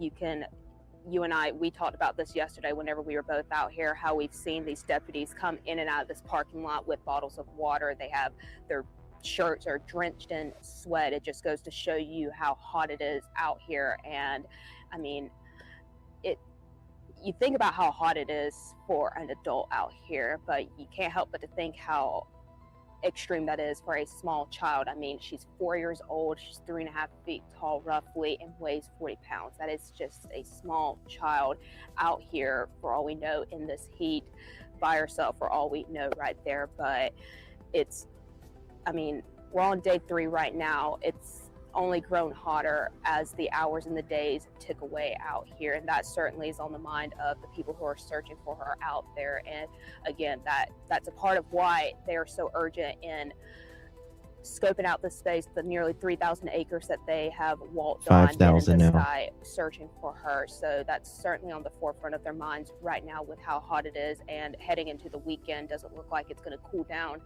you and I, we talked about this yesterday whenever we were both out here, how we've seen these deputies come in and out of this parking lot with bottles of water. They have their shirts are drenched in sweat. It just goes to show you how hot it is out here. And I mean, you think about how hot it is for an adult out here, but you can't help but to think how extreme that is for a small child. I mean, she's 4 years old, she's 3.5 feet tall roughly, and weighs 40 pounds. That is just a small child out here, for all we know, in this heat by herself, for all we know right there. But I mean, we're on day 3 right now. It's only grown hotter as the hours and the days tick away out here, and that certainly is on the mind of the people who are searching for her out there. And again, that's a part of why they are so urgent in scoping out the space, the nearly 3,000 acres that they have walked on in 5,000 the now. sky searching for her. So that's certainly on the forefront of their minds right now with how hot it is, and heading into the weekend doesn't look like it's going to cool down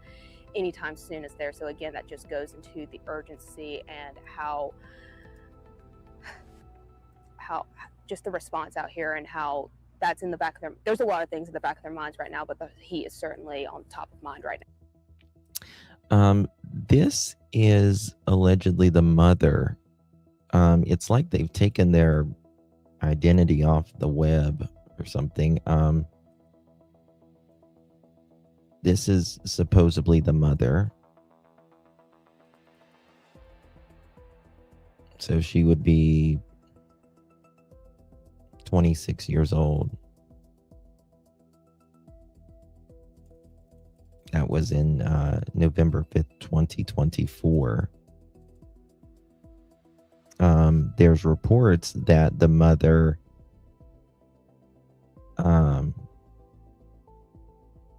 anytime soon is there. So again, that just goes into the urgency and how just the response out here, and how that's in the back of their, there's a lot of things in the back of their minds right now, but the heat is certainly on top of mind right now. This is allegedly the mother. It's like they've taken their identity off the web or something. This is supposedly the mother. So she would be 26 years old. That was in November 5th, 2024. There's reports that the mother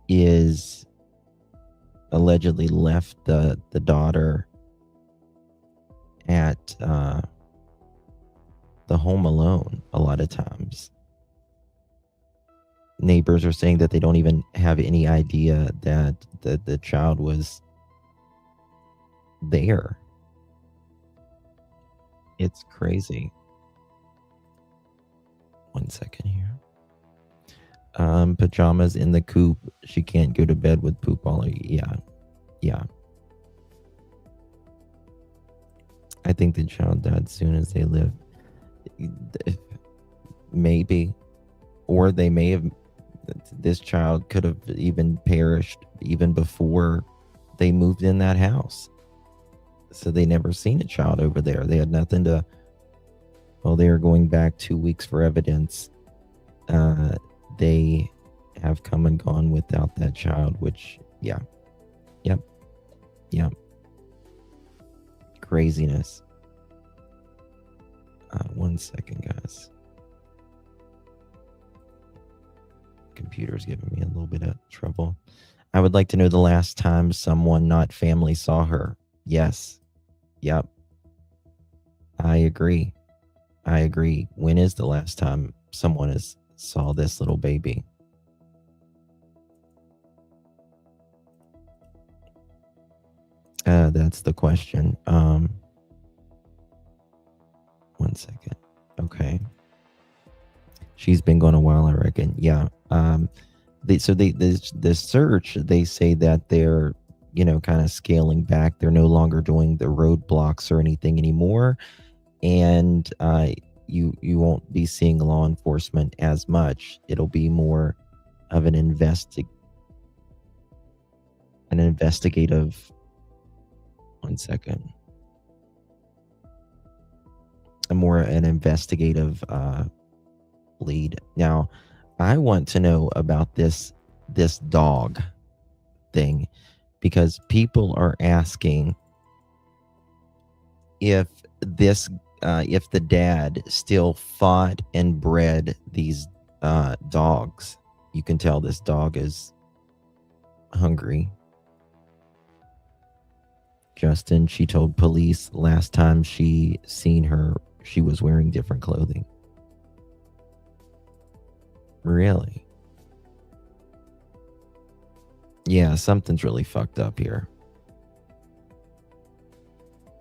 is allegedly left the daughter at the home alone a lot of times. Neighbors are saying that they don't even have any idea that the child was there. It's crazy. 1 second here. Pajamas in the coop. She can't go to bed with poop all. Yeah. I think the child died soon as they lived. Maybe. Or they may have, this child could have even perished even before they moved in that house. So they never seen a child over there. They had nothing to, well, they are going back 2 weeks for evidence. They have come and gone without that child, which, yeah. Craziness. 1 second, guys. Computer's giving me a little bit of trouble. I would like to know the last time someone not family saw her. Yes. Yep. I agree. When is the last time someone saw this little baby? That's the question. 1 second. Okay. She's been gone a while, I reckon. Yeah. The search, they say that they're, kind of scaling back. They're no longer doing the roadblocks or anything anymore. And you won't be seeing law enforcement as much. It'll be more of an investigative. 1 second. more an investigative lead. Now, I want to know about this dog thing, because people are asking if the dad still fought and bred these dogs. You can tell this dog is hungry. Justin, she told police last time she seen her, she was wearing different clothing. Really? Yeah, something's really fucked up here.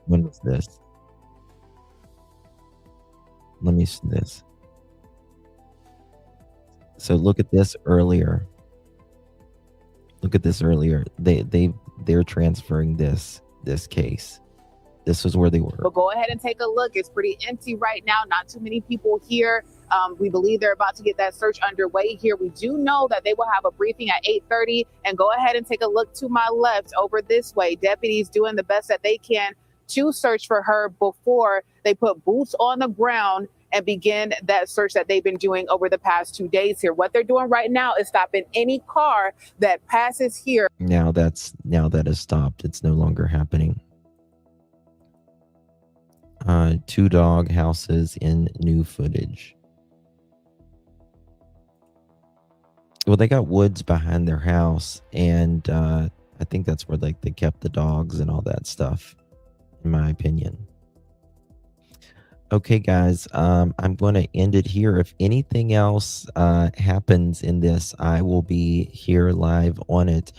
When was this? Let me see this. So look at this earlier. Look at this earlier. They're transferring this case. This is where they were. But go ahead and take a look. It's pretty empty right now. Not too many people here. We believe they're about to get that search underway here. We do know that they will have a briefing at 8:30. And go ahead and take a look to my left over this way. Deputies doing the best that they can to search for her before they put boots on the ground and begin that search that they've been doing over the past 2 days here. What they're doing right now is stopping any car that passes here. Now that has stopped. It's no longer happening. 2 dog houses in new footage. Well, they got woods behind their house, and I think that's where they kept the dogs and all that stuff, in my opinion. Okay, guys, I'm going to end it here. If anything else happens in this, I will be here live on it.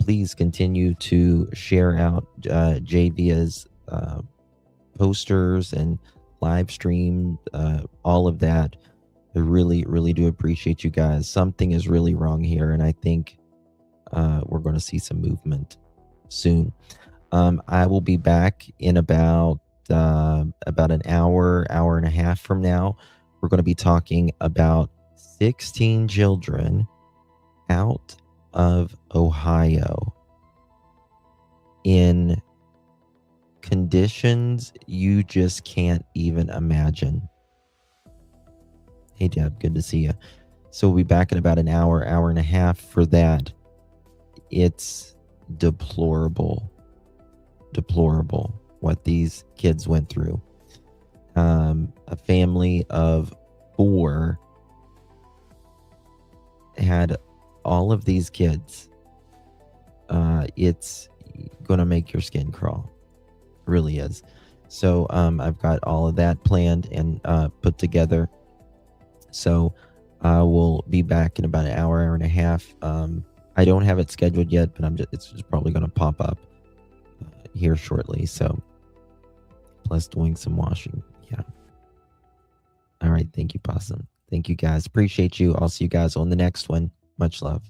Please continue to share out Javeayah's posters and live stream, all of that. I really, really do appreciate you guys. Something is really wrong here, and I think we're going to see some movement soon. I will be back in about an hour and a half from now. We're going to be talking about 16 children out of Ohio in conditions you just can't even imagine. Hey, Deb, good to see you. So we'll be back in about an hour and a half for that. It's deplorable what these kids went through. A family of 4 had all of these kids. It's gonna make your skin crawl. It really is. So I've got all of that planned and put together. So I will be back in about an hour and a half. I don't have it scheduled yet, but it's just probably going to pop up here shortly. So plus doing some washing. Yeah. All right. Thank you, Possum. Thank you, guys. Appreciate you. I'll see you guys on the next one. Much love.